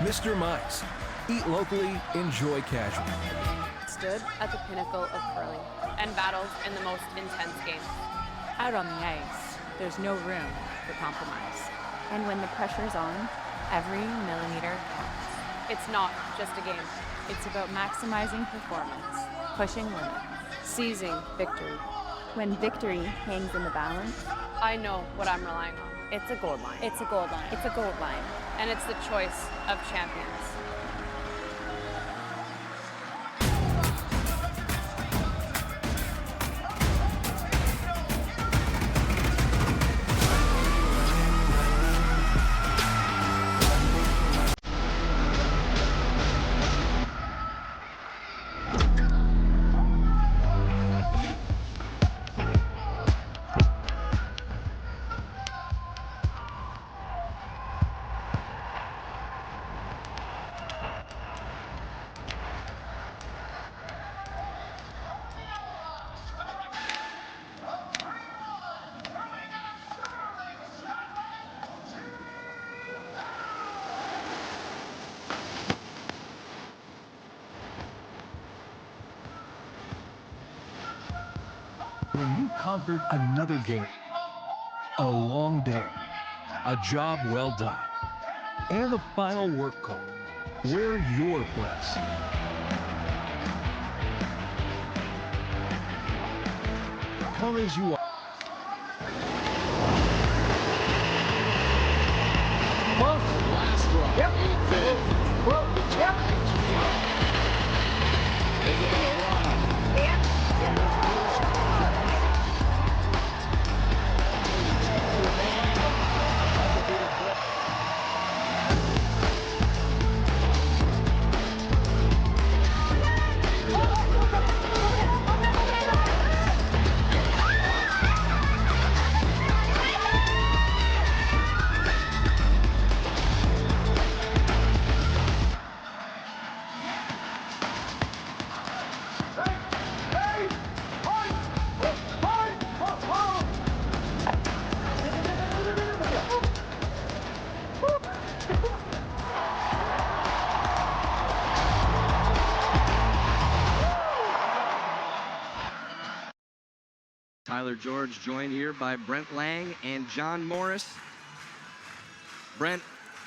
Mr. Mice. Eat locally, enjoy casual. Stood at the pinnacle of curling and battled in the most intense games. Out on the ice, there's no room for compromise. And when the pressure's on, every millimeter counts. It's not just a game. It's about maximizing performance, pushing limits, seizing victory. When victory hangs in the balance, I know what I'm relying on. It's a gold line. it's a gold line. It's a gold line. And it's the choice of champions. When you conquered another game, a long day, a job well done, and the final work call, wear your place. Come as you are. Last run. Yep. Yep. Tyler George joined here by Brent Lang and John Morris. Brent,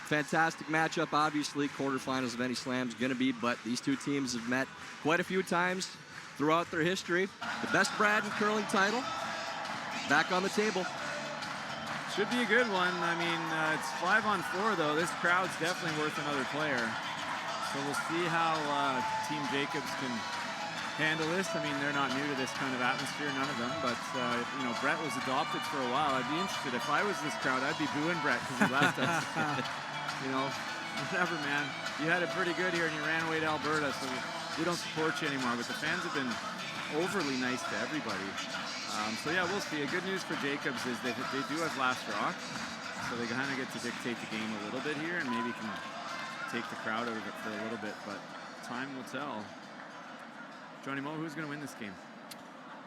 fantastic matchup, obviously. Quarterfinals of any slam's gonna be, but these two teams have met quite a few times throughout their history. The best Brad and curling title back on the table. Should be a good one. I mean, it's 5-on-4 though. This crowd's definitely worth another player. So we'll see how Team Jacobs can handle this. I mean, they're not new to this kind of atmosphere, none of them, but you know, Brett was adopted for a while. I'd be interested. If I was this crowd, I'd be booing Brett because he left us. You know, whatever, man. You had it pretty good here and you ran away to Alberta, so we don't support you anymore. But the fans have been overly nice to everybody. So yeah, we'll see. Good news for Jacobs is they do have last rock, so they kind of get to dictate the game a little bit here and maybe can take the crowd out of it for a little bit, but time will tell. Johnny Mo, who's going to win this game?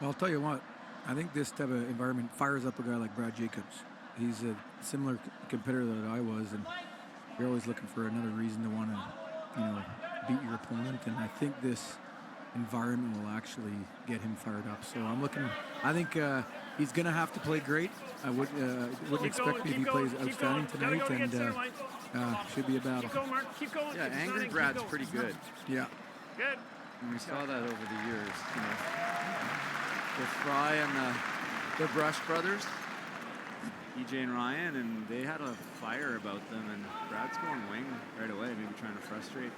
Well, I'll tell you what. I think this type of environment fires up a guy like Brad Jacobs. He's a similar competitor that I was, and you're always looking for another reason to want to, you know, beat your opponent. And I think this environment will actually get him fired up. So I'm looking. I think he's going to have to play great. I wouldn't expect me if he plays outstanding tonight, and should be a battle. Keep going. Yeah, angry Brad's pretty good. Yeah. Good. And we saw that over the years, you know, with Fry and the Brush brothers, EJ and Ryan, and they had a fire about them, and Brad's going wing right away, maybe trying to frustrate.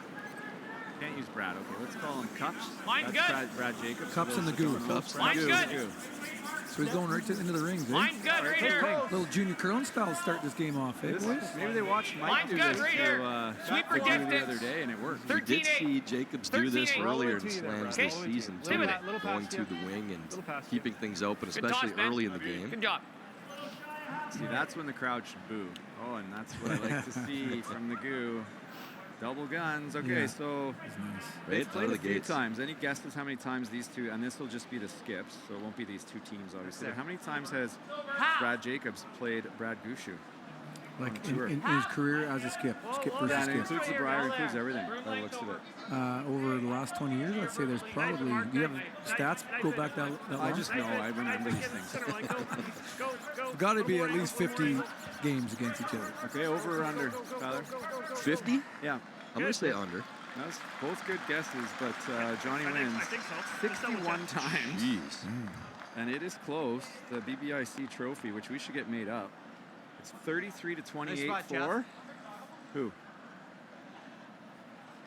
Can't use Brad. Okay, let's call him Cups. Mine's That's Brad Jacobs. Cups in the goo. Cups. Mine's good. So he's going right into the rings, eh? Mine's good right here. Little junior curling style start this game off, eh, boys? Maybe they watched Mike Mine's do good this right here. Sweeper the distance. other day, and it worked. We did 13-8. see Jacobs do this 13-8. earlier in slams this Okay. season, too, Limit it. going to the wing and keeping things open, Good especially toss, man. early in the game. Good job. See, that's when the crowd should boo. Oh, and that's what I like to see from the goo. Double guns. Okay, Yeah. so That's nice. they've Right out played of a the few gates. times. Any guesses how many times these two, and this will just be the skips, so it won't be these two teams, obviously. But how many times has Brad Jacobs played Brad Gushue? Like tour. in his career as a skip versus Yeah, and it skip. includes the Briar, includes everything by the looks of it. Over the last 20 years, I'd say there's probably, do you have stats go back that long? I just know, I remember these things. Got to be at least 50 games against each other. Okay, over or under, Tyler? 50? Yeah. I'm going to say under. That's both good guesses, but Johnny wins 61 times. Jeez. And it is close. The BBIC trophy, which we should get made up. It's 33 to 28 for who?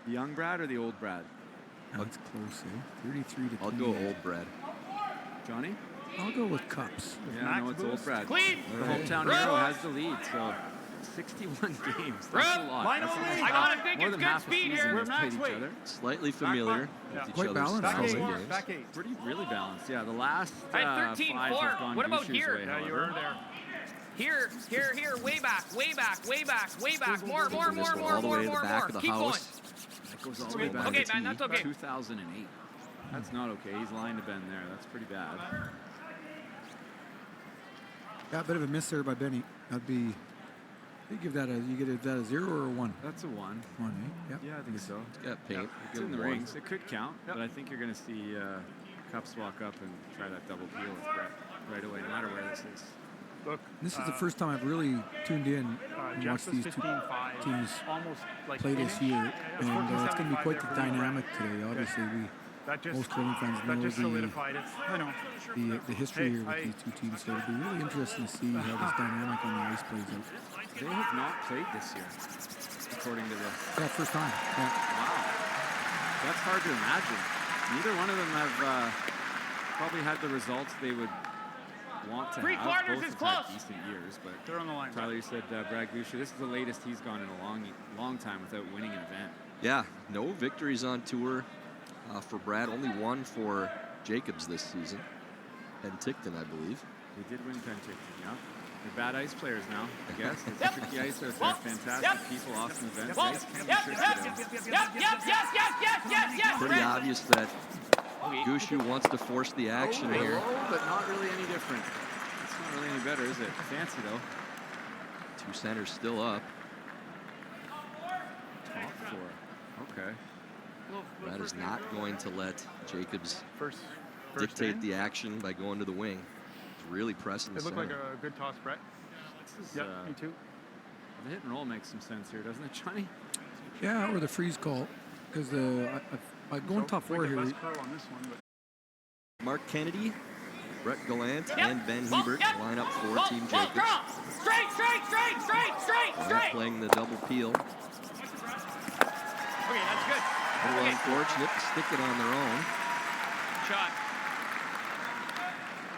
The young Brad or the old Brad? That's close, eh? 33 to 28. I'll go old Brad. Johnny? I'll go with Cups. Yeah, no, it's old Brad. Clean. The hometown hero has the lead, so 61 games. That's a lot. That's almost I gotta think more it's than good half a speed season here. they've played each other. Slightly familiar with each Quite other's balanced. styles Back of eight. games. Pretty, really balanced. Yeah, the last All right, five 13-4. have gone What about Gushue's here? way, Yeah, you however. were there. Here, way back. More. This one all the way to the back of the Keep going. house. That goes all the way back Okay, to man, that's okay. 2008. That's not okay. He's line to bend there. That's pretty bad. Yeah, a bit of a miss there by Benny. That'd be, you give that a 0 or a 1? That's a 1. 1, eh? Yep. Yeah, I think so. It's got paint. It's in the rings. It could count, but I think you're going to see Cups walk up and try that double peel with Brett right away, no matter where this is. Look, This is the first time I've really tuned in and watched these two teams play this year, and it's going to be quite the dynamic today. Obviously, most curling fans know the history here with these two teams, so it'll be really interesting to see how this dynamic on the ice plays out. They have not played this year, according to this. Yeah, first time. Yeah. Wow. That's hard to imagine. Neither one of them have probably had the results they would want to have. Quarters Both is have close. had decent years, but They're on the line. Tyler, you said Brad Gushue, this is the latest he's gone in a long time without winning an event. Yeah, no victories on tour for Brad. Only one for Jacobs this season. Penticton, I believe. They did win Penticton, yeah. They're bad ice players now, I guess. It's tricky ice out there. Fantastic people, awesome events. Ice can be tricky though. Yes. Pretty obvious that Gushue wants to force the action here. Low, but not really any different. It's not really any better, is it? Fancy though. Two centers still up. Top four. Okay. Brad is not going to let Jacobs First dictate in. the action by going to the wing. He's really pressing the It looked center. like a good toss, Brett. This is, Yep, me too. The hit and roll makes some sense here, doesn't it, Johnny? Yeah, or the freeze call, because I go in top four like here. a best curl on this one, but Mark Kennedy, Brett Gallant, and Ben Hebert line up for Team Jacobs. Straight. Gallant playing the double peel. Okay, that's good. A little unfortunate to stick it on their own. Shot.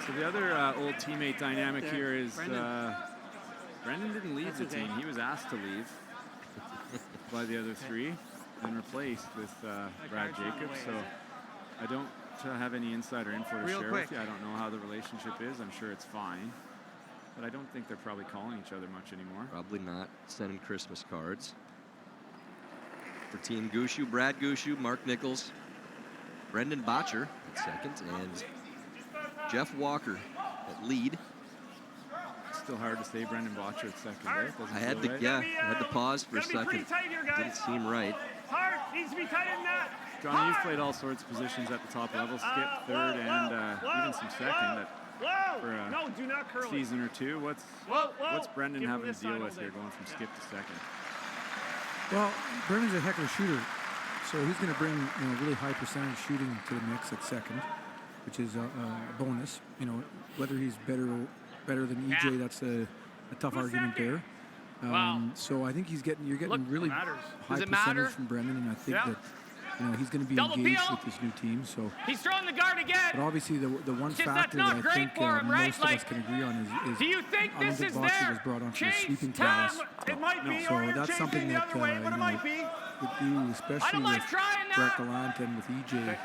So the other old teammate dynamic here is Brendan didn't leave the team. He was asked to leave by the other three and replaced with Brad Jacobs. So I don't have any insider info to share with you. I don't know how the relationship is. I'm sure it's fine. But I don't think they're probably calling each other much anymore. Probably not sending Christmas cards. For Team Gushue, Brad Gushue, Mark Nichols, Brendan Botcher at second, and Jeff Walker at lead. Still hard to say Brendan Botcher at second, right? I had to pause for a second. Didn't seem right. hard. Needs to be tighter than that. Johnny, you've played all sorts of positions at the top level, skip, third, and even some second for a No, do not curl season or two. What's Brendan Give him having this to deal side with all here day. going from skip to second? Well, Brendan's a heck of a shooter, so he's going to bring really high percentage shooting to the mix at second, which is a bonus. Whether he's better than EJ, that's a tough argument there. So I think you're getting really high Does it percentage matter? from Brendan, and I think that he's going to be Double engaged peel. with this new team. So, He's throwing the guard but again. obviously the one Just factor that's not that I great think for him, right? most of us can agree on is Do you think I don't this think is Botcher there? was brought on for the Chase sweeping time. prowess. It might be, So or you're that's changing something the that other way, but it might be. with you, especially like with trying Brett that. Gallant and with EJ,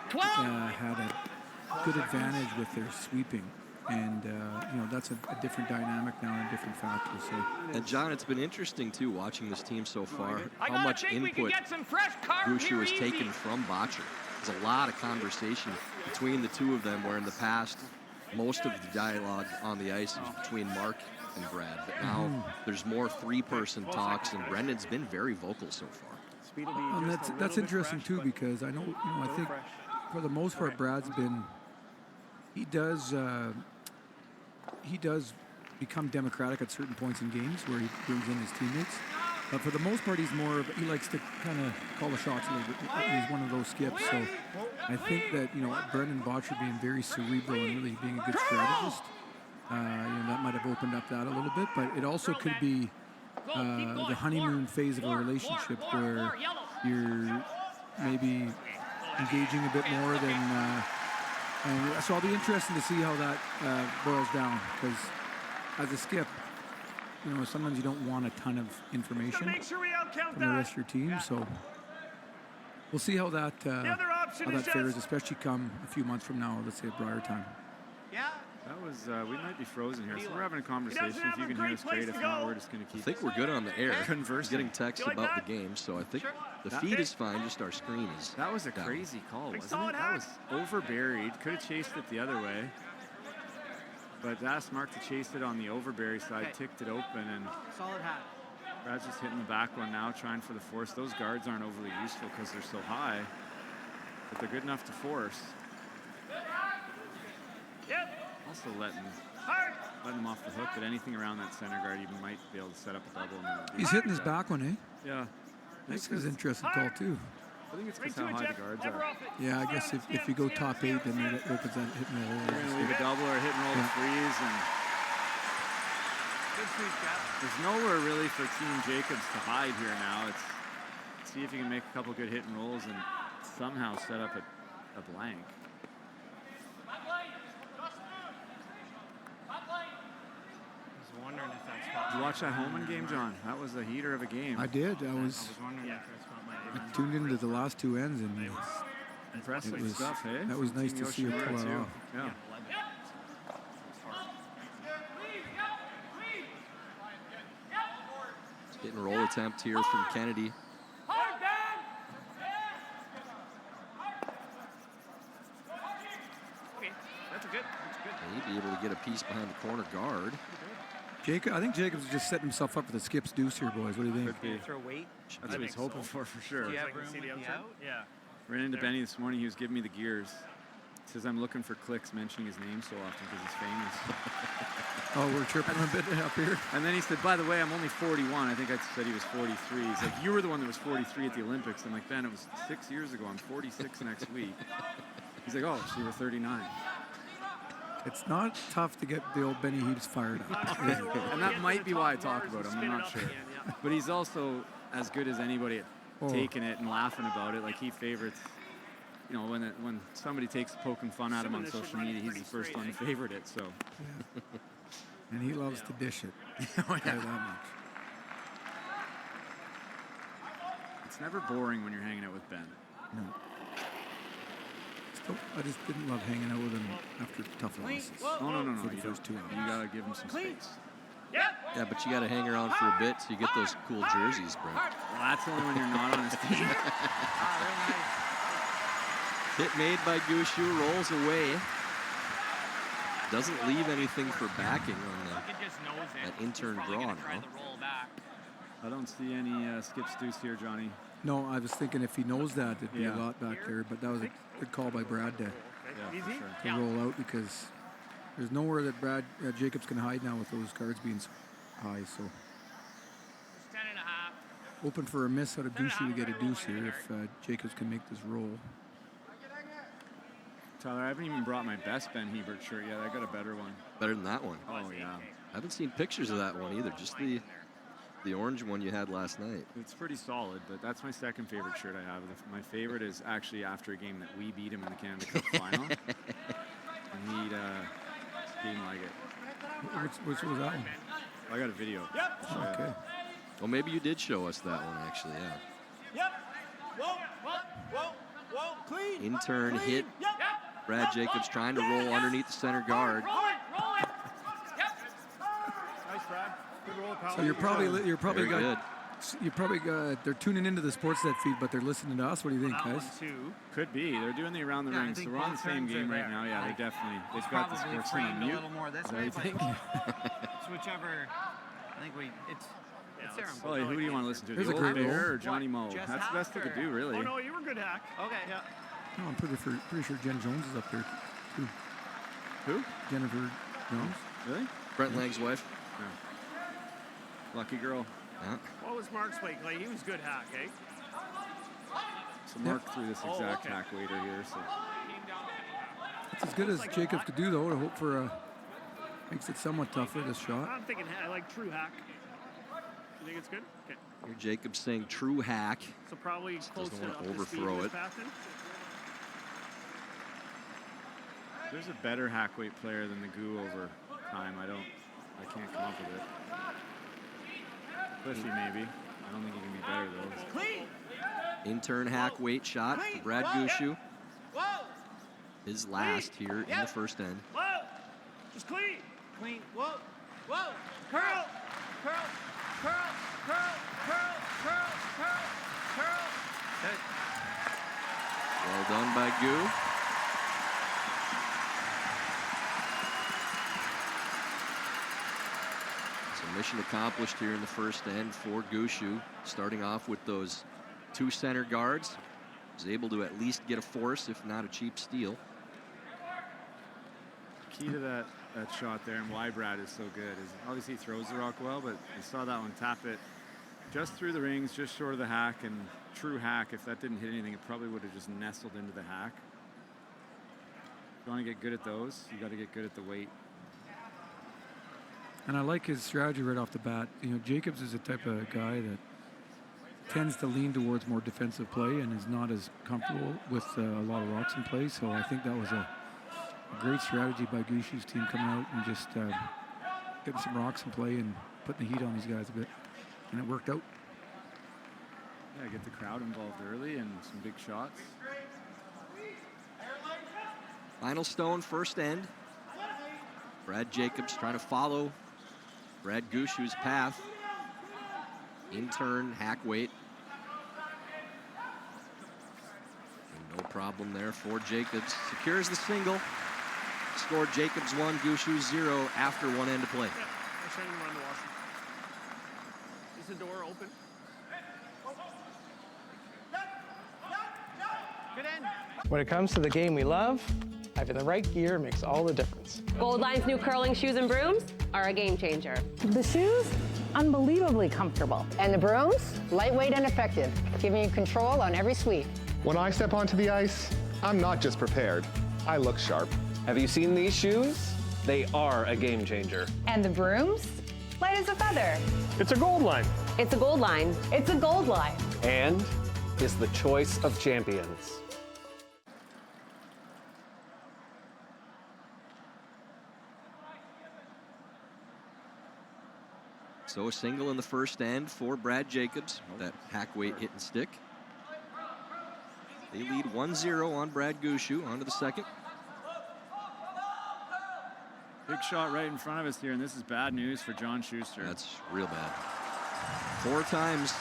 12. had a good advantage with their sweeping. And, that's a different dynamic now and a different factor. So, And John, it's been interesting too watching this team so far. I How gotta much think we can input get some fresh carbs Gushue here has easy. taken from Botcher. There's a lot of conversation between the two of them, where in the past, most of the dialogue on the ice was between Mark and Brad. But now there's more three-person talks, and Brendan's been very vocal so far. Speed will be And just a that's little bit interesting fresh, too, but because I know, I think fresh. for the most part, Brad's been, he does become democratic at certain points in games where he brings in his teammates. But for the most part, he likes to kind of call the shots a little bit. He's one of those skips. So I think that, Brendan Botcher being very cerebral and really being a good strategist, that might have opened up that a little bit. But it also could be the honeymoon phase of a relationship where you're maybe engaging a bit more than, and so I'll be interested to see how that boils down, because as a skip, sometimes you don't want a ton of information Make sure we outcount from the rest of your team. So we'll see how that fares, especially come a few months from now. Let's say at Briar time. Yeah. That was, we might be frozen here, so we're having a conversation. If you can hear us great, if not, we're just going to keep. I think we're good on the air. Conversing. Getting texts about the game, so I think the feed is fine. Just our screen is. That was a down. crazy call, wasn't it? That was overburied. Could have chased it the other way, but asked Mark to chase it on the overbury side, ticked it open, and Solid hat. Brad's just hitting the back one now, trying for the force. Those guards aren't overly useful because they're so high, but they're good enough to force. Yep. Also letting him off the hook, but anything around that center guard, you might be able to set up a double. He's hitting his back one, eh? Yeah. That's an interesting call too. I think it's because how high the guards are. Yeah, I guess if you go top 8, then it opens that hit and roll. You're going to leave a double or hit and roll to freeze. And Good sweep, Cap. there's nowhere really for Team Jacobs to hide here now. It's see if you can make a couple good hit and rolls and somehow set up a blank. Wondering if that's possible. Did you watch that Holman game, John? That was a heater of a game. I did. I was Wondering if that's what might tuned into the last 2 ends, and Impressive it was, stuff, hey? that was nice to see it pull it off. Yeah. Getting a roll attempt here from Kennedy. Okay, that's good. He'd be able to get a piece behind the corner guard. I think Jacobs is just setting himself up for the skips deuce here, boys. What do you think? Could be. Throw weight. That's what he's hoping for sure. Do you have room with the out? Yeah. Ran into Benny this morning. He was giving me the gears. He says, I'm looking for clicks mentioning his name so often because he's famous. Oh, we're chirping a bit up here. And then he said, by the way, I'm only 41. I think I said he was 43. He's like, you were the one that was 43 at the Olympics. I'm like, Ben, it was 6 years ago. I'm 46 next week. He's like, oh, so you were 39. It's not tough to get the old Benny Heaps fired up. And that might be why I talk about him. I'm not sure. But he's also as good as anybody at taking it and laughing about it. Like he favorites, when somebody takes poking fun at him on social media, he's the first one to favorite it. So. Yeah. And he loves to dish it. Oh, yeah. That much. It's never boring when you're hanging out with Ben. No. I just didn't love hanging out with him after tough losses. No. For the first 2 hours. You gotta give him some space. Yeah, but you got to hang around for a bit so you get those cool jerseys, Brent. Well, that's only when you're not on his team. Hit made by Gushue, rolls away. Doesn't leave anything for backing on that intern draw now. I don't see any skips deuce here, Johnny. No, I was thinking if he knows that, it'd be a lot back there. But that was a good call by Brad to roll out, because there's nowhere that Brad Jacobs can hide now with those cards being so high. So 10.5. open for a miss out of Gushue to get a deuce here if Jacobs can make this roll. Tyler, I haven't even brought my best Ben Hebert shirt yet. I got a better one. Better than that one. Oh, yeah. I haven't seen pictures of that one either. Just the orange one you had last night. It's pretty solid, but that's my second favorite shirt I have. My favorite is actually after a game that we beat him in the Canada Cup final. And he didn't like it. Which was that one? I got a video. Okay. Well, maybe you did show us that one, actually, yeah. Whoa, clean. Intern hit. Brad Jacobs trying to roll underneath the center guard. Nice, Brad. Good roll, pal. So you're probably Very good. they're tuning into the Sportsnet feed, but they're listening to us. What do you think, guys? Could be. They're doing the around the ring, so we're on the same game right now. Yeah, they've got the Sportsnet on mute. A little more this Is that way, what you think? Whichever. I think it's there. Well, who do you want to listen to? Here's The a Old great Bear roll. or Johnny Moe? Just That's the best they could do, really. Oh, no, you were good, Hack. Okay. Yeah. No, I'm pretty sure Jen Jones is up there too. Who? Jennifer Jones. Really? Brent Lang's wife. Lucky girl. Yeah. What was Mark's weight? Like, he was good, Hack, eh? So Mark threw this exact hack waiter here. So It's as good as Jacobs could do, though, to hope for a... Makes it somewhat tougher, this shot. I'm thinking I like true hack. You think it's good? Okay. Here Jacobs saying true hack. So probably close Doesn't to want up to to speed overthrow with it. pass then? there's a better hack weight player than the Goo over time. I can't come up with it. Cliffy maybe. I don't think he can be better though. Clean! Intern hack weight shot for Brad Gushue. Whoa! His last here in the first end. Whoa! Just clean! Clean. Whoa. Whoa. Curl! Curl. Curl. Curl. Curl. Curl. Curl. Curl. Good. Well done by Goo. So mission accomplished here in the first end for Gushue. Starting off with those 2 center guards. Was able to at least get a force, if not a cheap steal. Key to that shot there and why Brad is so good is obviously he throws the rock well, but you saw that one tap it just through the rings, just short of the hack, and true hack, if that didn't hit anything, it probably would have just nestled into the hack. If you want to get good at those, you got to get good at the weight. And I like his strategy right off the bat. You know, Jacobs is the type of guy that tends to lean towards more defensive play and is not as comfortable with a lot of rocks in play. So I think that was a great strategy by Gushue's team coming out and just getting some rocks in play and putting the heat on these guys a bit. And it worked out. Yeah, get the crowd involved early and some big shots. Final stone, first end. Brad Jacobs trying to follow Brad Gushue's path. In turn, hack weight. And no problem there for Jacobs. Secures the single. Scored Jacobs 1, Gushue 0 after 1 end to play. Yeah, I shouldn't run to Washington. Is the door open? Good end. When it comes to the game we love, having the right gear makes all the difference. Gold Line's new curling shoes and brooms are a game changer. The shoes, unbelievably comfortable. And the brooms, lightweight and effective, giving you control on every sweep. When I step onto the ice, I'm not just prepared, I look sharp. Have you seen these shoes? They are a game changer. And the brooms? Light as a feather. It's a Gold Line. It's a Gold Line. It's a Gold Line. And is the choice of champions. So a single in the first end for Brad Jacobs. That hack weight hit and stick. They lead 1-0 on Brad Gushue. On to the second. Big shot right in front of us here, and this is bad news for John Schuster. That's real bad. 4 times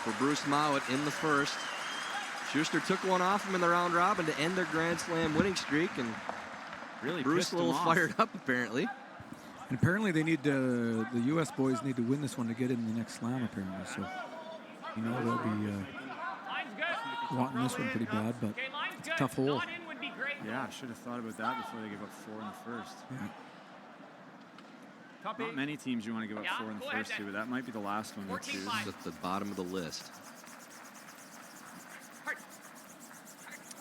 for Bruce Mowat in the first. Schuster took one off him in the round robin to end their Grand Slam winning streak, and really Bruce a little fired up apparently. And apparently they need the U.S. boys need to win this one to get in the next slam apparently. So you know they'll be wanting this one pretty bad, but it's a tough hole. Yeah, I should have thought about that before they give up 4 in the first. Yeah. Not many teams you want to give up 4 in the first to, but that might be the last one they choose. It's at the bottom of the list.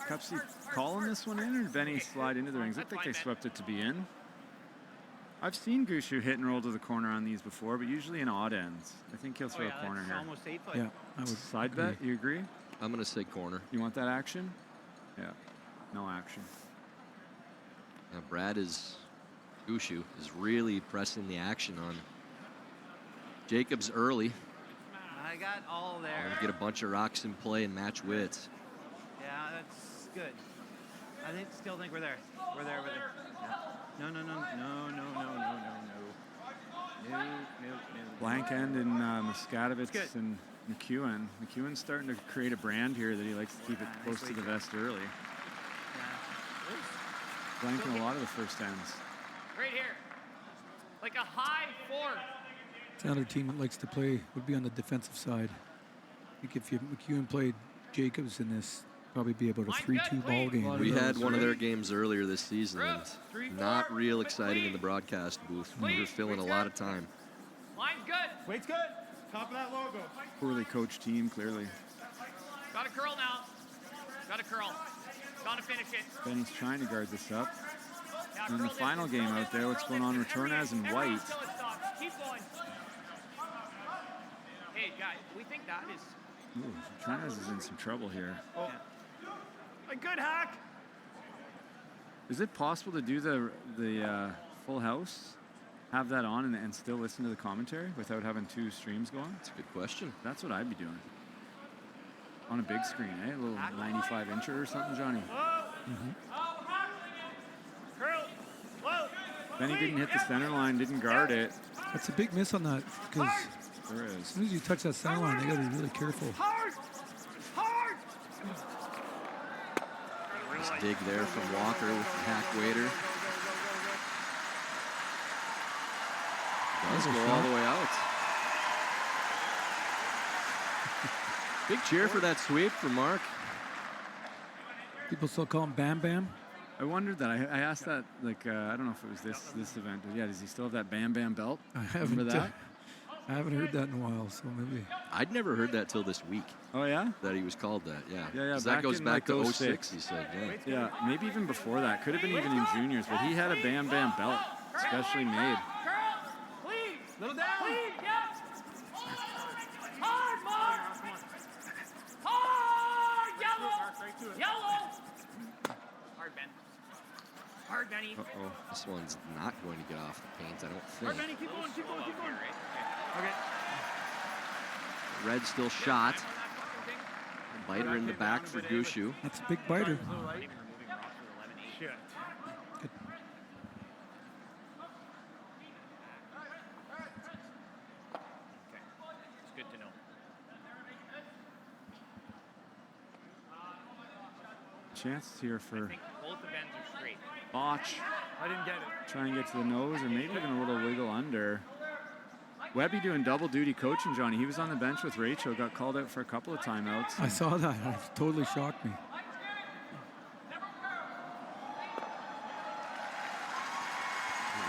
Cupsy calling this one in, or did Benny slide into the rings? I think they swept it to be in. I've seen Gushue hit and roll to the corner on these before, but usually in odd ends. I think he'll throw a corner here. Almost 8 foot. Yeah, I would Side bet, you agree? I'm going to say corner. You want that action? Yeah, no action. Now Gushue is really pressing the action on Jacobs early. I got all there. Get a bunch of rocks in play and match wits. Yeah, that's good. Still think we're there. We're there. Yeah. No. Blank end in Muskatovitz and McEwen. McEwen's starting to create a brand here that he likes to keep it close to the vest early. Blanking a lot of the first ends. Right here. Like a high 4. It's another team that likes to play, would be on the defensive side. I think if McEwen played Jacobs in this, probably be about a 3-2 ball game. We had one of their games earlier this season, and not real exciting in the broadcast booth. We were filling a lot of time. Line's good. Weight's good. Top of that logo. Poorly coached team, clearly. Got a curl now. Got a curl. Got to finish it. Benny's trying to guard this up. And in the final game out there, what's going on? Retornaz and White. Keep going. Hey, guys, we think that is... Ooh, Retornaz is in some trouble here. Oh. A good hack. Is it possible to do the full house, have that on, and still listen to the commentary without having 2 streams going? That's a good question. That's what I'd be doing. On a big screen, eh? A little 95-incher or something, Johnny. Curl. Whoa. Benny didn't hit the center line, didn't guard it. That's a big miss on that, because there is. As soon as you touch that center line, they got to be really careful. Hard. Hard. Nice dig there from Walker with the hack waiter. Does go all the way out. Big cheer for that sweep from Mark. People still call him Bam Bam. I wondered that. I asked that, like, I don't know if it was this event, but yeah, does he still have that Bam Bam belt? I haven't. Remember that? I haven't heard that in a while, so maybe. I'd never heard that till this week. Oh yeah? That he was called that, yeah. Yeah. That goes back to like 06, he said, yeah. Yeah, maybe even before that. Could have been even in juniors, but he had a Bam Bam belt, specially made. Clean. Little down. Clean. Yeah. Hard, Mark. Hard. Yellow. Yellow. Hard, Ben. Hard, Benny. Uh-oh, this one's not going to get off the paint, I don't think. Hard, Benny. Keep going. Keep going. Keep going. Okay. Red still shot. Biter in the back for Gushue. That's a big biter. Shit. Good. It's good to know. Chance here for Both the bends are straight. Botch. I didn't get it. Try and get to the nose, or maybe even a little wiggle under. Webby doing double duty coaching, Johnny. He was on the bench with Rachel, got called out for a couple of timeouts. I saw that. It totally shocked me.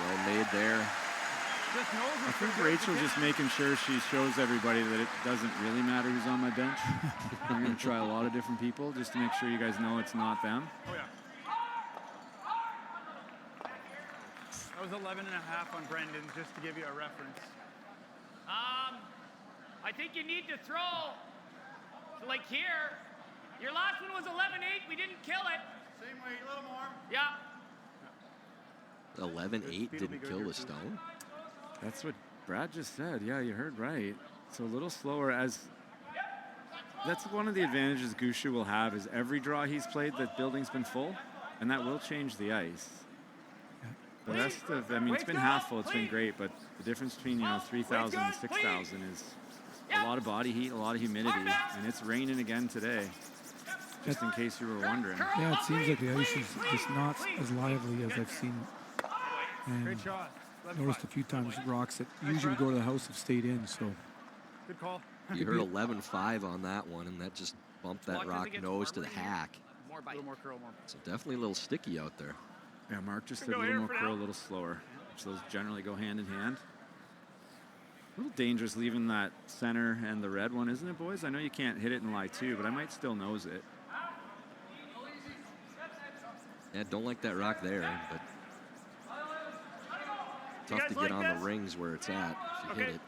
Well made there. I think Rachel's just making sure she shows everybody that it doesn't really matter who's on my bench. I'm going to try a lot of different people just to make sure you guys know it's not them. Oh, yeah. That was 11 and a half on Brendan, just to give you a reference. I think you need to throw. So like here, your last one was 11-8. We didn't kill it. Same weight, a little more. Yeah. 11-8 didn't kill the stone. That's what Brad just said. Yeah, you heard right. So a little slower as... That's one of the advantages Gushue will have is every draw he's played, the building's been full, and that will change the ice. The rest of, I mean, it's been half full, it's been great, but the difference between, 3,000 and 6,000 is a lot of body heat, a lot of humidity, and it's raining again today, just in case you were wondering. Yeah, it seems like the ice is just not as lively as I've seen. And Great shot. noticed a few times rocks that usually go to the house have stayed in, so. Good call. You heard 11-5 on that one, and that just bumped that rock nose to the hack. A little more curl, more. So definitely a little sticky out there. Yeah, Mark just said a little more curl, a little slower. So those generally go hand in hand. A little dangerous leaving that center and the red one, isn't it, boys? I know you can't hit it in lie two, but I might still nose it. Yeah, don't like that rock there, but tough to get on the rings where it's at if you hit it.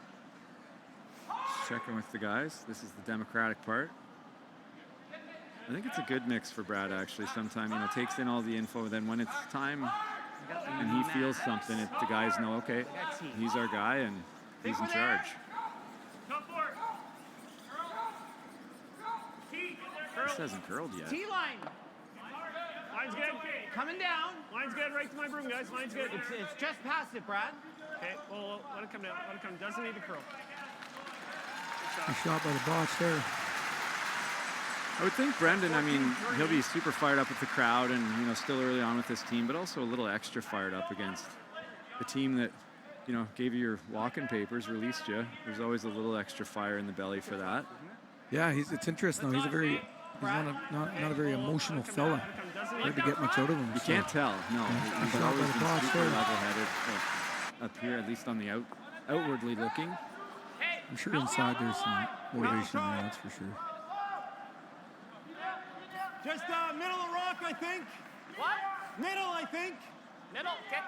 Checking with the guys. This is the democratic part. I think it's a good mix for Brad, actually. Sometime, takes in all the info. Then when it's time and he feels something, the guys know, okay, he's our guy and he's in charge. This hasn't curled yet. T-line. Line's good. Coming down. Line's good. Right to my broom, guys. Line's good. It's just past it, Brad. Okay, well, let it come down. Let it come. Doesn't need to curl. A shot by the boss there. I would think Brendan, he'll be super fired up with the crowd and, still early on with this team, but also a little extra fired up against the team that you know, gave you your walking papers, released you. There's always a little extra fire in the belly for that. Yeah, it's interesting though. He's not a very emotional fella. Hard to get much out of him. You can't tell. No, he's always been super level-headed up here, at least on the outwardly looking. I'm sure inside there's some motivation there, that's for sure. Just middle of rock, I think. What? Middle, I think. Middle, okay.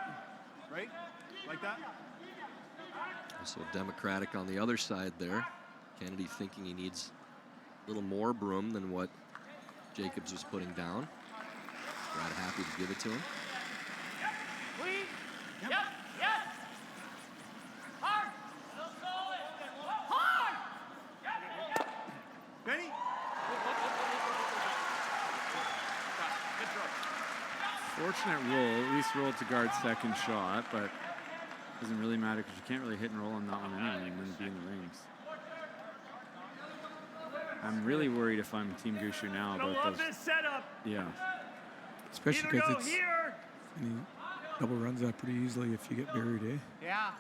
Right? Like that? Also Democratic on the other side there. Kennedy thinking he needs a little more broom than what Jacobs was putting down. Brad happy to give it to him. Clean. Yep. Yep. Hard. Hard. Benny? Good throw. Fortunate roll, at least roll to guard second shot, but doesn't really matter because you can't really hit and roll on that one anyway and then be in the rings. I'm really worried if I'm Team Gushue now about those. This setup. Yeah. Especially because it's and he double runs that pretty easily if you get buried, eh? Yeah.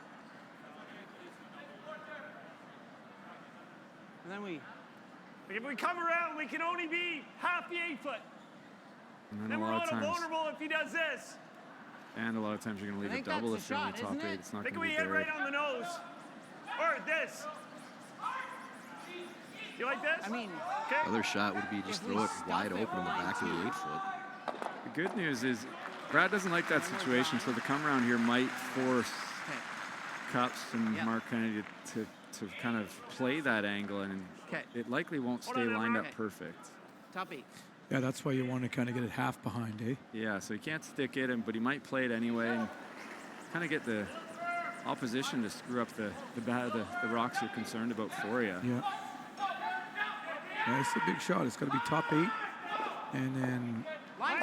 And then if we come around, we can only be half the 8-foot. And Then a we're lot of not times, vulnerable if he does this. and a lot of times you're going to leave a double if you're on the top 8. It's not going to we be hit buried. right on the nose. Or this. You like this? I mean, okay. Other shot would be just throw it wide open in the back of the 8-foot. The good news is Brad doesn't like that situation, so the come around here might force Cups and Mark Kennedy to kind of play that angle, and it likely won't stay lined up perfect. Top 8. Yeah, that's why you want to kind of get it half behind, eh? Yeah, so he can't stick it, but he might play it anyway and kind of get the opposition to screw up the rocks you're concerned about for you. Yeah. Yeah, it's a big shot. It's got to be top 8, and then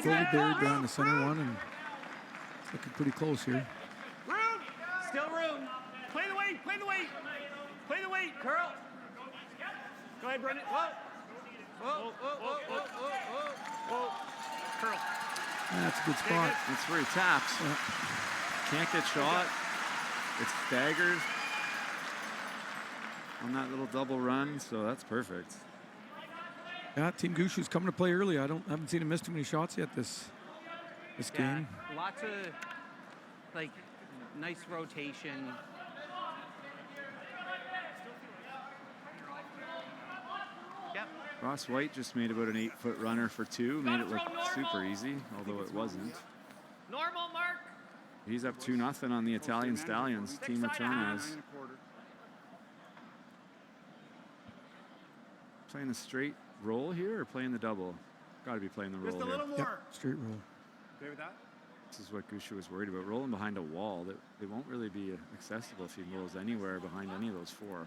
fully buried behind the center one, and it's looking pretty close here. Room. Still room. Play the weight. Play the weight. Play the weight. Curl. Go ahead, Brendan. Whoa. Whoa. Whoa. Whoa. Whoa. Whoa. Whoa. Curl. That's a good spot. That's where he taps. Yeah. Can't get shot. It's staggered on that little double run, so that's perfect. Yeah, Team Gushue's coming to play early. I haven't seen him miss too many shots yet this game. Lots of like nice rotation. Yep. Ross White just made about an 8-foot runner for 2. Made it look super easy, although it wasn't. Normal, Mark. He's up 2-0 on the Italian Stallions. Team Matronas. Playing the straight roll here or playing the double? Got to be playing the roll Just a little more. Yep, straight roll. Okay with that? This is what Gushue was worried about. Rolling behind a wall, that it won't really be accessible if he rolls anywhere behind any of those 4.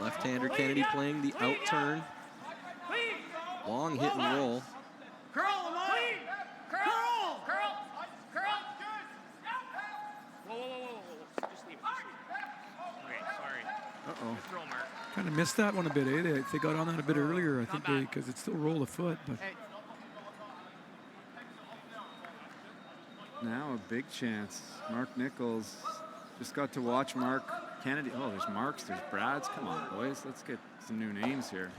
Left-hander Kennedy playing the out turn. Long hit and roll. Curl, Lamar. Curl. Curl. Curl. Whoa, whoa, whoa, whoa. Just leave it. Okay, sorry. Uh-oh. Good throw, Mark. Kind of missed that one a bit, eh? They got on that a bit earlier, I think, because it still rolled a foot. But now a big chance. Mark Nichols just got to watch Mark Kennedy. Oh, there's Marks, there's Brads. Come on, boys. Let's get some new names here.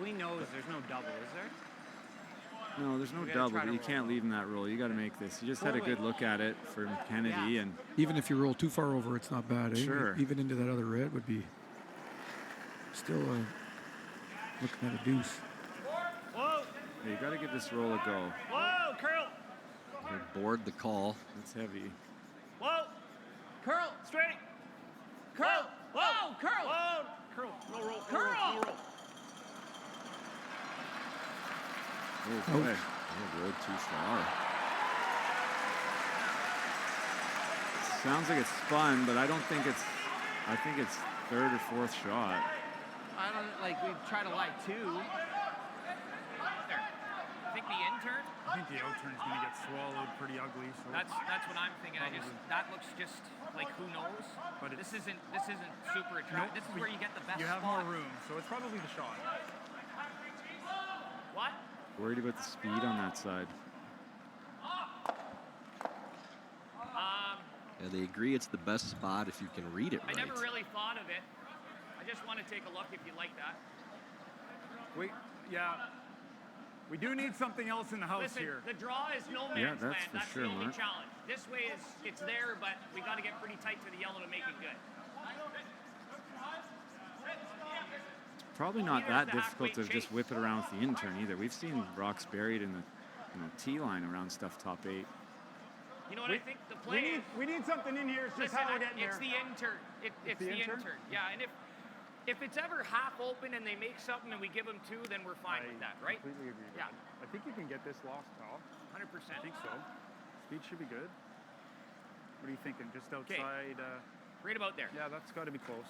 We know there's no double, is there? No, there's no double, but you can't leave him that roll. You got to make this. You just had a good look at it for Kennedy, and even if you roll too far over, it's not bad. Eh? Sure. Even into that other red would be still looking at a deuce. Whoa. Yeah, you got to give this roll a go. Whoa, curl. Board the call. That's heavy. Whoa. Curl. Straight. Curl. Whoa. Curl. Whoa. Curl. No roll. Curl. No roll. Oh, boy. Oh, rolled too far. Sounds like it's spun, but I don't think it's. I think it's 3rd or 4th shot. I don't like. We try to like 2. There. I think the in turn. I think the out turn's going to get swallowed pretty ugly. So That's what I'm thinking. That looks just like who knows. But this isn't super attractive. This is where you get the best. You have spot. more room, so it's probably the shot. What? Worried about the speed on that side. Yeah, they agree it's the best spot if you can read it right. I never really thought of it. I just want to take a look if you like that. Yeah. We do need something else in the house Listen, here. the draw is no man's land. For That's sure, the only Mark. challenge. This way it's there, but we got to get pretty tight to the yellow to make it good. Probably not that difficult to just whip it around with the intern either. We've seen rocks buried in the tee line around stuff top 8. You know what I think the play is? We need something in here. It's just how we're getting it's there. the intern. It's the intern. Yeah, and if it's ever half open and they make something and we give them 2, then we're fine with that, right? Completely agree. Yeah. I think you can get this lost tall. 100%. I think so. Speed should be good. What are you thinking? Just outside? Right about there. Yeah, that's got to be close.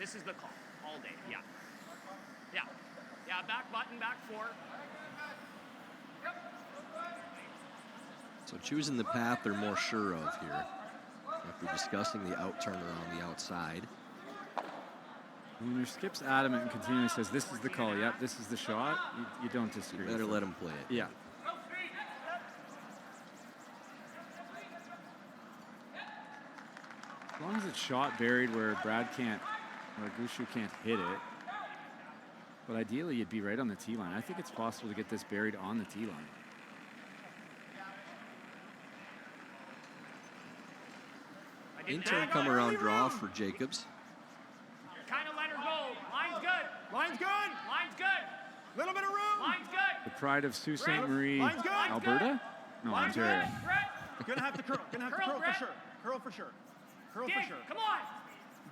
This is the call all day. Yeah. Yeah. Yeah. Back button, back 4. So choosing the path they're more sure of here. After discussing the out turn around the outside. When your skip's adamant and continually says, this is the call, yep, this is the shot, you don't disagree. You better let him play it. Yeah. As long as it's shot buried where Brad can't, or Gushue can't hit it. But ideally, you'd be right on the tee line. I think it's possible to get this buried on the tee line. Intern come around draw for Jacobs. Kind of let her go. Line's good. Line's good. Line's good. Little bit of room. Line's good. The pride of Sault Ste. Marie, Line's good. Alberta? No, Line's Ontario. Gonna have to curl. Gonna have to curl for sure. Curl for sure. Curl for sure. Come on.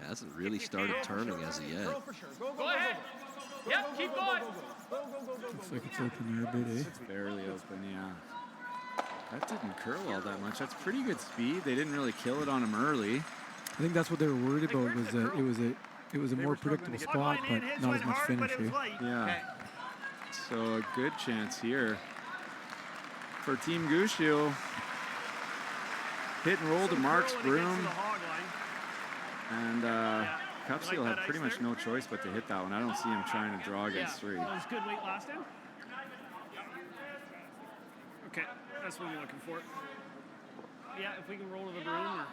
It hasn't really started turning as of yet. Curl for sure. Go ahead. Yep, keep going. Looks like it's open there a bit, eh? It's barely open, yeah. That didn't curl all that much. That's pretty good speed. They didn't really kill it on him early. I think that's what they were worried about, was that it was a more predictable spot, but not as much finish, eh? Yeah. So a good chance here for Team Gushue. Hit and roll to Mark's broom. And Cupsy will have pretty much no choice but to hit that one. I don't see him trying to draw against 3. That was good weight last time. Okay, that's what we're looking for. Yeah, if we can roll to the broom. Or...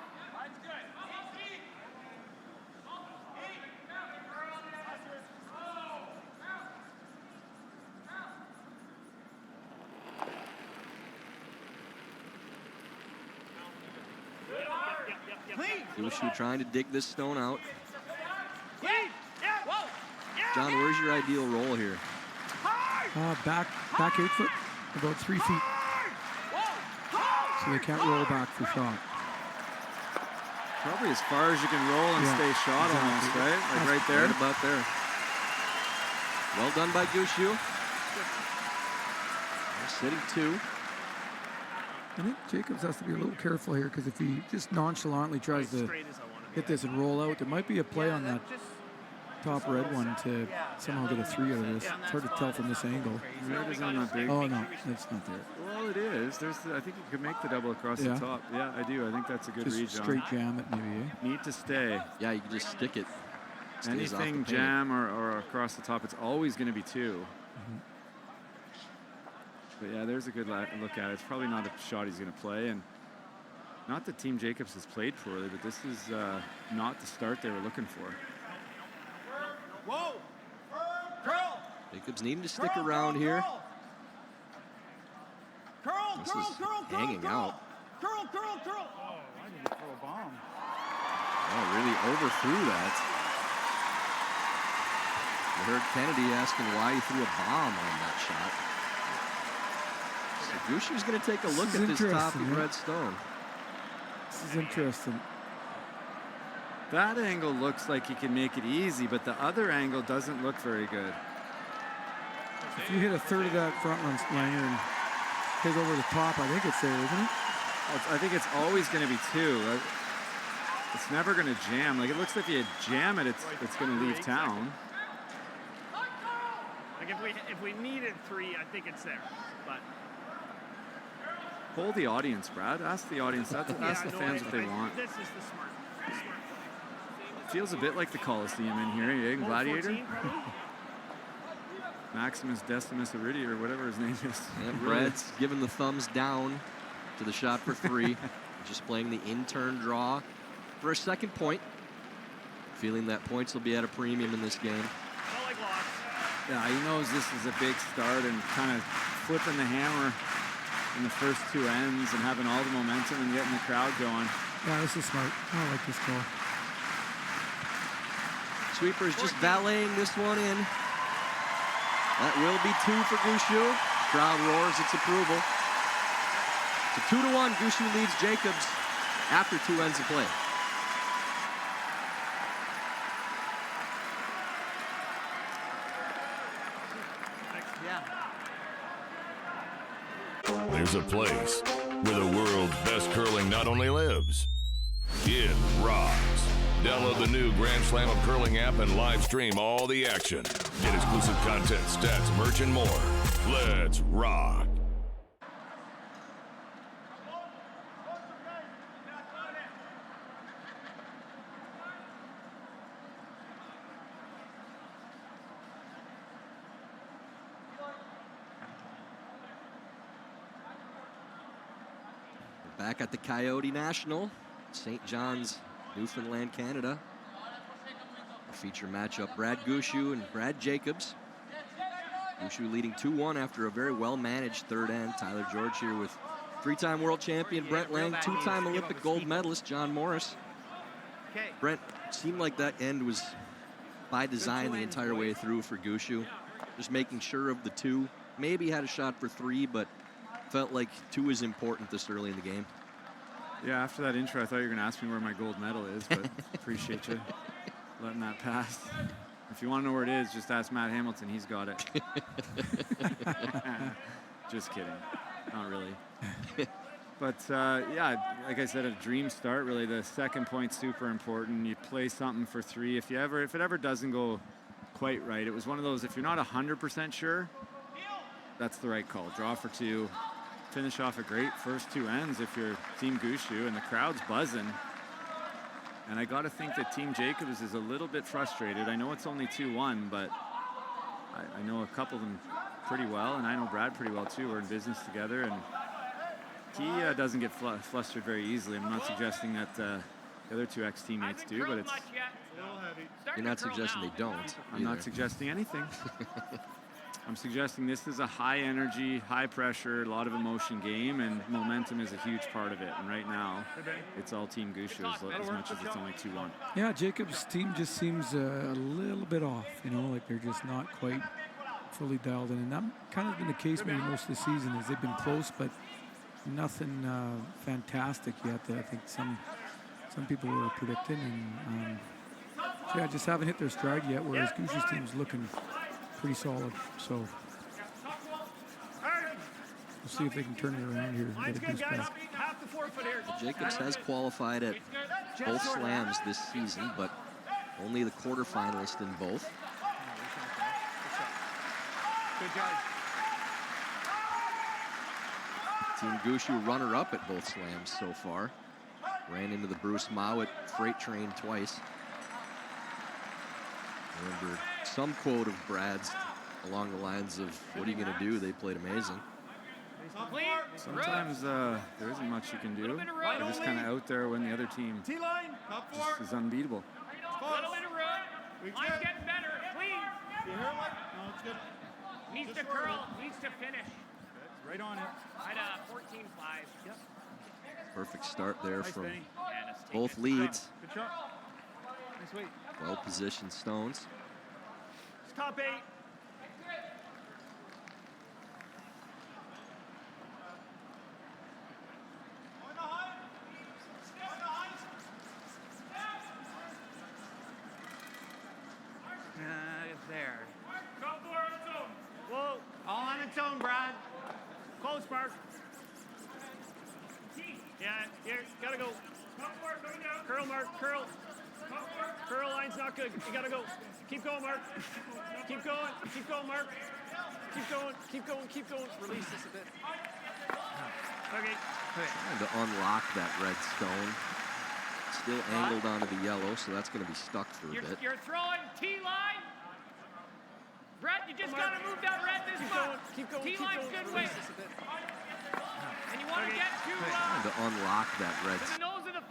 Gushue trying to dig this stone out. John, where's your ideal roll here? Back 8 foot, about 3 feet. So they can't roll back for shot. Probably as far as you can roll and stay shot almost, right? Like right there. Right about there. Well done by Gushue. Sitting 2. I think Jacobs has to be a little careful here, because if he just nonchalantly tries to hit this and roll out, there might be a play on that top red one to somehow get a 3 out of this. It's hard to tell from this angle. Red is on that big. Oh no, it's not there. Well, it is. I think you could make the double across the top. Yeah, I do. I think that's a good read, John. Straight jam it, maybe. Eh? Need to stay. Yeah, you can just stick it. Anything jam or across the top, it's always going to be 2. But yeah, there's a good look at it. It's probably not a shot he's going to play. And not that Team Jacobs has played poorly, but this is not the start they were looking for. Whoa! Curl! Jacobs needing to stick around here. Curl! This is hanging out. Curl! Oh, why did he throw a bomb? Oh, really overthrew that. I heard Kennedy asking why he threw a bomb on that shot. So Gushue's going to take a look at this top of red stone. This is interesting. That angle looks like he can make it easy, but the other angle doesn't look very good. If you hit a third of that front run Langer and hit over the top, I think it's there, isn't it? I think it's always going to be 2. It's never going to jam. Like, it looks like if you jam it, it's going to leave town. Like if we needed 3, I think it's there. But Hold the audience, Brad. Ask the audience. Ask the fans what they want. This is the smart play. Feels a bit like the Coliseum in here, eh, Gladiator? Maximus Decimus Iridia, or whatever his name is. Yeah, Brad's giving the thumbs down to the shot for 3. Just playing the in-turn draw for a second point. Feeling that points will be at a premium in this game. Yeah, he knows this is a big start and kind of flipping the hammer in the first 2 ends and having all the momentum and getting the crowd going. Yeah, this is smart. I like this call. Sweeper's just valeting this one in. That will be 2 for Gushue. Crowd roars its approval. So 2-1, Gushue leads Jacobs after 2 ends of play. There's a place where the world's best curling not only lives, it rocks. Download the new Grand Slam of Curling app and live stream all the action. Get exclusive content, stats, merch, and more. Let's rock. Back at the Coyote National, St. John's, Newfoundland, Canada. A feature matchup, Brad Gushue and Brad Jacobs. Gushue leading 2-1 after a very well-managed third end. Tyler George here with 3-time world champion Brent Lang, 2-time Olympic gold medalist John Morris. Brent, seemed like that end was by design the entire way through for Gushue. Just making sure of the 2. Maybe had a shot for 3, but felt like 2 is important this early in the game. Yeah, after that intro, I thought you were going to ask me where my gold medal is, but appreciate you letting that pass. If you want to know where it is, just ask Matt Hamilton. He's got it. Just kidding. Not really. But, yeah, like I said, a dream start, really. The second point's super important. You play something for 3. If it ever doesn't go quite right, it was one of those, if you're not 100% sure, that's the right call. Draw for 2. Finish off a great first 2 ends if you're Team Gushue, and the crowd's buzzing. And I got to think that Team Jacobs is a little bit frustrated. I know it's only 2-1, but I know a couple of them pretty well, and I know Brad pretty well too. We're in business together, and he doesn't get flustered very easily. I'm not suggesting that the other 2 ex-teammates do, but it's... You're not suggesting they don't. I'm not suggesting anything. I'm suggesting this is a high energy, high pressure, a lot of emotion game, and momentum is a huge part of it. And right now, it's all Team Gushue as much as it's only 2-1. Yeah, Jacob's team just seems a little bit off, you know, like they're just not quite fully dialed in. And that's kind of been the case maybe most of the season, is they've been close, but nothing fantastic yet that I think some people were predicting. And so yeah, just haven't hit their stride yet, whereas Gushue's team's looking pretty solid, so we'll see if they can turn it around here and get a boost back. Jacobs has qualified at both slams this season, but only the quarterfinalist in both. Good job. Team Gushue runner-up at both slams so far. Ran into the Bruce Mowat freight train twice. Remember some quote of Brad's along the lines of, "What are you going to do? They played amazing." Sometimes there isn't much you can do. You're just kind of out there when the other team is unbeatable. A little bit of room. Line's getting better. Clean. You hear it? No, it's good. Needs to curl. Needs to finish. Right on it. Right 14-5. Yep. Perfect start there from both leads. Good shot. Nice weight. Well-positioned Stones. Top 8. There. Whoa, all on its own, Brad. Close, Mark. Yeah, here, gotta go. Curl, Mark, curl. Curl line's not good. You gotta go. Keep going, Mark. Keep going. Keep going, Mark. Keep going. Keep going. Keep going. Release this a bit. Okay. Trying to unlock that red stone. Still angled onto the yellow, so that's going to be stuck for a bit. You're throwing T-line. Brett, you just got to move that red this much. T-line's good weight. And you want to get to unlock that red. to the nose of the 5.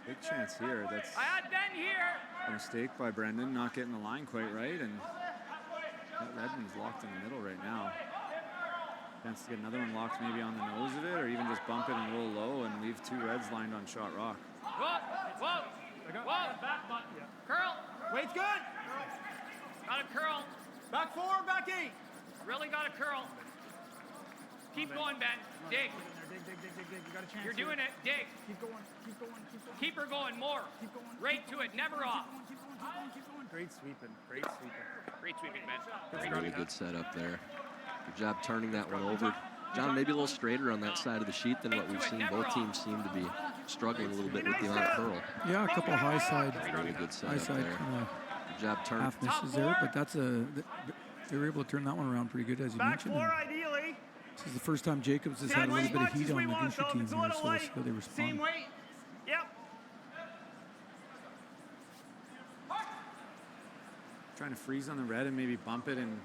Big chance here. That's I had Ben here. a mistake by Brendan, not getting the line quite right, and that red one's locked in the middle right now. Chance to get another one locked maybe on the nose of it, or even just bump it and roll low and leave 2 reds lined on shot rock. Whoa, whoa, whoa. Curl. Weight's good. Got a curl. Back 4, back 8. Really got a curl. Keep going, Ben. Dig. Dig. You got a chance. You're doing it. Dig. Keep going. Keep her going more. Keep going. Right to it. Never off. Keep going. Great sweeping. Great sweeping, Ben. Really good setup there. Good job turning that one over. John, maybe a little straighter on that side of the sheet than what we've seen. Both teams seem to be struggling a little bit with the on curl. Yeah, a couple of high side. Really good setup high side there. kind of good job turning. Half misses there, but that's they were able to turn that one around pretty good, as you mentioned. Back 4, ideally. This is the first time Jacobs has had a little bit of heat on the Gushue team here, so we'll see how they respond. Same weight. Yep. Trying to freeze on the red and maybe bump it and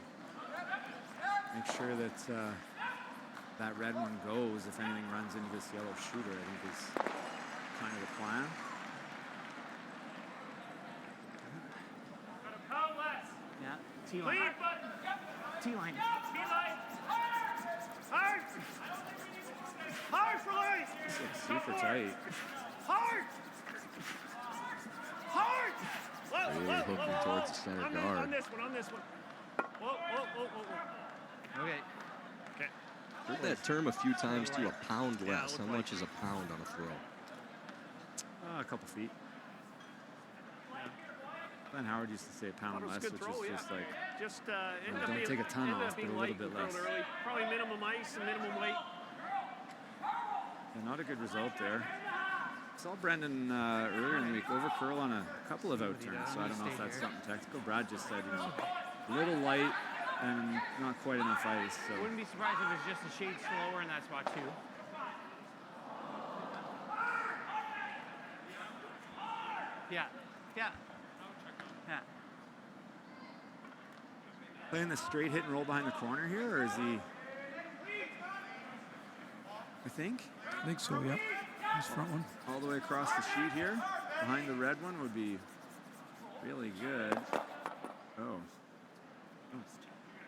make sure that that red one goes if anything runs into this yellow shooter, I think is kind of the plan. Yeah. T-line. T-line. Hard. Hard for life. This looks super tight. Hard. Hard. Really hooking towards the center guard. On this one. Whoa. Okay. Heard that term a few times too, a pound less. How much is a pound on a throw? A couple feet. Glenn Howard used to say a pound less, which is just like, don't take a ton off, but a little bit less. Probably minimum ice and minimum weight. Yeah, not a good result there. Saw Brendan earlier in the week over curl on a couple of out turns, so I don't know if that's something technical. Brad just said, a little light and not quite enough ice. So Wouldn't be surprised if it's just a shade slower in that spot too. Yeah. playing the straight hit and roll behind the corner here, or is he? I think so, yeah. This front one. All the way across the sheet here, behind the red one would be really good. Oh,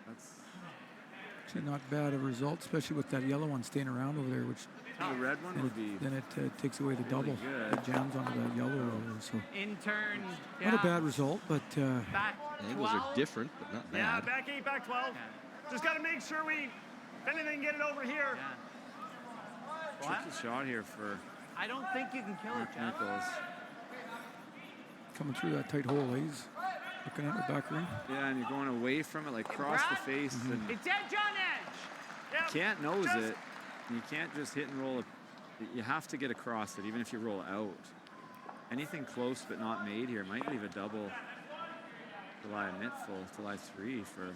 that's actually not bad a result, especially with that yellow one staying around over there, which the red one would be. Then it takes away the really double. good. It jams onto that yellow over. So in turn. Not a bad result, but angles are different, but not bad. Yeah, back 8, back 12. Just got to make sure we, if anything, get it over here. Tricky shot here for. I don't think you can kill it, Jeff. Nichols. Coming through that tight hole, he's looking at the back ring. Yeah, and you're going away from it, like cross the face. And It's edge on edge. Yep. you can't nose it. You can't just hit and roll it. You have to get across it, even if you roll out. Anything close but not made here might leave a double. July mitt full, July 3 for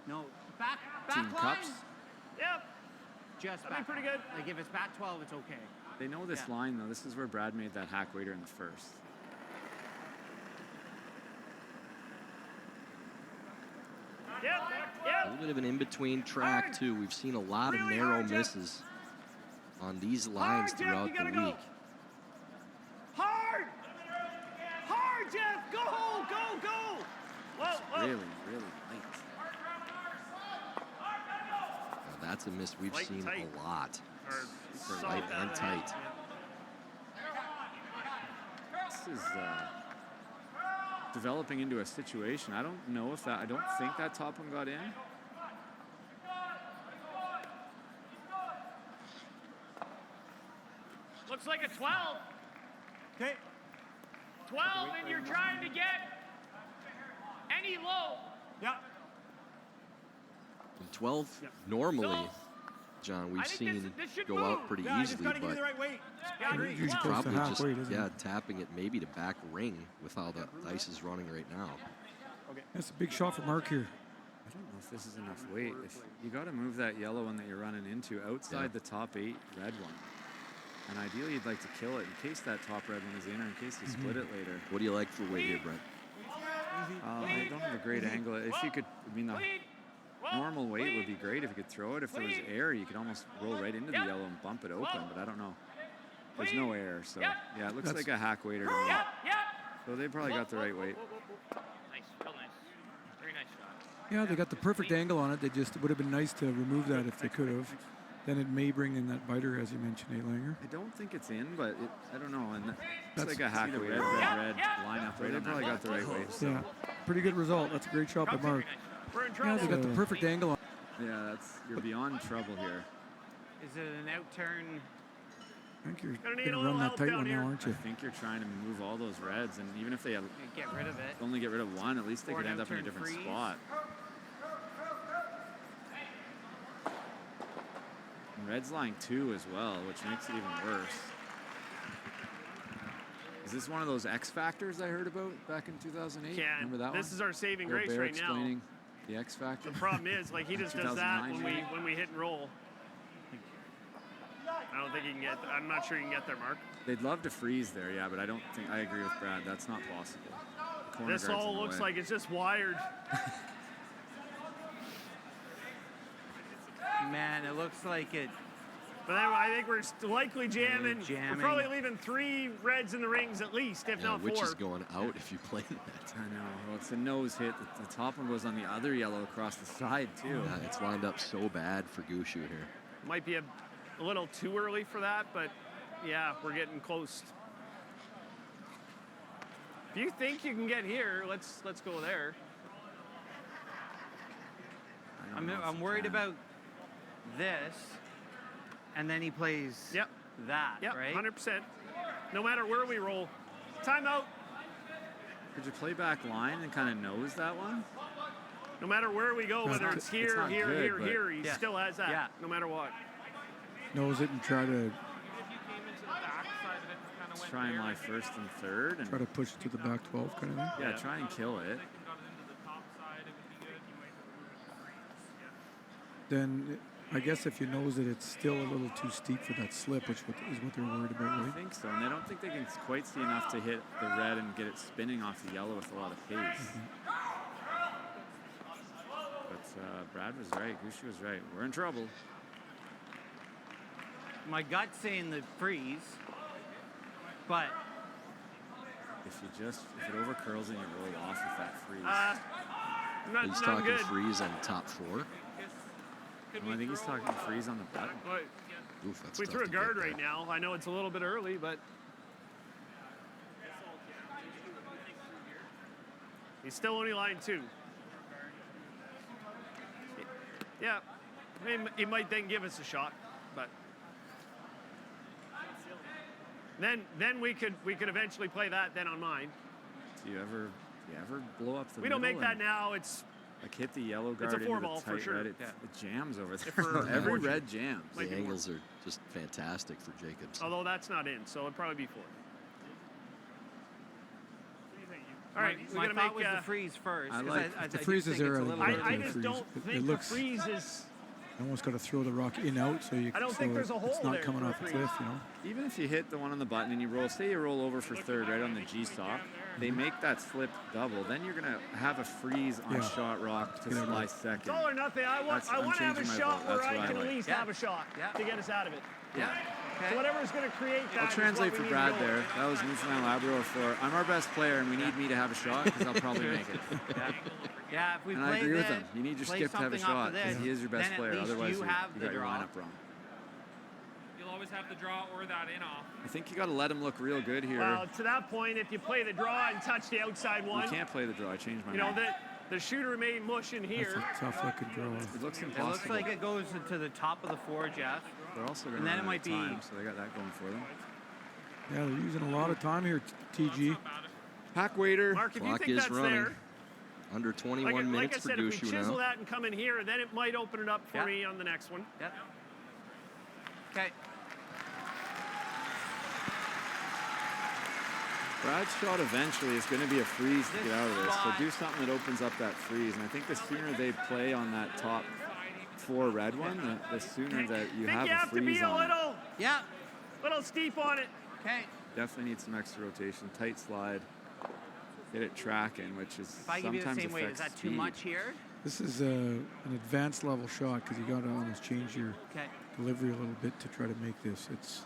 No, back team line. cups. Yep. Just That'd be back. pretty good. Like if it's back 12, it's okay. They know this line though. This is where Brad made that hack waiter in the first. A little bit of an in-between track too. We've seen a lot of narrow misses on these lines throughout the week. Hard, Jeff. Go. Whoa. Really light. Now, that's a miss we've Light seen tight. a lot. Or Light and tight. This is developing into a situation. I don't know if that. I don't think that top one got in. Looks like a 12. Okay. 12, and you're trying to get any low. Yeah. And 12 normally, John, we've seen go out pretty Yeah, I just easily, got to give you but the right weight. Yeah, I agree. he's 12. probably Close to just halfway, isn't it? tapping it maybe to back ring with how the ice is running right now. That's a big shot for Mark here. I don't know if this is enough weight. If you got to move that yellow one that you're running into outside the top 8 red one. And ideally, you'd like to kill it in case that top red one is in or in case you split it later. What do you like for weight here, Brent? I don't have a great angle. If you could, I mean, the normal weight would be great if you could throw it. If there was air, you could almost roll right into the yellow and bump it open, but I don't know. There's no air, so yeah, it looks like a hack waiter to me. So they probably got the right weight. Nice, real nice. Very nice shot. Yeah, they got the perfect angle on it. They just, it would have been nice to remove that if they could have. Then it may bring in that biter, as you mentioned, Langer. I don't think it's in, but I don't know. And that's like a hack weight, red lineup. Right, they probably got the right weight. So. Yeah, pretty good result. That's a great shot by Mark. Yeah, they got the perfect angle on. Yeah, you're beyond trouble here. Is it an out turn? I think you're going to run that tight one now, aren't you? I think you're trying to move all those reds, and even if they get rid of it, only get rid of one, at least they could end up in a different spot. And red's lying 2 as well, which makes it even worse. Is this one of those X factors I heard about back in 2008? Remember that one? This is our saving grace right now. Explaining the X factor. The problem is, like, he just does that when we hit and roll. I don't think he can get. I'm not sure he can get there, Mark. They'd love to freeze there, yeah, but I don't think I agree with Brad. That's not possible. This all looks like it's just wired. Man, it looks like it. But I think we're likely jamming. We're probably leaving 3 reds in the rings at least, if not 4. Which is going out if you play that. I know. Well, it's a nose hit. The top one goes on the other yellow across the side, too. Yeah, it's lined up so bad for Gushue here. Might be a little too early for that, but yeah, we're getting close. If you think you can get here, let's go there. I'm worried about this, and then he plays that, right? 100%. No matter where we roll. Timeout. Could you play back line and kind of nose that one? No matter where we go, whether it's here, here, he still has that, no matter what. Nose it and try to try and lie first and third. And try to push it to the back 12 kind of thing. Yeah, try and kill it. Then I guess if you nose it, it's still a little too steep for that slip, which is what they're worried about, right? I think so, and I don't think they can quite see enough to hit the red and get it spinning off the yellow with a lot of pace. But Brad was right, Gushue was right. We're in trouble. My gut's saying the freeze, but if it overcurls and you roll off with that freeze. He's talking freeze on top 4. Well, I think he's talking freeze on the button. Oof, that's we tough threw a to guard get right now. I know it's a little bit early, but he's still only line 2. Yeah, he might then give us a shot, but then we could eventually play that then on mine. Do you ever blow up the We don't make that now. It's like hit the yellow guard. It's a 4-ball into the for tight sure. red. It jams over there. Every red jams. The angles are just fantastic for Jacobs. Although that's not in, so it'd probably be 4. All right, my thought was the freeze first. If the freeze is there, I just don't think the freeze is. You almost got to throw the rock in out so you. I don't think there's a hole it's not there coming off the cliff, you know. Even if you hit the one on the button and you roll, say you roll over for third right on the G-stop, they make that slip double. Then you're gonna have a freeze on shot rock to fly second. It's all or nothing. I want to have a shot where I can at least have a shot to get us out of it. Yeah. So whatever's going to create that. I'll translate for Brad there. That was Newfoundland Labrador for I'm our best player and we need me to have a shot because I'll probably make it. Yeah, if we and play I agree with him. You need your skip to have a shot because he is your best player. Otherwise, you got your lineup wrong. You'll always have the draw or that in off. I think you got to let him look real good here. Well, to that point, if you play the draw and touch the outside one. You can't play the draw. I changed my mind. The shooter may mush in here. That's a tough looking draw. It looks impossible. It looks like it goes to the top of the 4, Jeff. They're also going and then it might be. Time, so they got that going for them. Yeah, they're using a lot of time here, TG. Hack waiter. Mark, if Clock you think is that's running. there. Under 21 minutes for Gushue now. Like I said, if we chisel that and come in here, then it might open it up for me on the next one. Yep. Okay. Brad's shot eventually is going to be a freeze to get out of this. So do something that opens up that freeze. And I think the sooner they play on that top 4 red one, the sooner that you have a freeze on it. I think you have to be a little steep on it. Okay. Definitely need some extra rotation. Tight slide. get it tracking, which is If I give you the same weight, is that too much here? This is an advanced level shot because you got to almost change your delivery a little bit to try to make this. It's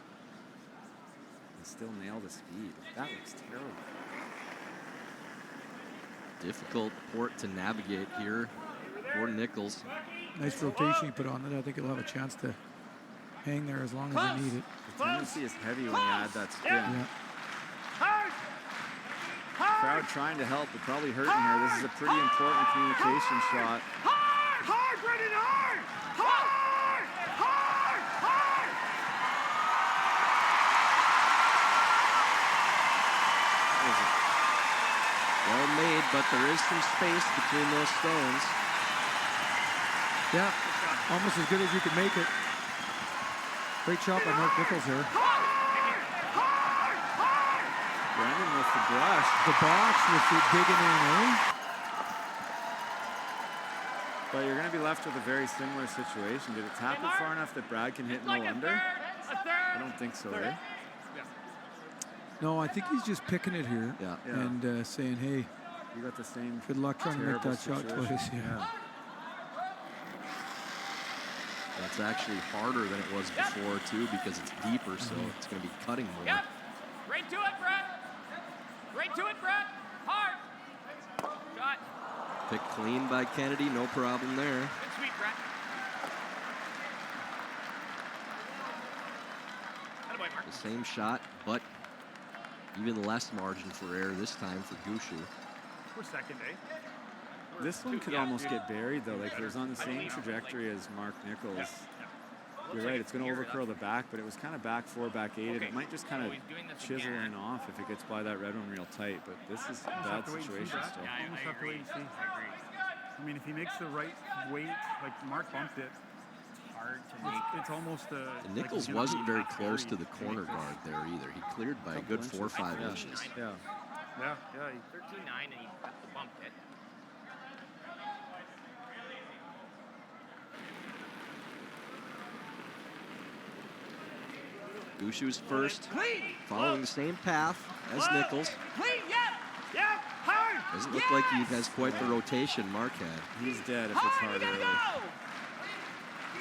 still nail the speed. That looks terrible. Difficult port to navigate here for Nichols. nice rotation you put on it. I think it'll have a chance to hang there as long as you need it. The tendency is heavy when you add that spin. Yeah. Crowd trying to help, but probably hurting here. This is a pretty important communication shot. Hard, Brendan, hard! Hard! Hard! Hard! Well made, but there is some space between those stones. Yeah, almost as good as you can make it. Great shot by Mark Nichols here. Brendan with the brush. The box with the digging in, eh? But you're going to be left with a very similar situation. Did it tap it far enough that Brad can hit no under? I don't think so, eh? No, I think he's just picking it here and saying, hey, you got the same. Good luck trying to make that shot twice. Yeah. That's actually harder than it was before, too, because it's deeper, so it's going to be cutting more. Yep. Right to it, Brett. Right to it, Brett. Hard. Shot. Picked clean by Kennedy, no problem there. Good sweep, Brett. The same shot, but even less margin for error this time for Gushue. We're second, eh? This one could almost get buried, though. Like, it was on the same trajectory as Mark Nichols. You're right, it's going to overcurl the back, but it was kind of back 4, back 8, and it might just kind of chisel in off if it gets by that red one real tight, but this is a bad situation still. Almost have to wait and see. I mean, if he makes the right weight, like Mark bumped it, hard to make. It's almost a... And Nichols wasn't very close to the corner guard there either. He cleared by a good 4 or 5 inches. Yeah. 13-9, and he bumped it. Gushue's first, following the same path as Nichols. Doesn't look like he has quite the rotation Mark had. He's dead if it's hard early.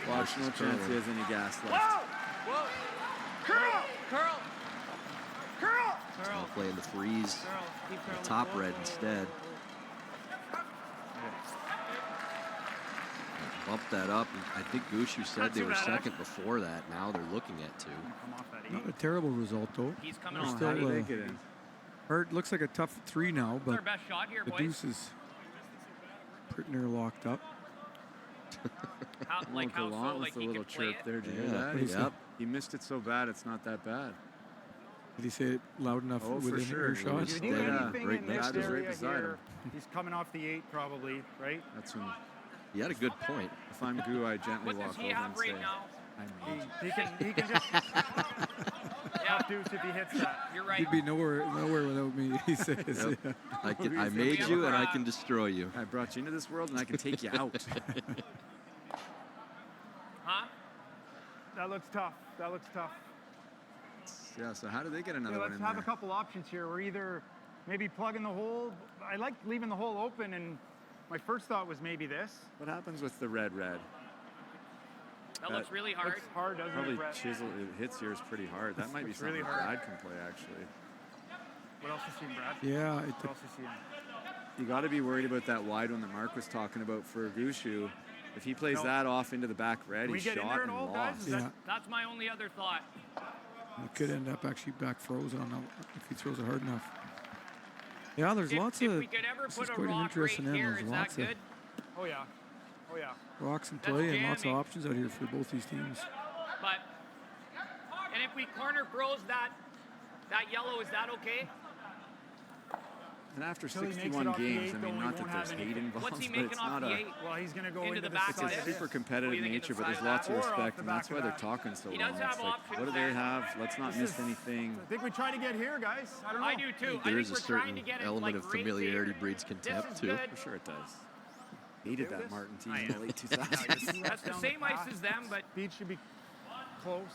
Watch, no chance he has any gas left. Curl! Curl! Curl! Now playing the freeze, the top red instead. Bump that up. I think Gushue said they were second before that. Now they're looking at 2. Not a terrible result, though. He's coming Still, how did they get in? It looks like a tough 3 now, but our best shot here, the boys. deuce is pretty near locked up. How with so, the little chirp there. Did you hear that? Yep. He missed it so bad, it's not that bad. Did he say it loud enough within earshot? If you do anything in this area here, he's coming off the 8 probably, right? That's when he had a good point. If I'm Gu, I gently walk over and say, He can just top deuce if he hits that. You're right. He'd be nowhere without me, he says. Yep. I made you and I can destroy you. I brought you into this world and I can take you out. Huh? That looks tough. That looks tough. Yeah, so how do they get another one in Let's have there? a couple options here. We're either maybe plugging the hole. I like leaving the hole open, and my first thought was maybe this. What happens with the red? That looks really hard. Looks hard, doesn't Probably it, Brett? chisel. It hits yours pretty hard. That might be something really hard. Brad can play, actually. What else you seen, Brad? Yeah. What else you seen? You got to be worried about that wide one that Mark was talking about for Gushue. If he plays that off into the back red, Can we he's get in shot there and at all, guys? lost. Yeah. That's my only other thought. It could end up actually back frozen on if he throws it hard enough. Yeah, there's lots if of. we could ever This put is a quite an rock interesting right end. here, There's is lots that of good? Oh yeah. Oh yeah. rocks in That's play and lots of jamming. options out here for both these teams. But, and if we corner bros that yellow, is that okay? And after Till he makes it 61 off the games, 8, I though, mean, we not that won't there's have hate anything. involved, What's he but making it's off not the a. 8? Well, he's going to go Into into the back It's of a this? super What competitive do you think nature, but inside there's lots of that? Or off respect, the and that's back why of they're that. talking so He long. does have It's like, options what do they there. have? Let's not This miss is- anything. I think we try to get here, guys. I don't know. I do too. There I is think a we're trying certain to get it element like of right familiarity there. breeds This contempt, is too. good. For sure it does. Hated that Martin team in the late That's 2000s. the same ice as them, but Beach should be close.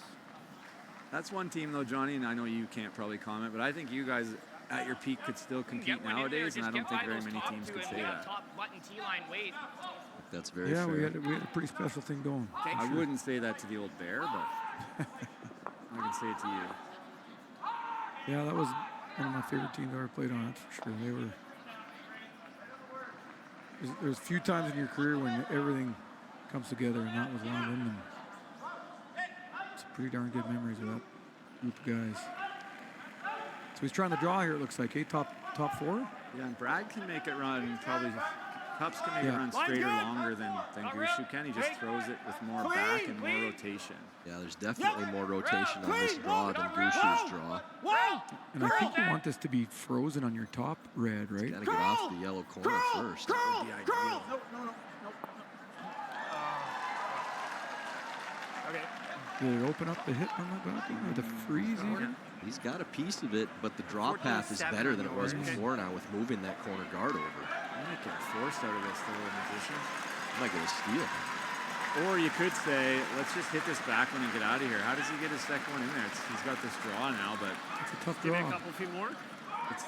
That's one team, though, Johnny, and I know you can't probably comment, but I think you guys at your peak could still compete nowadays, and I don't think very many teams could say that. Top button T-line weight. That's very fair. fair. We had a pretty special thing going. I wouldn't say that to the old bear, but I can say it to you. Yeah, that was one of my favorite teams I ever played on, that's for sure. They were. There's a few times in your career when everything comes together, and that was one of them. And it's pretty darn good memories of that group of guys. So he's trying to draw here, it looks like, top 4? Yeah, and Brad can make it run probably. Cups can make it run straighter longer than Gushue can. He just throws it with more back and more rotation. Yeah, there's definitely more rotation on this draw than Gushue's draw. And I think you want this to be frozen on your top red, right? Got to get off the yellow corner first. That would be ideal. Okay. Did it open up the hit on the back or the freeze even? He's got a piece of it, but the draw path is better than it was before now with moving that corner guard over. You might get a force out of this little magician. Might get a steal. Or you could say, let's just hit this back one and get out of here. How does he get his second one in there? He's got this draw now, but it's a tough Give draw. me a couple feet more.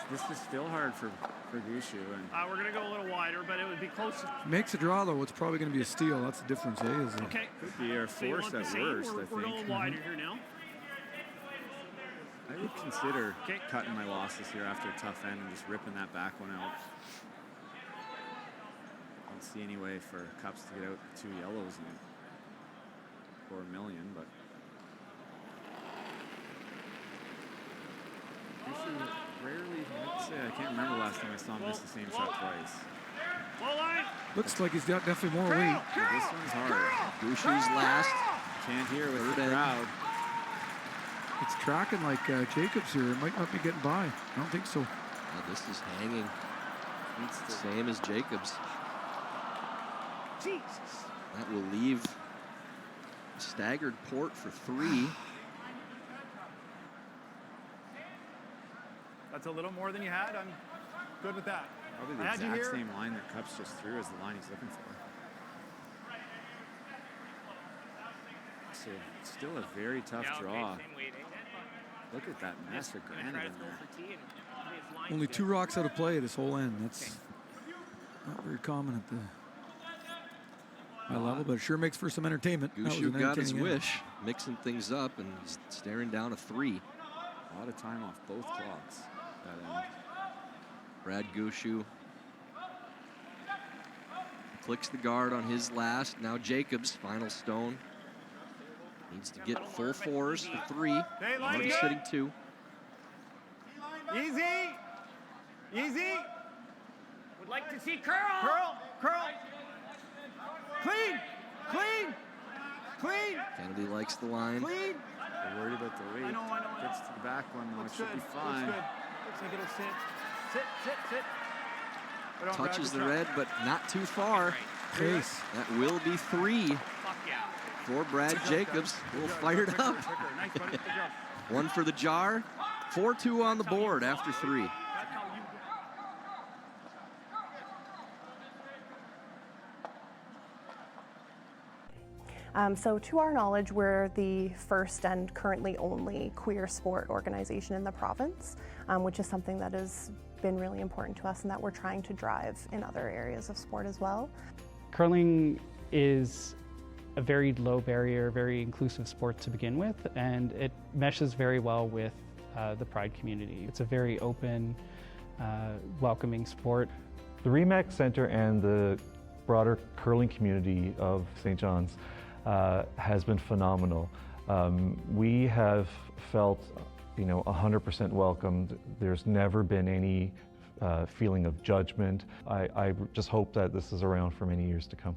This is still hard for Gushue. And We're going to go a little wider, but it would be close. Makes a draw, though. It's probably going to be a steal. That's the difference, eh? Okay. Could be our force at worst, I think. We're going wider here now. I would consider cutting my losses here after a tough end and just ripping that back one out. I don't see any way for Cups to get out 2 yellows for $1 million, but rarely, I'd say, I can't remember the last time I saw him miss the same shot twice. Looks like he's got definitely more weight. Yeah, this one's hard. Gushue's last. Can't hear with the crowd. It's tracking like Jacobs here. It might not be getting by. I don't think so. This is hanging. Same as Jacobs. Jesus. That will leave staggered port for 3. That's a little more than you had. I'm good with that. Probably the exact same line that Cups just threw as the line he's looking for. So still a very tough draw. Look at that mess of granite in there. Only 2 rocks out of play this whole end. That's not very common at the high level, but it sure makes for some entertainment. Gushue got his wish, mixing things up, and he's staring down a 3. A lot of time off both clocks that end. Brad Gushue clicks the guard on his last. Now Jacobs, final stone. Needs to get full 4s for 3. Already sitting 2. Easy. Easy. Would like to see curl. Curl. Clean. Clean. Clean. Kennedy likes the line. Clean. They're worried about the weight. I know. Gets to the back one, though. It should be fine. Looks like it'll sit. Sit. Touches the red, but not too far. Case. That will be 3 for Brad Jacobs. A little fired up. 1 for the jar. 4-2 on the board after 3. So to our knowledge, we're the first and currently only queer sport organization in the province, which is something that has been really important to us and that we're trying to drive in other areas of sport as well. Curling is a very low barrier, very inclusive sport to begin with, and it meshes very well with the Pride community. It's a very open, welcoming sport. The RE/MAC Center and the broader curling community of St. John's has been phenomenal. We have felt, 100% welcomed. There's never been any feeling of judgment. I just hope that this is around for many years to come.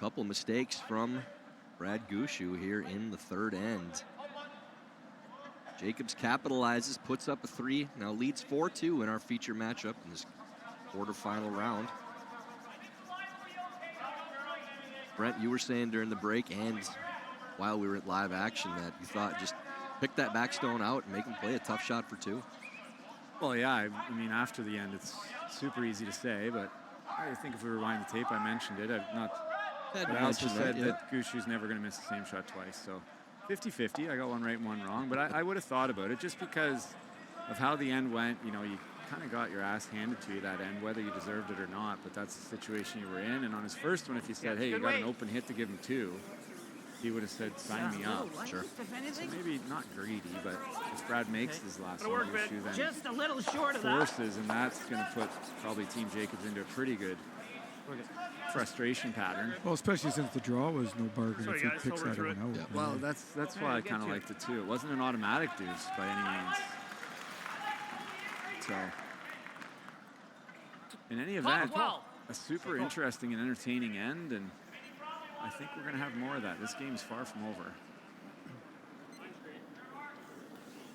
Couple mistakes from Brad Gushue here in the 3rd end. Jacobs capitalizes, puts up a 3, now leads 4-2 in our feature matchup in this quarterfinal round. Brent, you were saying during the break and while we were at live action that you thought just pick that backstone out and make him play a tough shot for 2. Well, yeah, I mean, after the end, it's super easy to say, but I think if we rewind the tape, I mentioned it. I've not. Had But to I also mention said that, yeah. that Gushue's never going to miss the same shot twice. So 50-50. I got one right and one wrong. But I would have thought about it just because of how the end went. You know, you kind of got your ass handed to you that end, whether you deserved it or not. But that's the situation you were in. And on his first one, if you said, hey, you got an open hit to give him 2, he would have said, sign me up. Sure. So maybe not greedy, but if Brad makes his last one, Gushue then Just a little short of that. forces, and that's going to put probably Team Jacobs into a pretty good frustration pattern. Well, especially since the draw was no bargain Sorry, if he guys, picks that one out. Yeah, well, that's why I kind of liked it too. It wasn't an automatic deuce by any means. So, in any event, a super interesting and entertaining end, and I think we're going to have more of that. This game's far from over.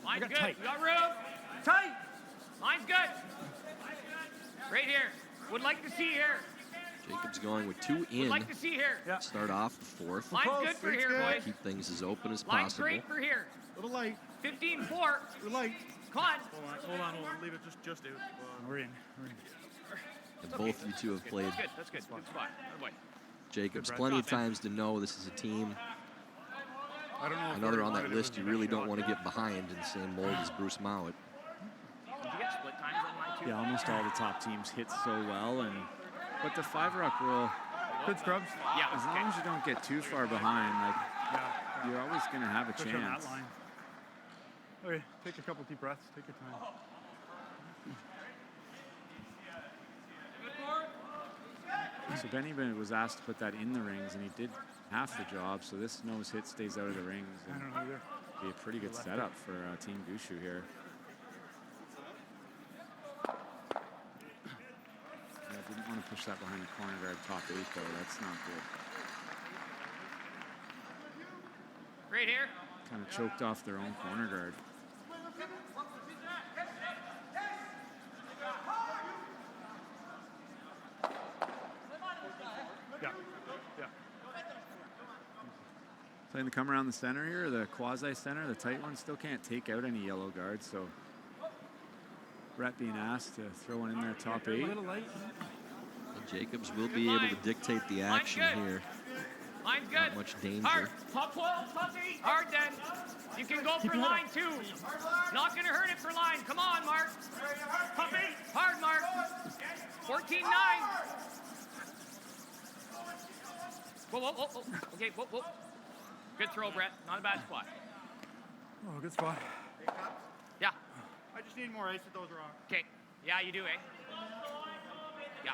Mine's good. You got room? Tight. Mine's good. Right here. Would like to see here. Jacobs going with 2 in. Would like to see here. Start off the 4th. Mine's good for here, boys. Keep things as open as Line's possible. great for here. Little light. 15-4. Little light. Come on. Hold on. Leave it just out. We're in. And both you two have played That's good. Good spot. Good boy. Jacobs plenty of times to know this is a team. I Another on that list you really don't want to get behind in the same mold as Bruce Mowat. Did you get split times on mine too? Yeah, almost all the top teams hit so well, but the 5-rock rule, good scrubs. Yeah, as long as you don't get too far behind, like you're always going to have a Push on that chance. line. Okay, take a couple deep breaths. Take your time. So Benny was asked to put that in the rings, and he did half the job. So this nose hit stays out of the rings. And I don't know either. Be a pretty good setup for Team Gushue here. Yeah, didn't want to push that behind the corner guard top 8 though. That's not good. Right here. Kind of choked off their own corner guard. Yeah. Playing the come around the center here, the quasi center, the tight one still can't take out any yellow guards. So Brett being asked to throw one in there top 8. And Jacobs will be able to dictate the action here. Mine's good. Not much danger. Hard. Pop 12, puppy. Hard then. You can go for line too. Not going to hurt it for line. Come on, Mark. Puppy. Hard, Mark. 14-9. Whoa. Okay, whoa. Good throw, Brett. Not a bad spot. Oh, good spot. Yeah. I just need more ice with those rocks. Okay. Yeah, you do, eh? Yeah.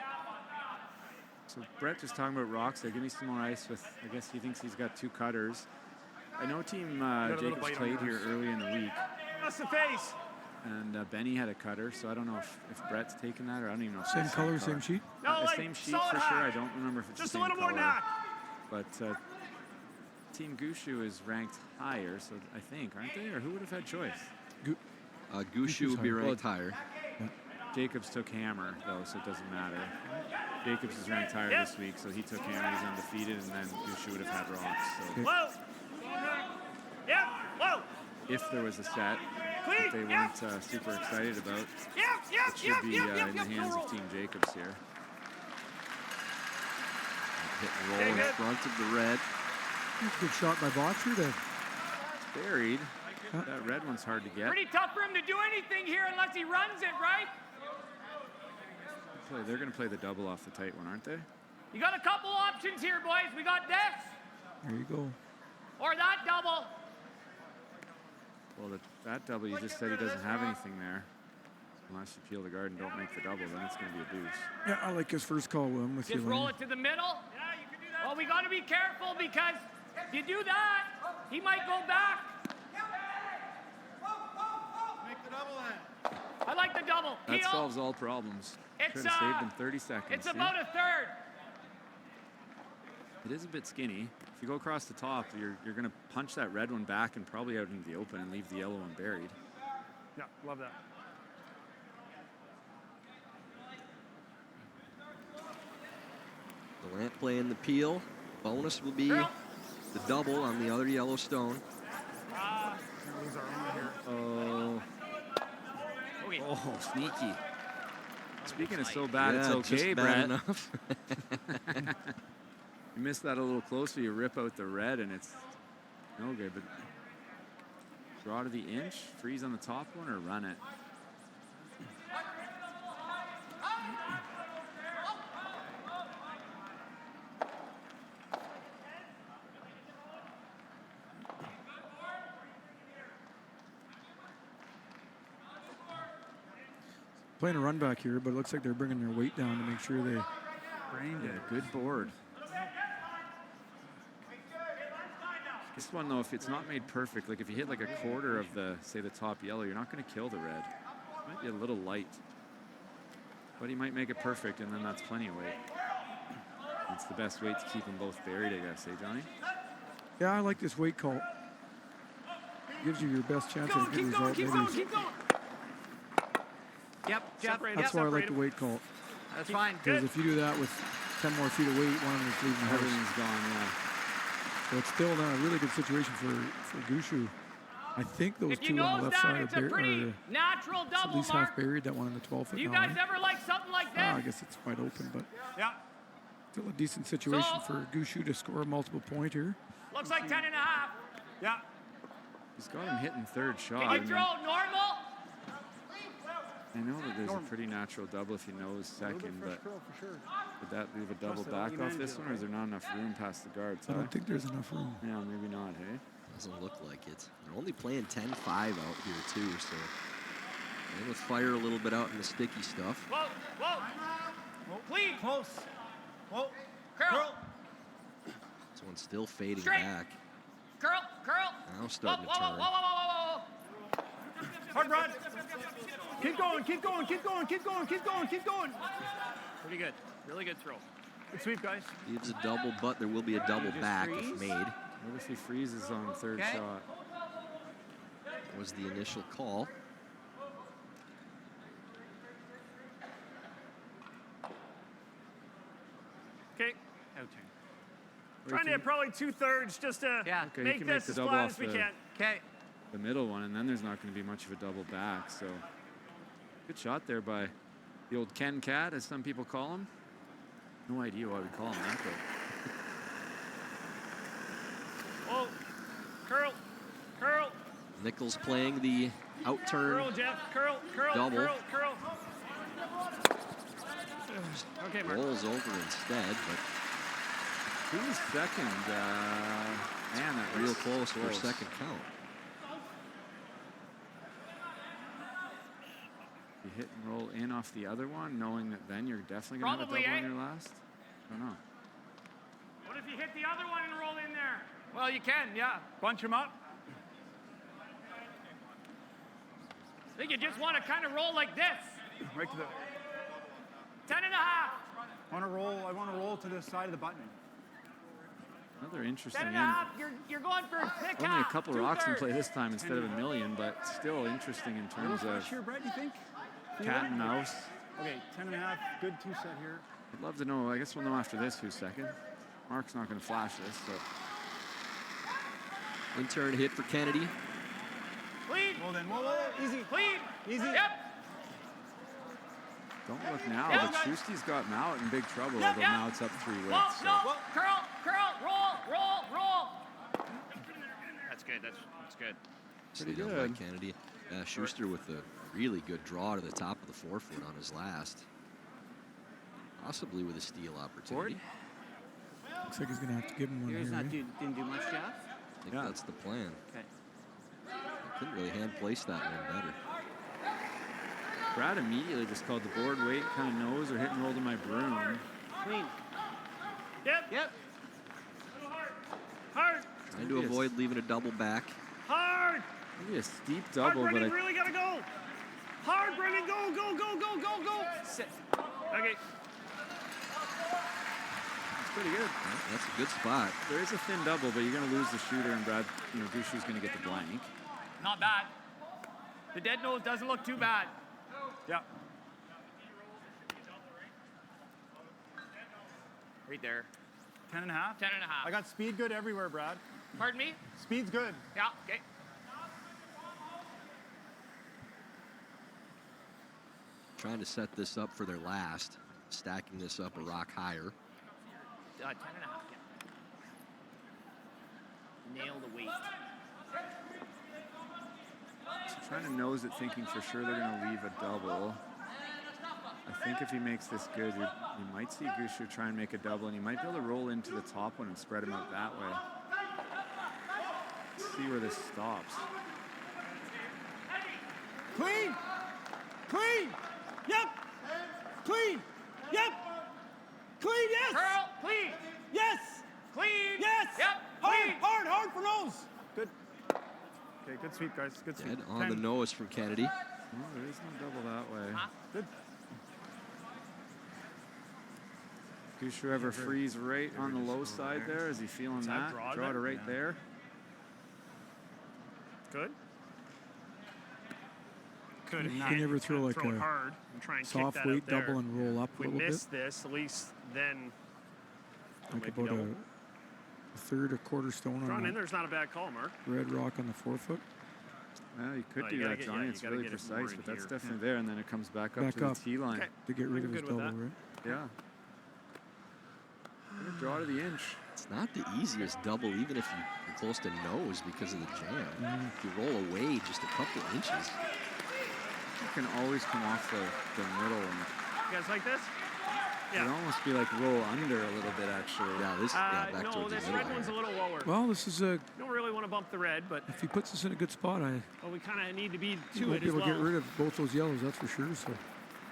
So Brett just talking about rocks there. Give me some more ice with, I guess he thinks he's got 2 cutters. I know Team Jacobs played here early in the week. That's the face. And Benny had a cutter, so I don't know if Brett's taken that, or I don't even know if Same it's the color, same sheet? No, the like, same sheet solid for sure. hack. I don't remember if it's Just the a same little more color. knock. But Team Gushue is ranked higher, so I think, aren't they? Or who would have had choice? Gushue would be ranked higher. Jacobs took Hammer, though, so it doesn't matter. Jacobs is ranked higher this week, so he took Hammer. He's undefeated, and then Gushue would have had rocks. So Whoa. Yeah. Whoa. if there was a set that they weren't super excited about, it should be in the hands of Team Jacobs here. Hit and roll in front of the red. Good shot by Boxer then. It's buried. That red one's hard to get. Pretty tough for him to do anything here unless he runs it, right? They're going to play the double off the tight one, aren't they? You got a couple options here, boys. We got this There you go. or that double. Well, that double, you just said he doesn't have anything there. Unless you peel the guard and don't make the double, then it's going to be a deuce. Yeah, I like his first call. I'm with you. Just roll it to the middle. Yeah, you can do that. Well, we got to be careful because if you do that, he might go back. Make the double then. I like the double. That Peel. solves all problems. It's, Could have saved him 30 seconds. It's about a third. It is a bit skinny. If you go across the top, you're going to punch that red one back and probably out into the open and leave the yellow one buried. Yeah, love that. The lamp playing the peel. Bonus will be the double on the other yellow stone. Oh. Okay. Oh, sneaky. Speaking of so bad, Yeah, it's okay, just bad Brett. enough. You miss that a little closer, you rip out the red, and it's no good. But draw to the inch, freeze on the top one, or run it. Playing a run back here, but it looks like they're bringing their weight down to make sure they Brained it. Good board. This one, though, if it's not made perfect, like if you hit like a quarter of the, say, the top yellow, you're not going to kill the red. It might be a little light. But he might make it perfect, and then that's plenty of weight. It's the best weight to keep them both buried, I guess, eh, Johnny? Yeah, I like this weight call. Gives you your best chance of a good result. Keep going. Yep, Jeff. That's why I like the weight call. That's fine. Because if you do that with 10 more feet of weight, one of them is leaving the house. Everything's gone, yeah. So it's still not a really good situation for Gushue. I think those two on the left side are buried. Natural double, At least half buried. That one in the 12-foot. You guys ever like something like this? I guess it's wide open, but still a decent situation for Gushue to score a multiple point here. Looks like 10 and a half. Yeah. He's got him hitting third shot. Can you throw normal? I know that there's a pretty natural double if you know his second, but would that leave a double back off this one, or is there not enough room past the guards? I don't think there's enough room. Yeah, maybe not, hey? Doesn't look like it. They're only playing 10-5 out here, too, so they will fire a little bit out in the sticky stuff. Whoa. Please. Close. Whoa. Curl. This one's still fading Straight. back. Curl. Now starting to turn. Whoa. Hard run. Keep going. Pretty good. Really good throw. Good sweep, guys. Leaves a double, but there will be a double back if made. What if he freezes on third shot? Was the initial call. Okay. Trying to hit probably 2/3 just to make this as double flat off as we can. Okay. The middle one, and then there's not going to be much of a double back. So good shot there by the old Ken Cat, as some people call him. No idea why we call him that, though. Oh, curl. Nichols playing the out turn. Curl, Jeff. Curl. Double. Okay, Mark. Rolls over instead, but who's second? Man, that real close for a second count. You hit and roll in off the other one, knowing that then you're definitely going to have a double on your last? I don't know. What if you hit the other one and roll in there? Well, you can, yeah. Bunch them up. I think you just want to kind of roll like this. Right to the 10 and a half. I want to roll to the side of the button. Another interesting 10 and a end. half. You're going for a pick Only a half, couple rocks in 2/3. play this time instead of a million, but still interesting in terms of Sure, Brett, you think? cat and mouse. Okay, 10 and a half. Good two set here. I'd love to know. I guess we'll know after this who's second. Mark's not going to flash this, so. In turn hit for Kennedy. Clean. Well then, whoa, easy. Clean. Easy. Yep. Don't look now, Yep. but Schusty's got Mount in big trouble, Yep, although yep. now it's up 3 widths. Whoa, So. no. Curl. Roll. That's good. That's good. Pretty good. By Kennedy. Schuster with a really good draw to the top of the 4-foot on his last. Possibly with a steal opportunity. Looks like he's going to have to give him one Yours here. didn't do much, Jeff? I think that's the plan. Okay. I couldn't really hand place that one better. Brad immediately just called the board weight, kind of knows, or hit and roll to my broom. Clean. Yep. Hard. Trying to avoid leaving a double back. Hard. Maybe a steep Hard, double, but Brendan, really gotta go. Hard, Brendan, go. Sit. Okay. it's pretty good. That's a good spot. There is a thin double, but you're going to lose the shooter, and Brad, Gushue's going to get the blank. Not bad. The dead nose doesn't look too bad. Yeah. Right there. 10 and a half? 10 and a half. I got speed good everywhere, Brad. Pardon me? Speed's good. Yeah, okay. trying to set this up for their last, stacking this up a rock higher. 10.5. Nail the weight. So trying to nose it, thinking for sure they're going to leave a double. I think if he makes this good, you might see Gushue try and make a double, and you might be able to roll into the top one and spread him out that way. Let's see where this stops. Clean! Clean! Yep! Clean! Yep! Clean, yes! Curl, clean! Yes! Clean! Yes! Yep! Hard, Clean! hard for nose! Good. Okay, good sweep, guys. Good sweep. Dead on the nose from Kennedy. No, there is no double that way. Good. Gushue ever freeze right on the low side there? Is he feeling that? Draw to right there. Good. Can you ever throw like a hard and try and soft kick that weight out there. double and roll up If a we little bit? miss this, at least then Like about a third, a quarter stone drawn on in there's not a bad call, Mark. the red rock on the forefoot. Well, you could No, do you gotta that, get- Johnny. yeah, you it's gotta really get it more precise, in but that's here. definitely there, and then it comes back up Back to up. the T line. Okay. To get rid of his good with double, that. right? Yeah. Draw to the inch. It's not the easiest double, even if you're close to nose because of the jam. If you roll away just a couple inches. You can always come off the middle, and You guys like this? it'd almost be like roll under a little bit, actually. Yeah, this No, towards this the red middle. one's a little lower. Well, this is a. You don't really want to bump the red, but If he puts us in a good spot, well, we kind of need to be you to might it be as able to well. get rid of both those yellows, that's for sure. So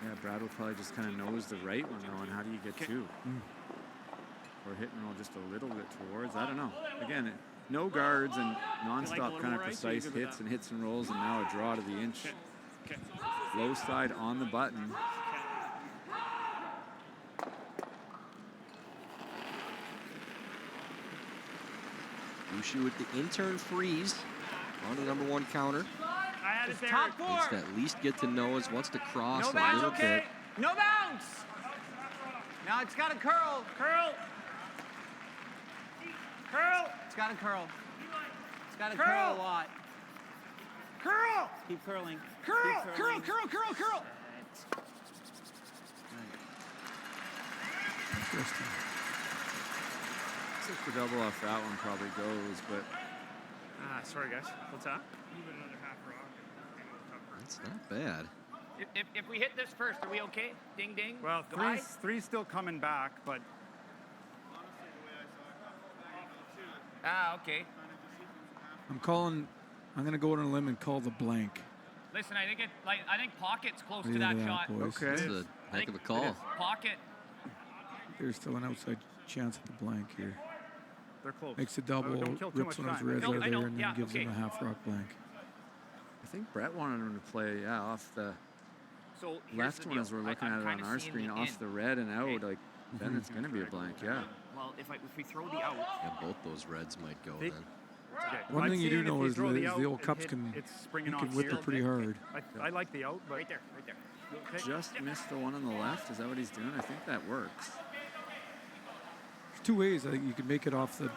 Yeah, Brad will probably just kind of nose the right one, though, and how do you get two? Or hit and roll just a little bit towards. I don't know. Again, no guards and nonstop little kind of more ice, or you precise good with hits that? and hits and rolls, and now a draw to the inch. Okay. Low side on the button. Gushue with the intern freeze on the number one counter. I had it there. Top four! Needs to at least get to nose, wants to cross No a bounce, little okay? bit. No bounce! Now it's got to curl. Curl. Curl. It's got to curl. It's got to Curl. curl a lot. Curl. Keep curling. Curl. Keep Curl. curling. Curl. Curl. Curl. interesting. Looks like the double off that one probably goes, but Sorry, guys. What's that? That's not bad. If we hit this first, are we okay? Ding, ding. well, Goodbye. three's still coming back, but Okay. I'm calling. I'm gonna go on a limb and call the blank. Listen, I think Pocket's close to Look that at shot. boys. That's a heck of a call. Pocket. There's still an outside chance at the blank here. they're close. Makes a double, Don't kill too rips much one of his time. reds No, out of I there, know. and then Yeah, gives him okay. a half rock blank. I think Brett wanted him to play, off the So here's left the one as deal. we're looking I'm at it on kinda our seeing screen, the off in. the red and out. Okay. Like then it's gonna be a blank, yeah. Well, if we throw the out, Yeah, both those reds might go then. One thing you do know is the old and cups hit- can it's springing you can off whip here. it pretty hard. I like the out, but right there. just missed the one on the left. Is that what he's doing? I think that works. There's two ways. I think you can make it off the,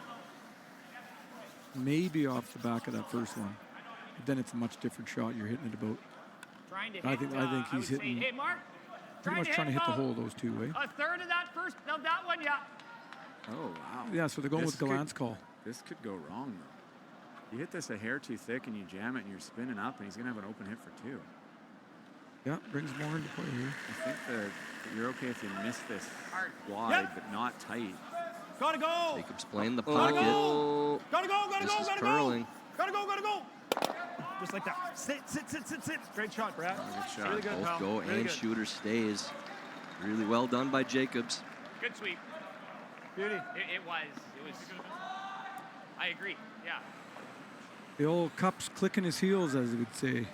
maybe off the back of that first one. But then it's a much different shot. You're hitting it about. Trying to I hit, think I he's would say, hitting. hey, Mark. Pretty much trying to hit the about hole those two, eh? A third of that one, yeah. Oh wow. Yeah, so they're going This with Gallant's call. This could go wrong though. You hit this a hair too thick and you jam it and you're spinning up and he's gonna have an open hit for two. Yeah, brings more into play here. I think that you're okay if you miss this Hard. wide, Yep. but not tight. Gotta go. Jacob's playing the Gotta pocket. go. Gotta go. Gotta This go. is Gotta curling. go. Gotta go. Gotta go. Just like that. Sit. Great shot, Brad. Good shot. Really good, Both pal. go Really and good. shooter stays. Really well done by Jacobs. Good sweep. Beauty. It was. I agree. Yeah. The old Cup's clicking his heels, as they would say.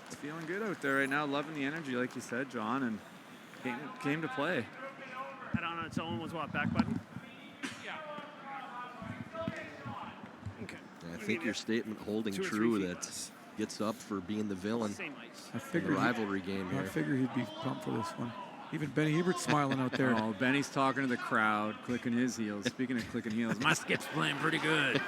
It's feeling good out there right now, loving the energy, like you said, John, and came to play. Head on its own was what? Back button? Okay. And I think your statement holding 2 or 3 true feet that less. gets up for being the villain. Same ice. I in figured the rivalry game I here. figure he'd be pumped for this one. Even Benny Hebert's smiling out there. Oh, Benny's talking to the crowd, clicking his heels. Speaking of clicking heels, my skip's playing pretty good.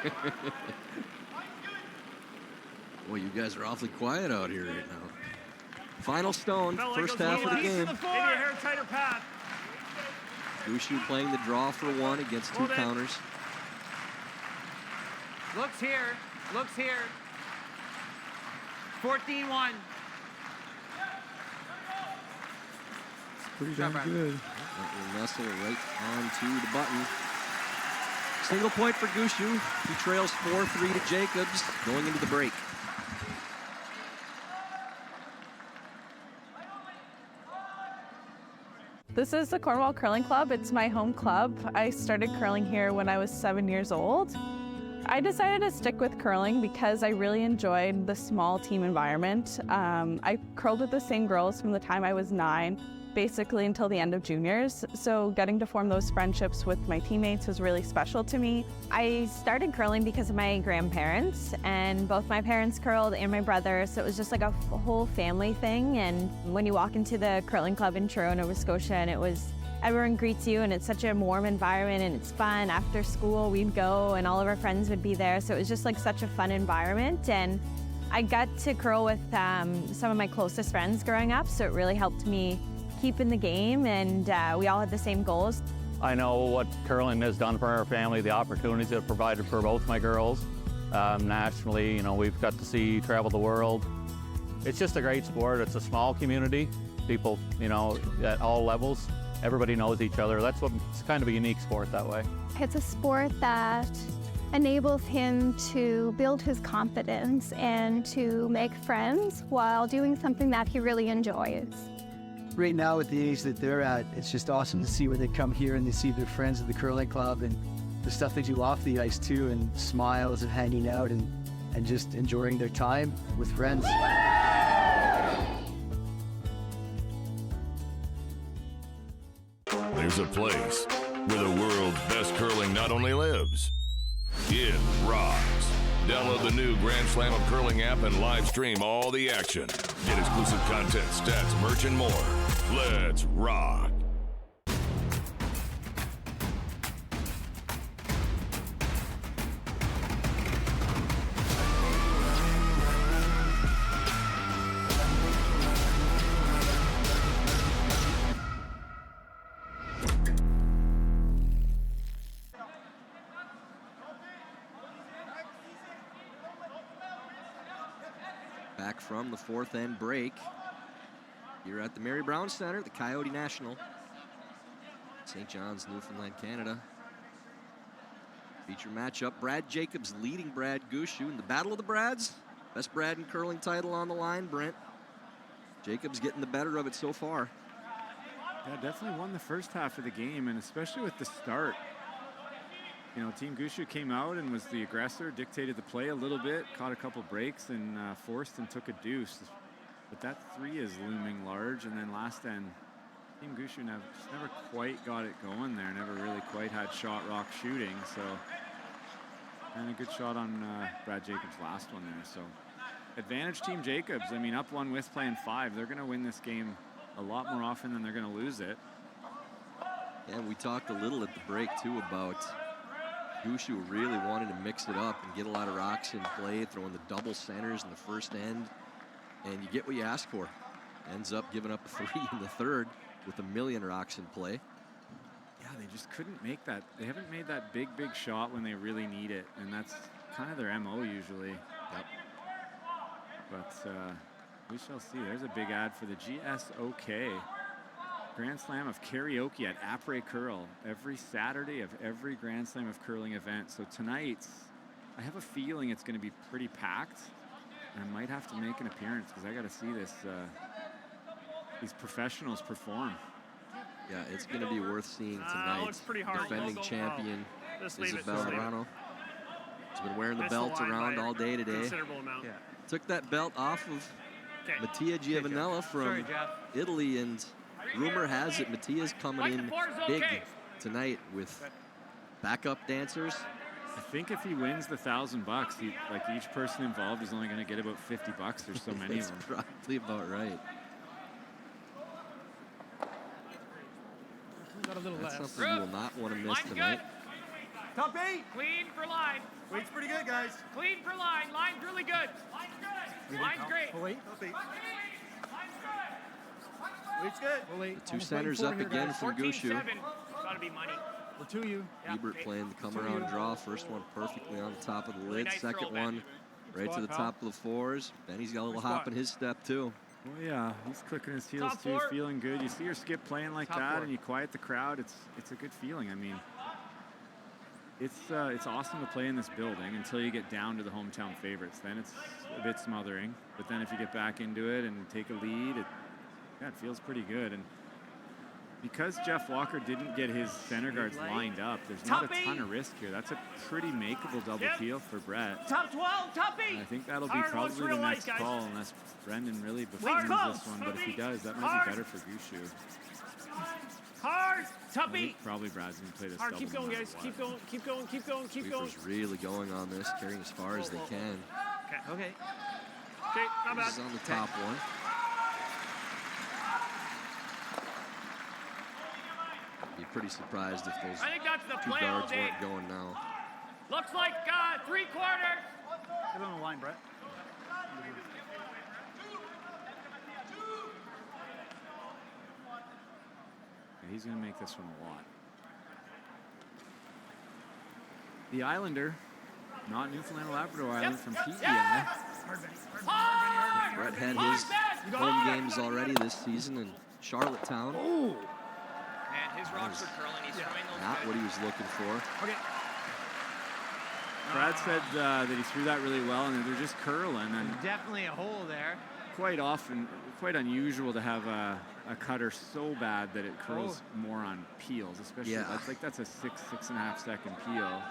Well, you guys are awfully quiet out here right now. Final stone, first half of the game. Maybe a hair tighter path. Gushue playing the draw for one against two counters. Looks here. Looks here. 14-1. Pretty damn good. That will nestle right onto the button. Single point for Gushue. He trails 4-3 to Jacobs going into the break. This is the Cornwall Curling Club. It's my home club. I started curling here when I was 7 years old. I decided to stick with curling because I really enjoyed the small team environment. I curled with the same girls from the time I was 9, basically until the end of juniors. So getting to form those friendships with my teammates was really special to me. I started curling because of my grandparents, and both my parents curled and my brother, so it was just like a whole family thing. And when you walk into the curling club in Truro, Nova Scotia, and everyone greets you, and it's such a warm environment, and it's fun. After school, we'd go, and all of our friends would be there, so it was just like such a fun environment. And I got to curl with some of my closest friends growing up, so it really helped me keep in the game, and we all had the same goals. I know what curling has done for our family, the opportunities it provided for both my girls. Nationally, you know, we've got to see, travel the world. It's just a great sport. It's a small community. People, you know, at all levels. Everybody knows each other. It's kind of a unique sport that way. It's a sport that enables him to build his confidence and to make friends while doing something that he really enjoys. Right now, at the age that they're at, it's just awesome to see when they come here and they see their friends at the curling club and the stuff they do off the ice too, and smiles and hanging out and just enjoying their time with friends. There's a place where the world's best curling not only lives, it rocks. Download the new Grand Slam of Curling app and live stream all the action. Get exclusive content, stats, merch, and more. Let's rock. Back from the fourth end break. Here at the Mary Brown Center, the Coyote National. St. John's, Newfoundland, Canada. Feature matchup, Brad Jacobs leading Brad Gushue in the Battle of the Brads. Best Brad and curling title on the line, Brent. Jacobs getting the better of it so far. Yeah, definitely won the first half of the game, and especially with the start. You know, Team Gushue came out and was the aggressor, dictated the play a little bit, caught a couple breaks, and forced and took a deuce. But that 3 is looming large, and then last end, Team Gushue just never quite got it going there, never really quite had shot rock shooting, so. And a good shot on Brad Jacobs' last one there, so. Advantage Team Jacobs. I mean, up 1 with playing 5. They're gonna win this game a lot more often than they're gonna lose it. Yeah, we talked a little at the break too about Gushue really wanting to mix it up and get a lot of rocks in play, throwing the double centers in the first end, and you get what you ask for. Ends up giving up a 3 in the third with a million rocks in play. Yeah, they just couldn't make that. They haven't made that big shot when they really need it, and that's kind of their MO usually. Yep. But we shall see. There's a big ad for the GSOK. Grand Slam of Karaoke at Après Curl every Saturday of every Grand Slam of Curling event. So tonight, I have a feeling it's going to be pretty packed. I might have to make an appearance because I got to see this. These professionals perform. Yeah, it's going to be worth seeing tonight. It's pretty hard. Defending champion Isabel Arano. Has been wearing the Missed belt the line around by all day today. considerable amount. Yeah. Took that belt off of Mattia Giovanella from Sorry, Jeff. Italy, and rumor has it Mattia's coming in big tonight with backup dancers. I think if he wins the $1,000, like each person involved is only going to get about $50. There's so many of them. That's probably about right. Got a little That's less. something you will not want to miss tonight. Top 8. Clean for line. Weight's pretty good, guys. Clean for line. Line's really good. Line's good. Line's great. Oh, wait. Line's good. Weight's good. The two centers up again from Gushue. 14-7. Gotta be money. We're to you. Ebert playing the come-around draw. First one perfectly on the top of the lid. Second one right to the top of the fours. Benny's got a little hop in his step, too. Well, yeah, he's clicking his heels too, feeling good. You see your skip playing like that, and you quiet the crowd. It's a good feeling. I mean, it's awesome to play in this building until you get down to the hometown favorites. Then it's a bit smothering. But then if you get back into it and take a lead, it feels pretty good. And because Jeff Walker didn't get his center guards lined up, there's not a ton of risk here. That's a pretty makeable double teal for Brett. Top 12, top 8. I think that'll be probably the next call unless Brendan really befriends this one. But if he does, that might be better for Gushue. Hard, top 8. Probably Brad's going to play this Hard, double. keep going, guys. Keep going, keep going, keep going, keep going. Sweepers really going on this, carrying as far as they can. Okay, not bad. This is on the top one. Be pretty surprised if those I think that's the two play all guards day. weren't going now. Looks like 3 quarters. Get on the line, Brett. Yeah, he's going to make this one a lot. The Islander, not Newfoundland and Labrador Island, from PEI. Brett had his home games already this season in Charlottetown. Man, his Rockford curling, he's throwing those Not what he was looking for. Okay. Brad said that he threw that really well, and they're just curling. And Definitely a hole there. quite often, quite unusual to have a cutter so bad that it curls more on peels, especially that's a 6.5 second peel.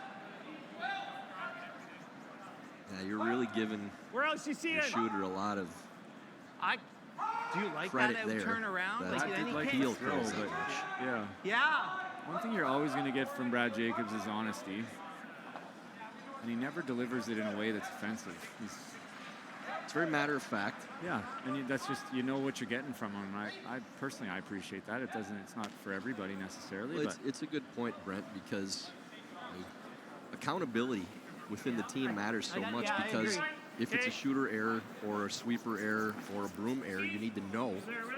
Yeah, you're really giving Where else you see your it? shooter a lot of Do you like credit that there. turn around? That Like any like case? heel curls that much. Yeah. Yeah. One thing you're always going to get from Brad Jacobs is honesty. And he never delivers it in a way that's offensive. It's very matter of fact. Yeah, and that's just, you know what you're getting from him. I personally, I appreciate that. It's not for everybody necessarily. Well, but it's a good point, Brent, because accountability within the team matters so much, because if it's a shooter error or a sweeper error or a broom error, you need to know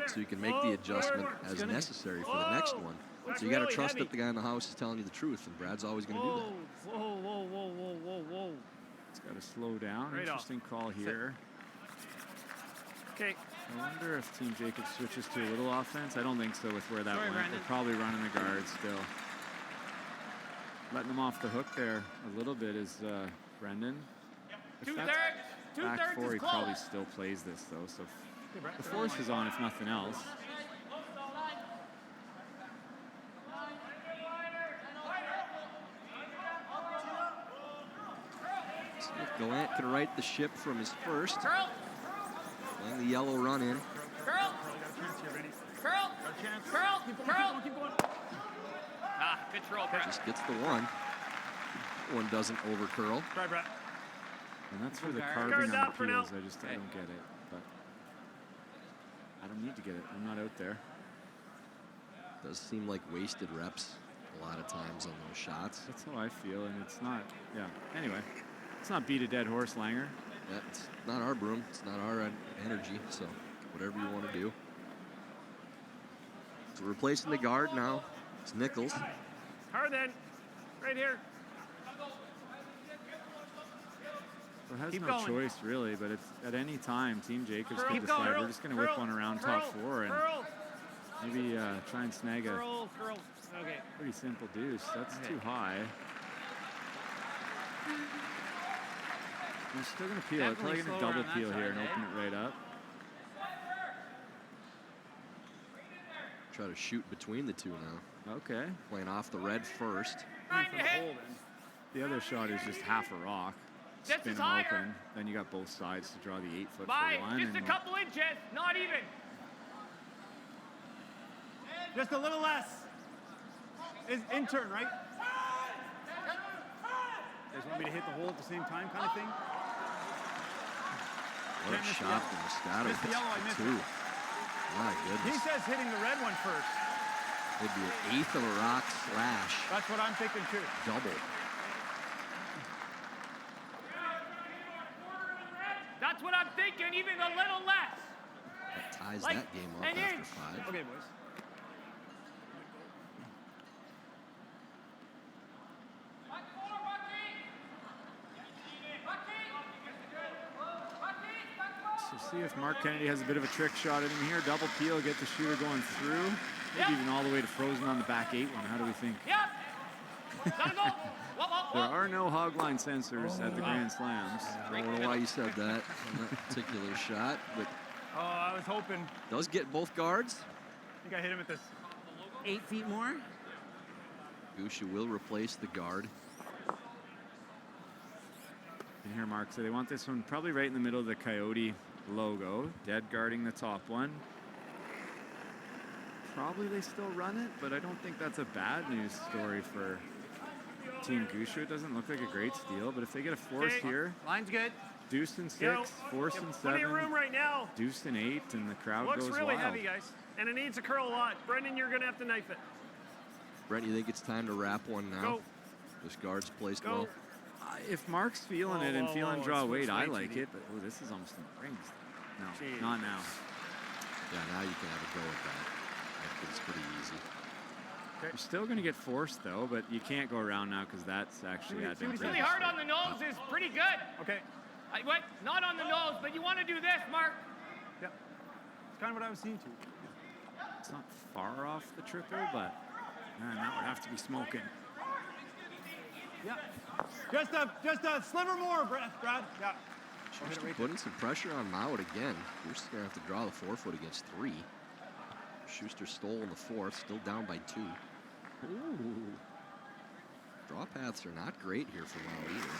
so you can make the adjustment as necessary for the next one. So you got to trust that the guy in the house is telling you the truth, and Brad's always going to do that. Whoa. It's got to slow down. Right Interesting call here. Okay. I wonder if Team Jacobs switches to a little offense. I don't think so with where that went. They're probably running the guard still. Letting them off the hook there a little bit is Brendan. If that's back four, he probably still plays this though. So the force is on if nothing else. See if Gallant can right the ship from his first. Playing the yellow run in. Curl. Keep going. Good throw, Brett. Just gets the one. That one doesn't over curl. Try, Brett. And that's for the carving on the peels. I don't get it, but I don't need to get it. I'm not out there. Does seem like wasted reps a lot of times on those shots. That's how I feel, and it's not. Yeah. Anyway, it's not beat a dead horse, Langer. Yeah, it's not our broom. It's not our energy. So whatever you want to do. So replacing the guard now. It's Nichols. Hard then. Right here. So has no choice really, but it's at any time Team Jacobs can decide we're just going to whip one around top four and maybe try and snag a Okay. pretty simple deuce. That's too high. He's still going to peel. They're probably going to double peel here and open it right up. Try to shoot between the two now. Okay. Playing off the red first. The other shot is just half a rock. Spin them open. Then you got both sides to draw the 8-foot for one. Just a couple inches, not even. Just a little less. Is in turn, right? You guys want me to hit the hole at the same time, kind of thing? What a shot from Moscato. Missed the yellow, I missed Two. it. My goodness. He says hitting the red one first. It'd be an eighth of a rock slash. That's what I'm thinking too. Double. That's what I'm thinking, even a little less. That ties that game up after 5. Okay, boys. So see if Mark Kennedy has a bit of a trick shot in him here. Double peel, get the shooter going through. Maybe even all the way to frozen on the back 8 one. How do we think? There are no hog line sensors at the Grand Slams. I don't know why you said that on that particular shot, but Oh, I was hoping. does get both guards. I think I hit him at this 8 feet more. Gushue will replace the guard. And here, Mark, so they want this one probably right in the middle of the Coyote logo. Dead guarding the top one. Probably they still run it, but I don't think that's a bad news story for Team Gushue. It doesn't look like a great steal, but if they get a force here, Line's good. deuced in 6, force in 7, Plenty of room right now. deuced in 8, and the crowd Looks goes really wild. heavy, guys. And it needs to curl a lot. Brendan, you're going to have to knife it. Brent, you think it's time to wrap one now? Go. This guard's placed Go. well. If Mark's feeling it and feeling whoa, draw it's weight, I way like too it, but this is almost in the rings. No, Jeez. not now. Yeah, now you can have a go at that. I think it's pretty easy. You're still going to get forced, though, but you can't go around now because that's actually advantageous. Really hard on the nose is pretty good. Okay. Not on the nose, but you want to do this, Mark. Yep. It's kind of what I was seeing too. It's not far off the triple, but man, that would have to be smoking. Yeah. Just a sliver more, Brad. Yeah. Schuster putting some pressure on Mount again. Schuster's going to have to draw the 4-foot against 3. Schuster stole in the 4th, still down by 2. Ooh. Draw paths are not great here for Mount either.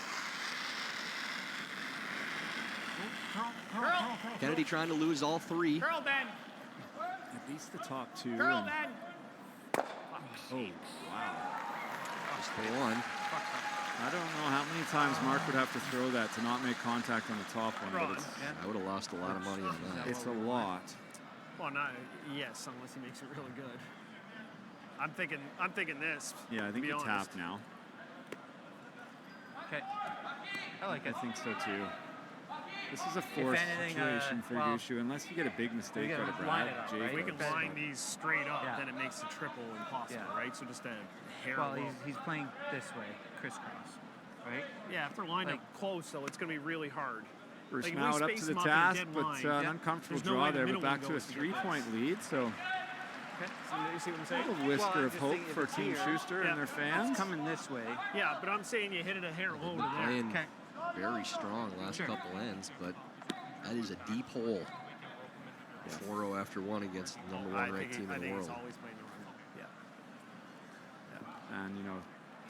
Curl. Kennedy trying to lose all 3. Curl, Ben. At least the top 2. Curl, and- Ben. Oh, wow. Just the 1. I don't know how many times Mark would have to throw that to not make contact on the top one, but it's, I would have lost a lot of money on that. it's a lot. Well, not yes, unless he makes it really good. I'm thinking this. Yeah, I think you tap now. Okay. I like it. I think so too. This is a forced anything, situation for well, Gushue, unless you get a big mistake gotta out of line Brad. it up, Jake, right? We can line these straight up, Yeah. then it makes the triple impossible, Yeah. right? So just a hair. Well, low. he's playing this way, crisscross, right? Yeah, if they're lined up close, though, it's going to be really hard. Bruce Like, if we Mount up space to the them up in a task, dead but line, an uncomfortable there's no way draw the there, middle but back one to a goes to get 3-point lead. So Okay, so you see what I'm saying? a little whisker Well, of I'm hope just for thinking Team it's here. Schuster and their fans. It's coming this way. Yeah, but I'm saying you hit it a hair low to there. Playing very strong last couple ends, but that is a deep hole. 4-0 after 1 against the number 1 ranked team in the world. He's always playing the run. Yeah. And, you know,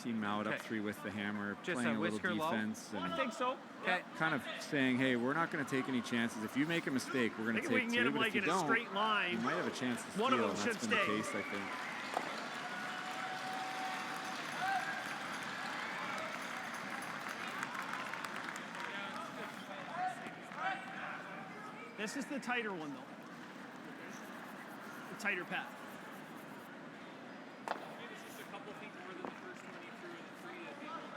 Team Mount up 3 with the hammer, Just playing a a little whisker low? defense. And I think so. Okay. kind of saying, hey, we're not going to take any chances. If you make a mistake, we're I going think to if we take can get 2. him But like if you in a don't, straight line, you might have a chance to steal. one of them and should that's been stay. the case, I think. This is the tighter one, though. The tighter path.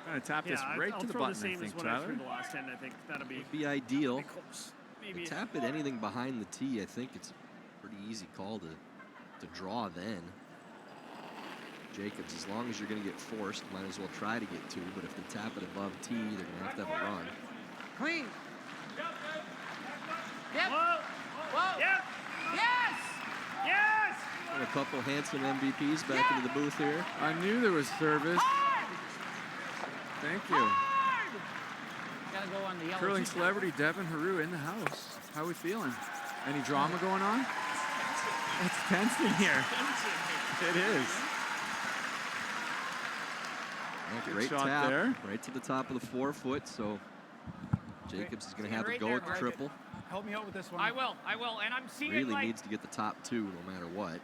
Going to tap this right I'll to the throw button, the same I think, as when I Tyler. threw the last 10. I think that'll be Be ideal. close. But Maybe. tap it anything behind the tee, I think it's a pretty easy call to draw then. Jacobs, as long as you're going to get forced, might as well try to get 2. But if they tap it above tee, they're going to have a run. Clean. Yep. Whoa. Whoa. Yep. Yes. Yes. And a couple handsome MVPs back into the booth here. I knew there was service. Thank you. Gotta go on the yellow. Curling celebrity Devin Haru in the house. How are we feeling? Any drama going on? It's tense in here. It is. Well, Good great shot tap there. right to the top of the 4-foot. So Jacobs is going to have a Right go there, at the Mark. triple. Help me out with this one. I will. And I'm seeing Really like needs to get the top 2 no matter what.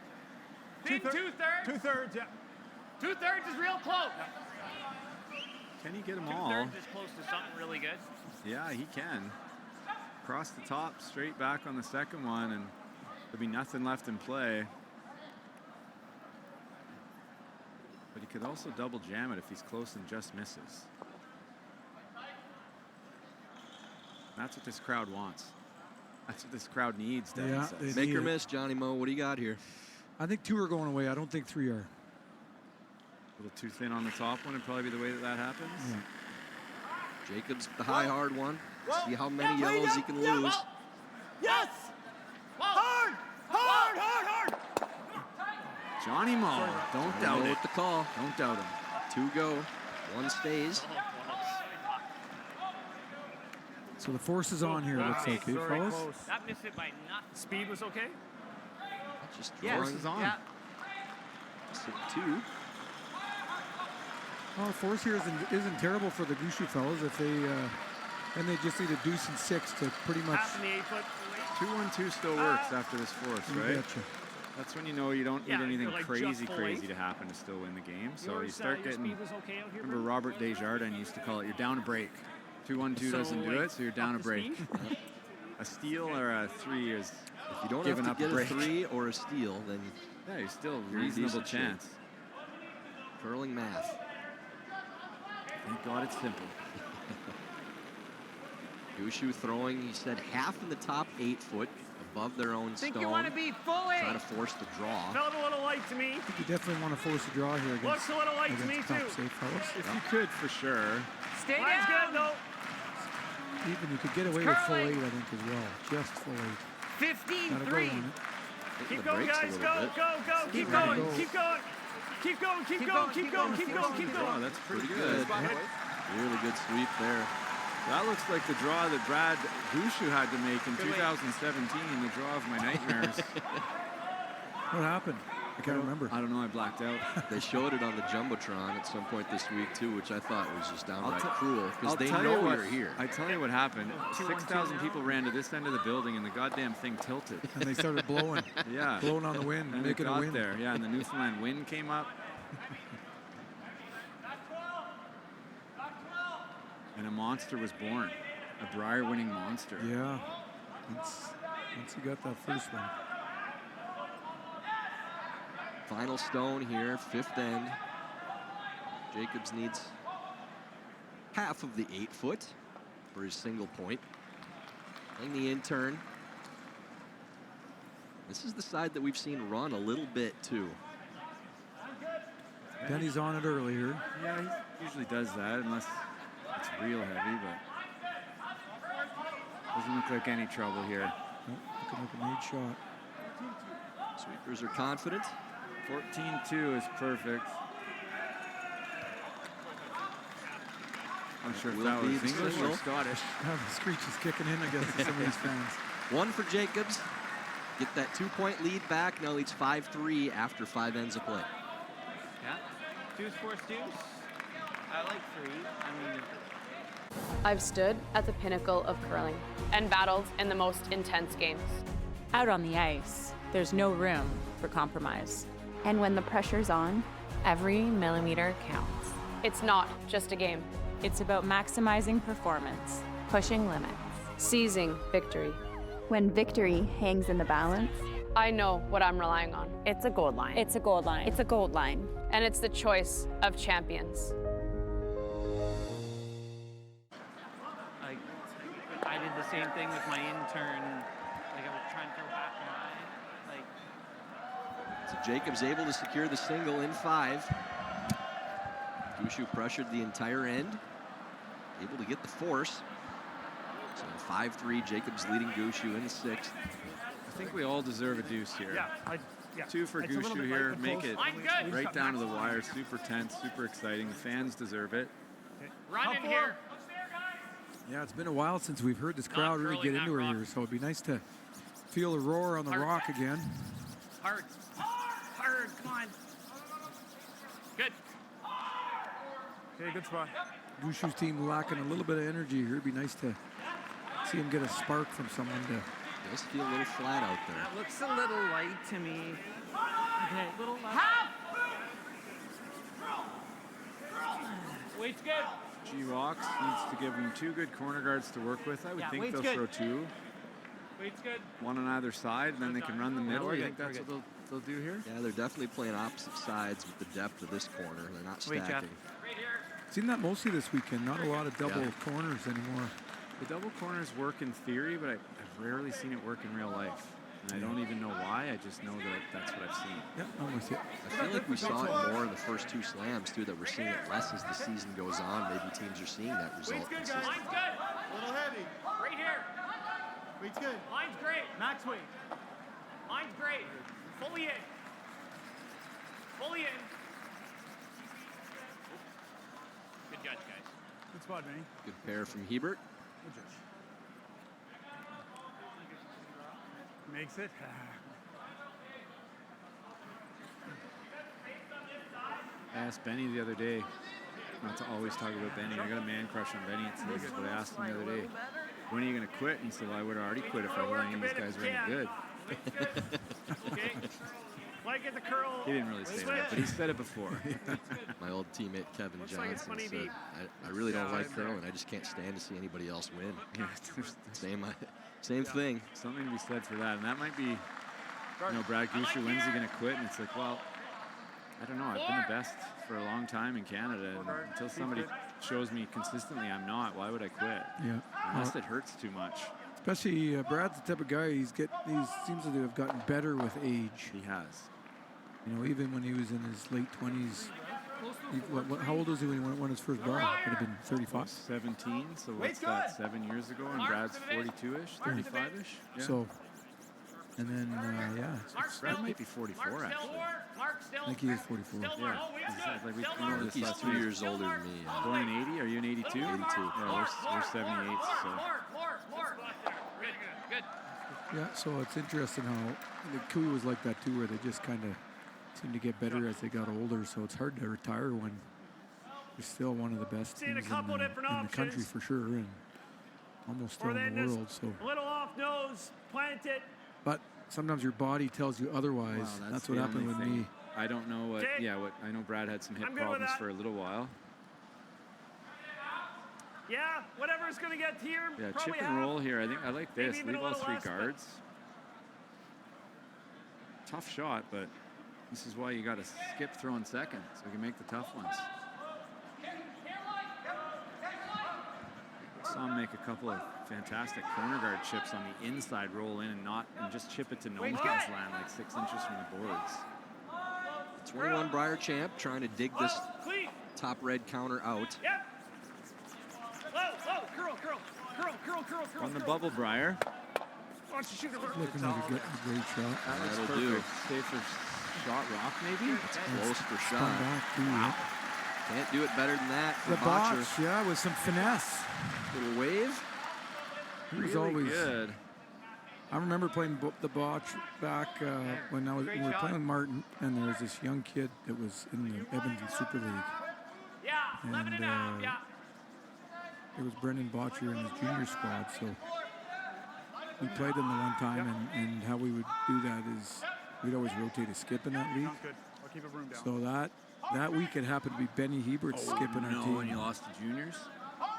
thin 2/3. 2/3, yeah. 2/3 is real close. Can he get them all? 2/3 is close to something really good. Yeah, he can. Across the top, straight back on the second one, and there'll be nothing left in play. But he could also double jam it if he's close and just misses. That's what this crowd wants. That's what this crowd needs. Yeah, they Make need or it. miss, Johnny Mo. What do you got here? I think 2 are going away. I don't think 3 are. A little too thin on the top one would probably be the way that happens. Yeah. Jacobs, the high hard one. See how many yellows he can lose. Yes! Hard! Hard! Hard! Hard! Johnny Mo, don't doubt it. With the call. Don't doubt him. 2 go. 1 stays. So the force is on here. Looks like, okay, fellas. That missed it by nothing. Speed was okay? Just Force is on. Yeah. 2. Well, the force here isn't terrible for the Gushue fellas. If they then they just need a deuce and 6 to pretty much. Half in the 8-foot. 2-1-2 still works after this force, You right? betcha. That's when you know you don't need Yeah, anything like crazy, just full crazy weight. to happen to still win the game. So Yours, you start your getting. speed was okay out here, Remember Bruce? Robert Desjardins used to call it, you're down a break. 2-1-2 So, doesn't do like, it, so you're down a up the break. speed? A steal or a 3 is If you don't giving have up to get a break. 3 or a steal, then Yeah, you're still You're in reasonable decent shape. chance. curling math. Thank God it's simple. Gushue throwing, he said, half in the top 8 foot above their own Think stone. you want to be fully? Try to force the draw. Felt a little light to me. I think you definitely want to force a draw here against. Looks a little light to me, against top too. safe fellas. If you could, for sure. Stay Line's down. Good, though. Even you could get away with full 8, I think, as well. Just full 8. 15-3. Gotta go on it. Keep going, guys. Go, go, go. Keep going. Keep going. Keep going. Keep going. Keep going. Keep going. Keep Draw, going. that's pretty Good. good. Really good sweep there. That looks like the draw that Brad Gushue had to make in 2017, the draw of my nightmares. What happened? I can't remember. I don't know, I blacked out. They showed it on the Jumbotron at some point this week, too, which I thought was just downright I'll cruel, because I'll they tell know you what, you're here. I tell you what happened. 6,000 people ran to this end of the building, and the goddamn thing tilted. And they started blowing. Yeah. Blowing on the wind, And making it a got wind. there. Yeah, and the Newfoundland wind came up. And a monster was born. A Brier-winning monster. Yeah. Once you got that first one. Final stone here, 5th end. Jacobs needs half of the 8 foot for his single point. Playing the intern. This is the side that we've seen run a little bit, too. Denny's on it earlier. Yeah, he usually does that unless it's real heavy, but doesn't look like any trouble here. Nope, looking like a made shot. Sweepers are confident. 14-2 is perfect. I'm sure if Will that was be the English or single. Scottish. Now the screech is kicking in, I guess, to some of these fans. 1 for Jacobs. Get that 2-point lead back. Now leads 5-3 after 5 ends of play. Yeah. Deuce, force, deuce. I like 3. I mean, I've stood at the pinnacle of curling and battled in the most intense games. Out on the ice, there's no room for compromise. And when the pressure's on, every millimeter counts. It's not just a game. It's about maximizing performance, Pushing limits. Seizing victory. When victory hangs in the balance, I know what I'm relying on. It's a gold line. It's a gold line. It's a gold line. And it's the choice of champions. I did the same thing with my intern. Like, I was trying to throw back wide. Like, So Jacobs able to secure the single in 5. Gushue pressured the entire end. Able to get the force. So 5-3, Jacobs leading Gushue in the 6th. I think we all deserve a deuce here. Yeah. 2 for It's a little Gushue bit here. light, but Make close. it Line good. right down to the wire. Super tense, super exciting. The fans deserve it. Run in here. Yeah, it's been a while since we've heard this crowd really get into her here, so it'd be nice to feel the roar on the rock again. Hard. Hard. Come on. Good. Okay, good spot. Gushue's team lacking a little bit of energy here. It'd be nice to see him get a spark from someone to. Does feel a little flat out there. that looks a little light to me. Okay, little light. Weight's good. G-Rocks needs to give him 2 good corner guards to work with. I would think weight's they'll good. throw 2. Weight's good. 1 on either side, and then they can run the middle. we're You good, think that's what they'll do here? Yeah, they're definitely playing opposite sides with the depth of this corner. They're not Wait, stacking. Seen that mostly this weekend. Not a lot of double corners anymore. The double corners work in theory, but I've rarely seen it work in real life. And I don't even know why, I just know that that's what I've seen. Yeah, I'm with you. I feel like we saw it more in the first 2 slams, too, that we're seeing it less as the season goes on. Maybe teams are seeing that result. Weight's good, guys. Line's good. A little heavy. Right here. Weight's good. Line's great. Max weight. Line's great. Fully in. Fully in. Good judge, guys. Good spot, Benny. Good pair from Hebert. Good judge. Makes it. I asked Benny the other day, not to always talk about Benny. I got a man crush on Benny. It's but I asked him the other day, when are you going to quit? And he said, well, I would have already quit if I thought any of these guys were any good. Okay. Like at the curl. He didn't really say that, but he said it before. My old teammate Kevin Looks like it's Johnson funny said, beat. I really don't like curling. I just can't stand to see anybody else win. Yeah, same thing. Something to be said for that. And that might be, you know, Brad Gushue, when's he going to quit? And it's like, well, I don't know. I've been the best for a long time in Canada. And until somebody shows me consistently I'm not, why would I quit? Yeah. Unless it hurts too much. Especially Brad's the type of guy, he seems to have gotten better with age. He has. You know, even when he was in his late 20s, how old was he when he won his first bar? Would have been 35? 17, so what's that, 7 years ago? And Brad's 42-ish, 35-ish? Yeah. So, and then, yeah. Brad might be 44, actually. I think he is 44. Yeah. Like he's 2 years older than me. Born in 80? Are you in 82? 82. Yeah, we're 78, so. Good. Yeah, so it's interesting how the Kui was like that too, where they just kind of seem to get better as they got older. So it's hard to retire when you're still one of the best teams in the country for sure, and almost still in the world. So a little off nose, plant it. But sometimes your body tells you otherwise. Wow, that's what happened with me. I don't know what. Okay. Yeah, what I know. Brad had some hip problems for a little while. Yeah, whatever's going to get here. Yeah, chip and roll here. I think I like this. Leave all 3 guards. Tough shot, but this is why you got to skip throwing second, so you can make the tough ones. Saw him make a couple of fantastic corner guard chips on the inside, roll in and just chip it to no man's land, like 6 inches from the boards. 21 Briar champ trying to dig this top red counter out. Yep. Curl. On the bubble, Briar. Why don't you shoot it? Looking like a great shot. That'll do. Safer shot rock, maybe? It's close for shot. Back too, wow. Can't do it better than that. The botch, yeah, with some finesse. Little wave. He was really always good. I remember playing the botch back when we were playing with Martin, and there was this young kid that was in the Edmonton Super League. Yeah, and it was Brendan Botcher in his junior squad, so we played them the one time, and how we would do that is we'd always rotate a skip in that league. Good. I'll keep it room down. So that week it happened to be Benny Hebert's skipping our team. And you lost to juniors?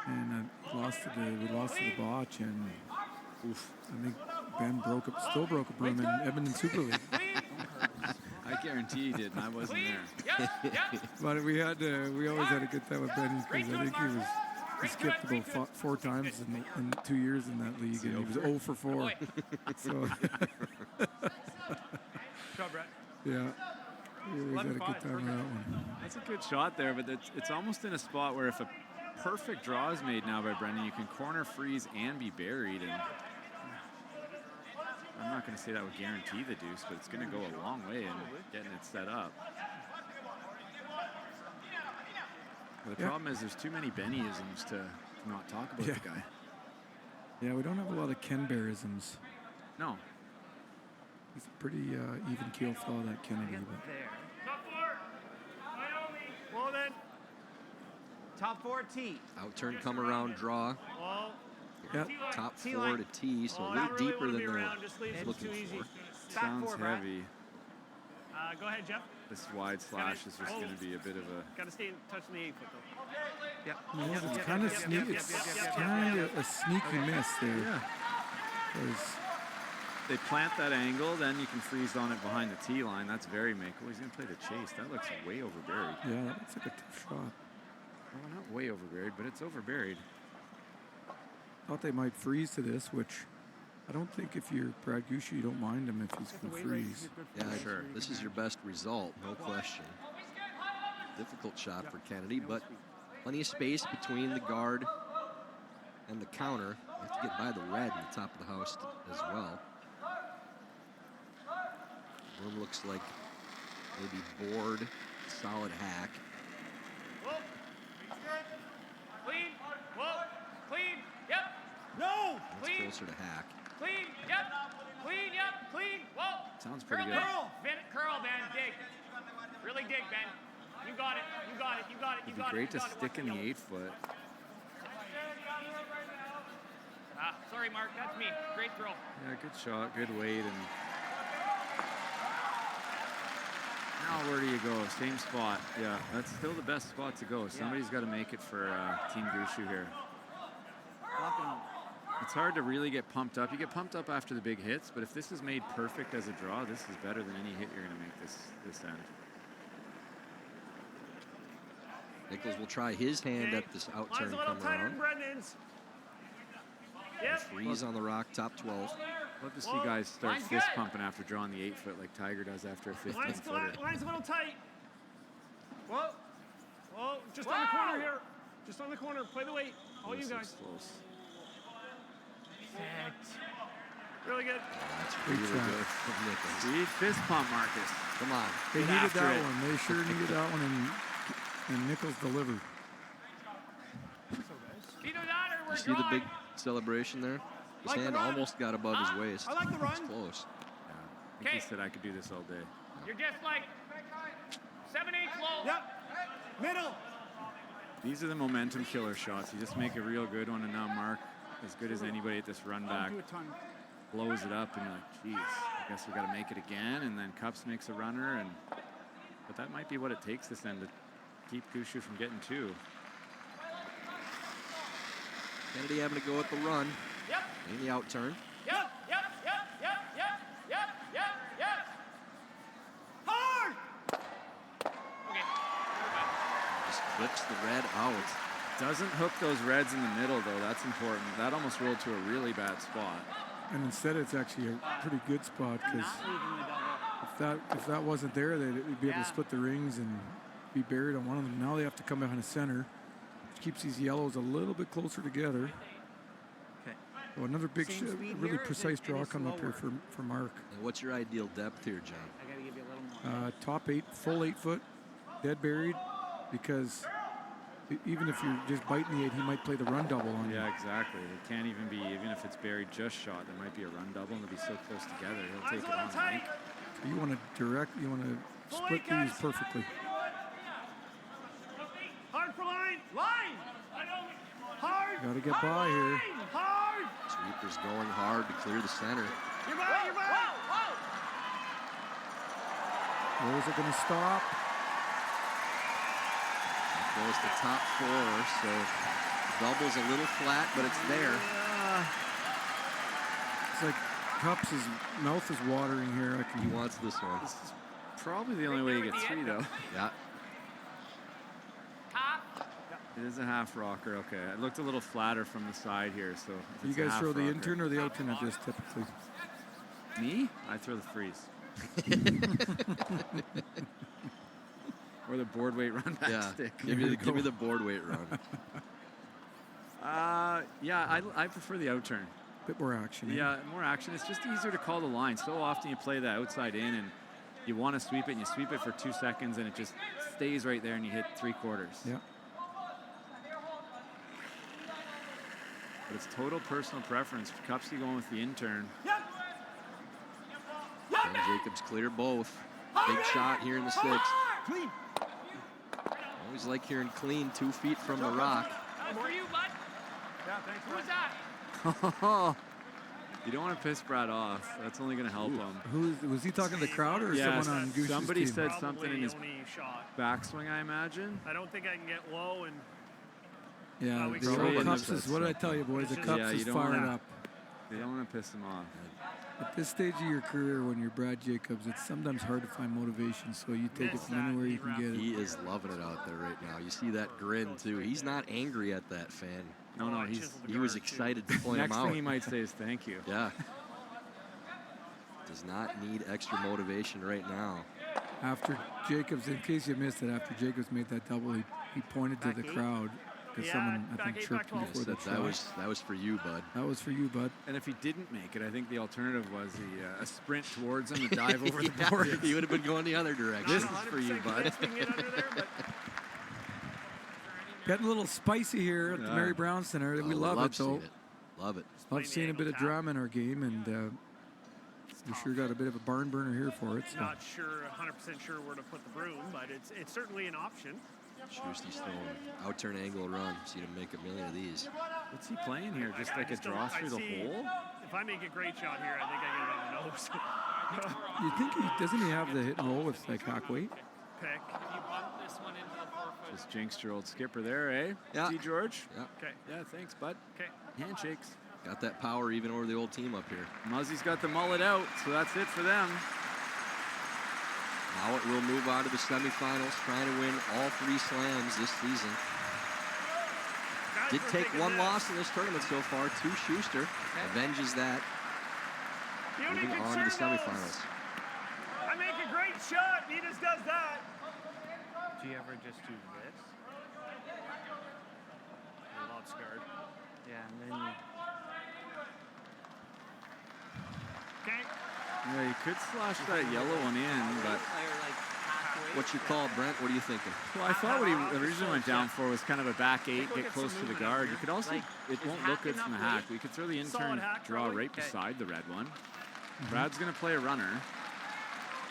And we lost to the botch, and I think Ben still broke a broom in Edmonton Super League. I guarantee he did, and I wasn't there. But we always had a good time with Benny, because I think he skipped about 4 times in 2 years in that league, and he was 0 for 4. So yeah, we always had a good time with that one. That's a good shot there, but it's almost in a spot where if a perfect draw is made now by Brendan, you can corner freeze and be buried, and I'm not going to say that would guarantee the deuce, but it's going to go a long way in getting it set up. But the problem is there's too many Benny-isms to not talk about the guy. Yeah, we don't have a lot of Ken Bear-isms. No. He's a pretty even keel fellow, that Kennedy. Top 4. Well then. Top 4 T. Outturn, come around, draw. Well, yeah. Top 4 to T, so a little deeper than they're looking for. Sounds heavy. Go ahead, Jeff. This wide slash is just going to be a bit of a... Got to stay in touch in the 8-foot, though. Yeah. It's kind of sneaky. It's kind of a sneaky miss there. Yeah. They plant that angle, then you can freeze on it behind the tee line. That's very makeable. He's going to play the chase. That looks way overburied. Yeah, that looks like a tough shot. Well, not way overburied, but it's overburied. Thought they might freeze to this, which I don't think if you're Brad Gushue, you don't mind him if he's going to freeze. Yeah, sure. This is your best result, no question. Difficult shot for Kennedy, but plenty of space between the guard and the counter. You have to get by the red in the top of the house as well. Room looks like maybe board, solid hack. Clean. Whoa. Clean. Yep. No. That's Clean. closer to hack. Clean. Yep. Clean. Yep. Clean. Whoa. Sounds pretty good. Curl. Curl, Ben. Dig. Really dig, Ben. You got it. You got it. You got it. You got it. It'd be great to stick in the 8-foot. Sorry, Mark. That's me. Great throw. Yeah, good shot, good weight, and now where do you go? Same spot. Yeah, that's still the best spot to go. Somebody's got to make it for Team Gushue here. It's hard to really get pumped up. You get pumped up after the big hits, but if this is made perfect as a draw, this is better than any hit you're going to make this end. Nichols will try his hand at this out turn coming around. Yep. Freeze on the rock, top 12. Love to see guys start fist pumping after drawing the 8-foot like Tiger does after a 15-footer. Line's a little tight. Whoa. Whoa. Just on the corner here. Just on the corner. Play the weight. All you guys. Close. Perfect. Really good. That's really good from Nichols. Sweet fist pump, Marcus. Come on. They needed that one. They sure needed that one, and Nichols delivered. Either that or we're You see the big celebration there? His hand almost got above his waist. I like the run. It's close. Yeah, I think he said I could do this all day. You're just like 7/8 low. Yep. Middle. These are the momentum killer shots. You just make a real good one, and now Mark, as good as anybody at this run back, blows it up, and you're like, geez, I guess we got to make it again. And then Cups makes a runner, but that might be what it takes this end to keep Gushue from getting two. Kennedy having to go at the run. Yep. In the out turn. Yep. Yep. Yep. Yep. Yep. Yep. Yep. Yep. Hard. Okay. Just flips the red out. Doesn't hook those reds in the middle, though. That's important. That almost rolled to a really bad spot. And instead, it's actually a pretty good spot, because if that wasn't there, they'd be able to split the rings and be buried on one of them. Now they have to come behind the center, which keeps these yellows a little bit closer together. Okay. So another big, really precise draw coming up here for Mark. And what's your ideal depth here, John? I got to give you a little more. Top 8, full 8-foot, dead buried, because even if you're just biting the 8, he might play the run double on you. Yeah, exactly. It can't even be, even if it's buried just shot, there might be a run double, and they'll be so close together. He'll take it on. Right? So you want to split these perfectly. Hard for line. Line. Hard. Got to get by here. Hard. Sweeper's going hard to clear the center. You're by. You're by. Where's it going to stop? Goes to top 4, so double's a little flat, but it's there. It's like Cups' mouth is watering here. He wants this one. This is probably the only way you get 3, though. Yeah. It is a half rocker. Okay, it looked a little flatter from the side here. So you guys throw the intern or the out turn at this typically? Me? I throw the freeze. Or the board weight run back stick. Give me the board weight run. Yeah, I prefer the out turn. Bit more action. Yeah, more action. It's just easier to call the line. So often you play the outside in and you want to sweep it, and you sweep it for 2 seconds, and it just stays right there, and you hit 3/4. Yeah. But it's total personal preference. Cupsy going with the intern. And Jacobs clear both. Big shot here in the 6. Clean. Always like hearing clean 2 feet from the rock. That was for you, bud. Yeah, thanks. Who was that? You don't want to piss Brad off. That's only going to help him. Was he talking to the crowd or someone on Gushue's somebody team? said something in his shot. backswing, I imagine. I don't think I can get low and. Yeah, the old Cups is, what did I tell you, boys? The Cups is fired up. They don't want to piss him off. At this stage of your career, when you're Brad Jacobs, it's sometimes hard to find motivation, so you take it from anywhere you can get it. He is loving it out there right now. You see that grin, too. He's not angry at that fan. No, he was excited to point him Next out. thing he might say is thank you. Yeah. Does not need extra motivation right now. After Jacobs, in case you missed it, after Jacobs made that double, he pointed to the crowd because someone, I think, chirped him before that shot. That was for you, bud. That was for you, bud. And if he didn't make it, I think the alternative was a sprint towards him, a dive over the board. He would have been going the other direction. This is for you, bud. Getting a little spicy here at the Mary Brown Center. We love it, though. Love it. Love seeing a bit of drama in our game, and we sure got a bit of a barn burner here for it. So. Not sure, 100% sure where to put the broom, but it's certainly an option. Schuster's throwing out-turn angle run. See him make a million of these. What's he playing here? Just like a draw through the hole? If I make a great shot here, I think I get it on the nose. You think doesn't he have the hit and roll with like hack weight? Pick. If you bump this one into the 4-foot. Just jinxed your old skipper there, eh? Yeah. T. George? Yeah. Okay. Yeah, thanks, bud. Okay. Handshakes. Got that power even over the old team up here. Muzzy's got the mullet out, so that's it for them. Now it will move on to the semifinals, trying to win all 3 slams this season. Did take one loss in this tournament so far to Schuster. Avenges that. Moving on to the semifinals. I make a great shot. He just does that. Do you ever just do this? A lot scared. Yeah, and then you... Okay. Yeah, you could slash that yellow one in, but... What's your call, Brent? What are you thinking? Well, I thought what he originally went down for was kind of a back 8, get close to the guard. You could also, it won't look good from the hack, but you could throw the in-turn draw right beside the red one. Brad's going to play a runner,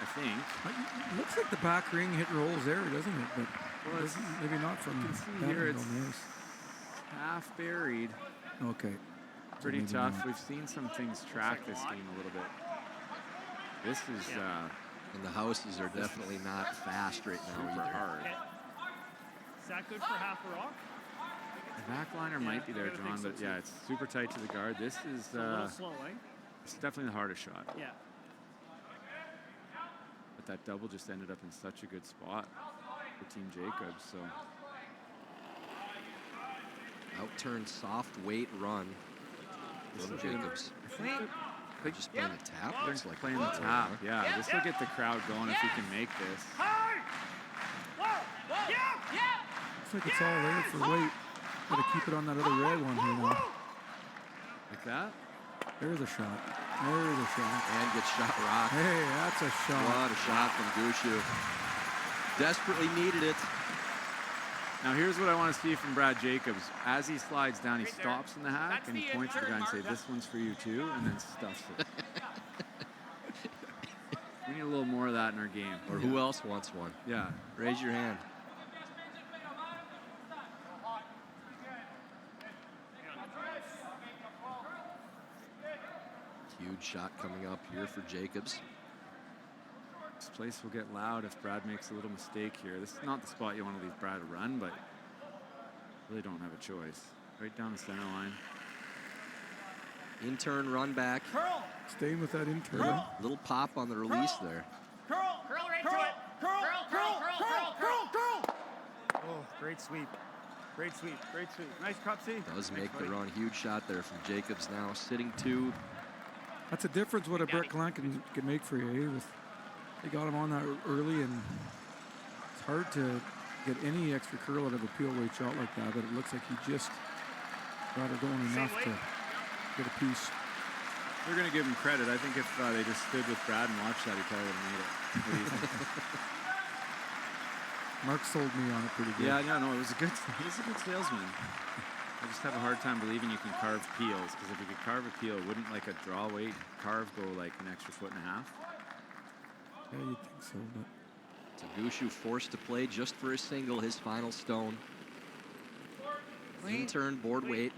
I think. It looks like the back ring hit rolls there, doesn't it? But well, maybe not from that here. It's half buried. Okay. Pretty so tough. Not. We've seen some things track this game a little bit. This is... and the houses are definitely not fast right now either. Hard. Is that good for half a rock? The backliner might be there, John, but yeah, it's super tight to the guard. This is a little slow, eh? It's definitely the hardest shot. Yeah. But that double just ended up in such a good spot for Team Jacobs. So out-turn soft weight run from Jacobs. They're just playing the tap. They're Looks like playing the tap. Yeah, this will get the crowd going if he can make this. Looks like it's all there for weight. Got to keep it on that other red one here now. Like that? There's a shot. There's a shot. And gets shot rock. Hey, that's a shot. What a shot from Gushue. Desperately needed it. Now here's what I want to see from Brad Jacobs. As he slides down, he stops in the hack and he points to the guy and say, "This one's for you too," and then stuffs it. We need a little more of that in our game. Or who else wants one? Yeah. Raise your hand. Huge shot coming up here for Jacobs. This place will get loud if Brad makes a little mistake here. This is not the spot you want to leave Brad to run, but really don't have a choice. Right down the center line. In-turn run back. Curl. Staying with that in-turn. Little pop on the release there. Curl. Curl right to it. Curl. Oh, great sweep. Great sweep. Great sweep. Nice cup, C. Does make the run. Huge shot there from Jacobs now. Sitting 2. That's a difference what a Brett Glenn can make for you. They got him on that early, and it's hard to get any extra curl out of a peel weight shot like that, but it looks like he just got it going enough to get a piece. We're going to give him credit. I think if they just stood with Brad and watched that, he probably would have made it. What do you think? Mark sold me on it pretty good. Yeah, no, he's a good salesman. I just have a hard time believing you can carve peels, because if you could carve a peel, wouldn't like a draw weight carve go like an extra 1.5 feet? Yeah, you'd think so, but... So Gushue forced to play just for a single, his final stone. In-turn board weight.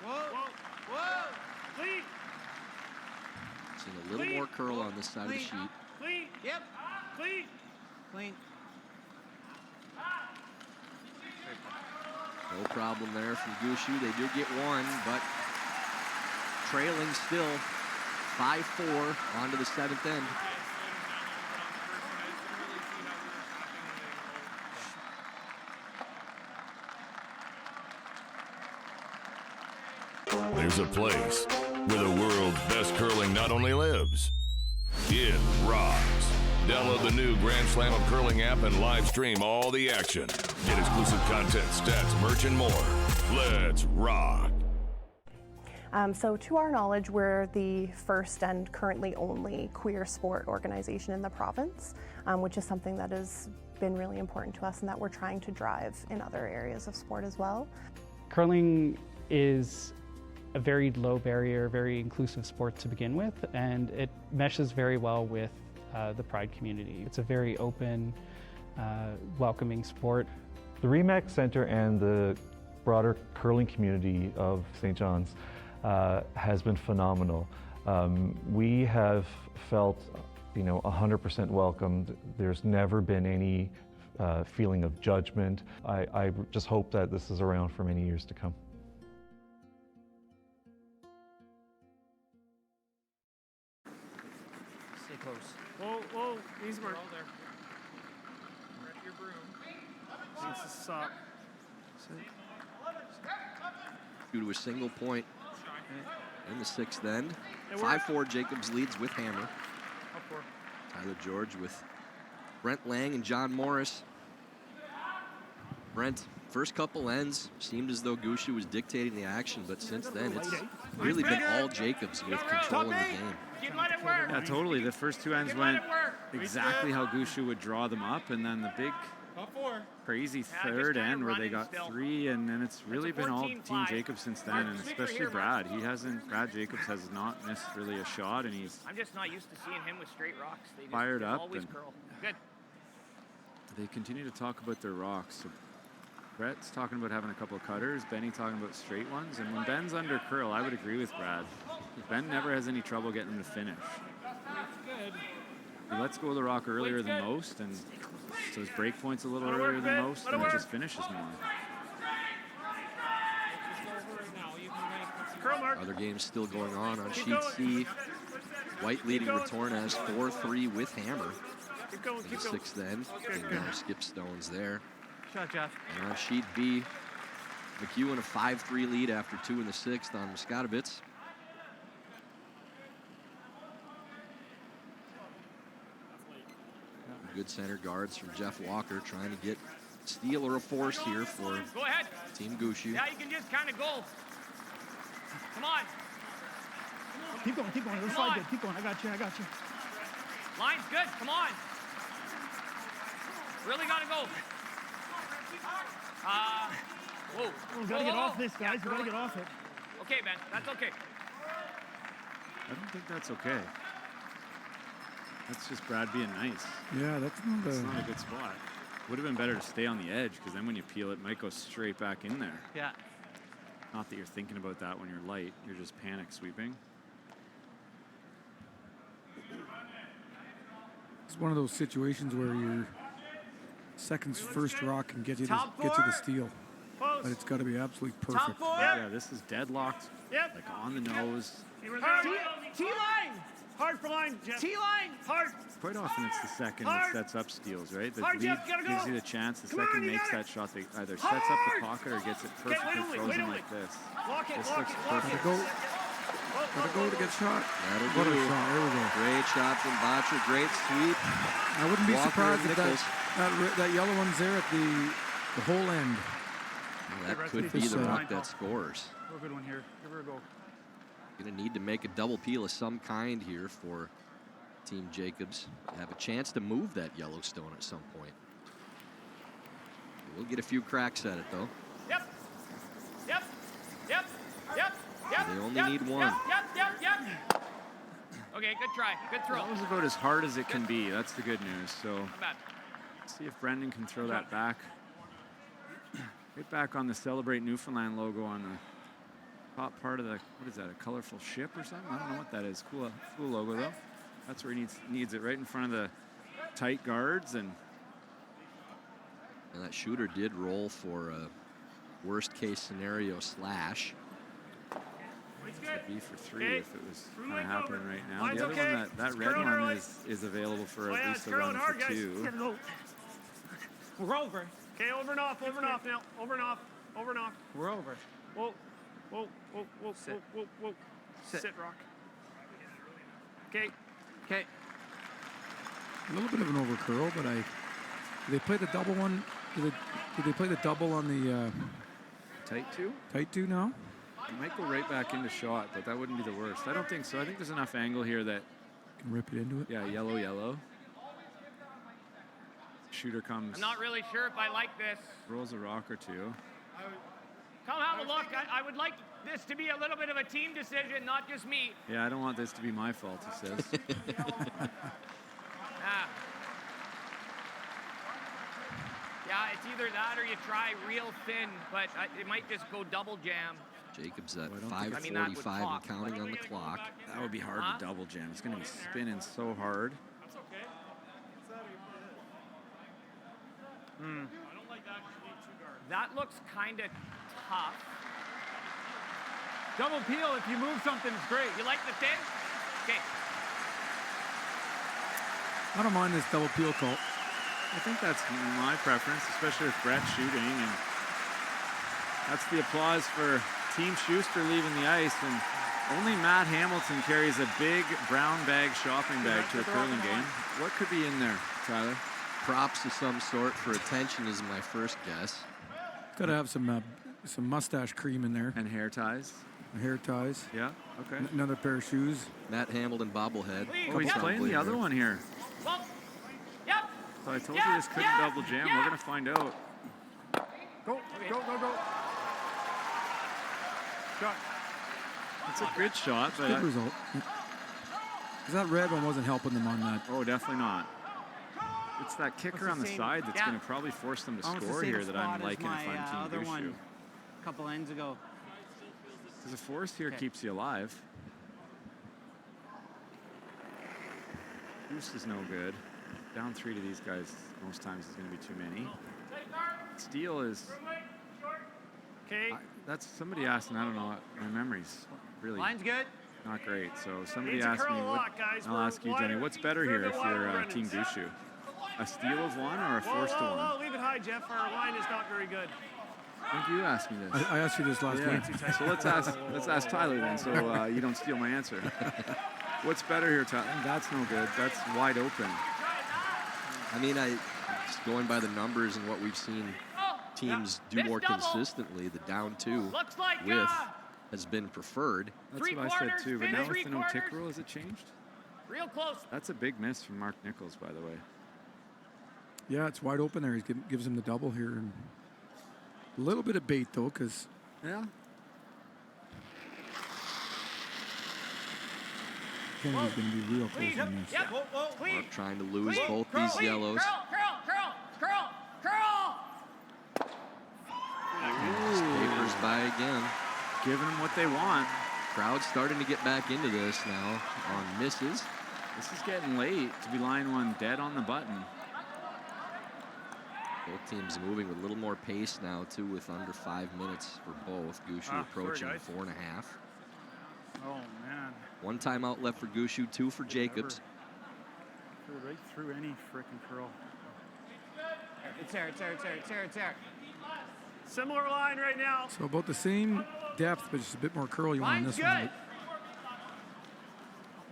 Whoa. Clean. Seeing a little more curl on this side of the sheet. Clean. Yep. Clean. No problem there from Gushue. They do get one, but trailing still 5-4 on to the 7th end. There's a place where the world's best curling not only lives, it rocks. Download the new Grand Slam of Curling app and live stream all the action. Get exclusive content, stats, merch, and more. Let's rock. So to our knowledge, we're the first and currently only queer sport organization in the province, which is something that has been really important to us and that we're trying to drive in other areas of sport as well. Curling is a very low barrier, very inclusive sport to begin with, and it meshes very well with the Pride community. It's a very open, welcoming sport. The RE/MAC Center and the broader curling community of St. John's has been phenomenal. We have felt, 100% welcomed. There's never been any feeling of judgment. I just hope that this is around for many years to come. Stay close. Whoa, whoa, these were all there. Grab your broom. Needs to stop. Due to a single point in the 6th end. 5-4, Jacobs leads with hammer. Tyler George with Brent Lang and John Morris. Brent, first couple ends, seemed as though Gushue was dictating the action, but since then it's really been all Jacobs with controlling the game. Yeah, totally. The first 2 ends went exactly how Gushue would draw them up, and then the big crazy third end where they got 3, and then it's really been all Team Jacobs since then, and especially Brad. Brad Jacobs has not missed really a shot, and he's I'm just not used to seeing him with straight rocks. They fired up. Always And curl. Good. they continue to talk about their rocks. So Brett's talking about having a couple of cutters, Benny talking about straight ones, and when Ben's under curl, I would agree with Brad. Ben never has any trouble getting him to finish. He lets go of the rock earlier than most, and so his break point's a little earlier than most, and it just finishes more. Other games still going on sheet C. White leading Retornaz 4-3 with hammer in the 6th end. And now Skip Stones there. Shot, Jeff. And on sheet B, McEwen a 5-3 lead after 2 in the 6th on Muskatovitz. Good center guards from Jeff Walker trying to get steal or a force here for Team Gushue. Yeah, you can just kind of go. Come on. Keep going, keep going. Let's slide good. Keep going. I got you, I got you. Line's good. Come on. Really got to go. Whoa. We got to get off this, guys. We got to get off it. Okay, Ben. That's okay. I don't think that's okay. That's just Brad being nice. Yeah, that's not a good spot. Would have been better to stay on the edge, because then when you peel it, it might go straight back in there. Yeah. Not that you're thinking about that when you're light. You're just panic sweeping. It's one of those situations where your second's first rock can get you the steal. But it's got to be absolutely perfect. Yeah, this is deadlocked, like on the nose. T-line! Hard for line, Jeff. T-line! Hard! Quite often it's the second that sets up steals, right? The lead gives you the chance. The second makes that shot that either sets up the pocket or gets it perfectly frozen like this. This looks perfect. Gotta go to get shot. What a shot. There we go. Great shot from Botcher. Great sweep. I wouldn't be surprised if that yellow one's there at the whole end. Well, that could be the rock that scores. Real good one here. Give her a go. Going to need to make a double peel of some kind here for Team Jacobs to have a chance to move that Yellowstone at some point. We'll get a few cracks at it, though. Yep. Yep. Yep. Yep. Yep. They only need one. Yep. Okay, good try. Good throw. That was about as hard as it can be. That's the good news. So let's see if Brendan can throw that back. Right back on the Celebrate Newfoundland logo on the top part of the, what is that, a colorful ship or something? I don't know what that is. Cool logo though. That's where he needs it, right in front of the tight guards. And that shooter did roll for a worst case scenario slash. It'd be for 3 Okay. if it was kind of happening right now. Line's The other okay. one, that red Curling one early. is available for Oh, at yeah, least it's a run curling hard, for guys. 2. We're over. Okay, over and off, over and off now. Over and off, over and off. We're over. Whoa, whoa, whoa, whoa, Sit. whoa, whoa, whoa. Sit. Rock. Okay. Okay. A little bit of an over curl, but do they play the double one? Do they play the double on the tight 2? Tight 2 now? You might go right back into shot, but that wouldn't be the worst. I don't think so. I think there's enough angle here that can rip it into it. Yeah, yellow, yellow. Shooter comes. I'm not really sure if I like this. Rolls a rock or 2. Come have a look. I would like this to be a little bit of a team decision, not just me. Yeah, I don't want this to be my fault, he says. Yeah, it's either that or you try real thin, but it might just go double jam. Jacobs at I don't think 5:45 and counting on the clock. That would be hard to double jam. It's going to be spinning so hard. That's okay. I don't like that. That looks kind of tough. Double peel, if you move something, it's great. You like the thin? Okay. I don't mind this double peel call. I think that's my preference, especially with Brett shooting. And that's the applause for Team Schuster leaving the ice. And only Matt Hamilton carries a big brown bag shopping bag to a curling game. What could be in there, Tyler? Props of some sort for attention is my first guess. Got to have some mustache cream in there. And hair ties. Hair ties. Yeah, okay. Another pair of shoes. Matt Hamilton bobblehead. Oh, he's playing the other one here. Well, yep. So I told you this couldn't double jam. We're going to find out. Go, go, go, go. Shot. It's a good shot, but Good result. Because that red one wasn't helping them on that. Oh, definitely not. It's that kicker on the side that's going to probably force them to score here that I'm liking if I'm Team Gushue. A couple ends ago. Because a force here keeps you alive. Goose is no good. Down 3 to these guys most times is going to be too many. Steele is... Okay. That's somebody asked, and I don't know, my memory's really Line's good. not great. So somebody Needs to asked me, curl a lot, guys. I'll ask you, Jenny, what's better here if you're Team Gushue? A steal of 1 or a force to 1? Whoa, leave it high, Jeff. Our line is not very good. I think you asked me this. I asked you this last week. So let's ask Tyler then, so you don't steal my answer. What's better here, Tyler? That's no good. That's wide open. I mean, just going by the numbers and what we've seen teams do more consistently, the down 2 width has been preferred. That's what I said too, but now with the no tick rule, has it changed? Real close. That's a big miss from Mark Nichols, by the way. Yeah, it's wide open there. He gives him the double here. And a little bit of bait, though, because... Yeah. Kennedy's going to be real close on this. Yep. Mark trying to lose both these yellows. Curl. Papers by again. Giving them what they want. Crowd's starting to get back into this now on misses. This is getting late to be line 1 dead on the button. Both teams moving with a little more pace now, too, with under 5 minutes for both. Gushue approaching 4.5. Oh, man. 1 timeout left for Gushue, 2 for Jacobs. Right through any frickin' curl. It's there. Similar line right now. So about the same depth, but just a bit more curl you want on this one. Right?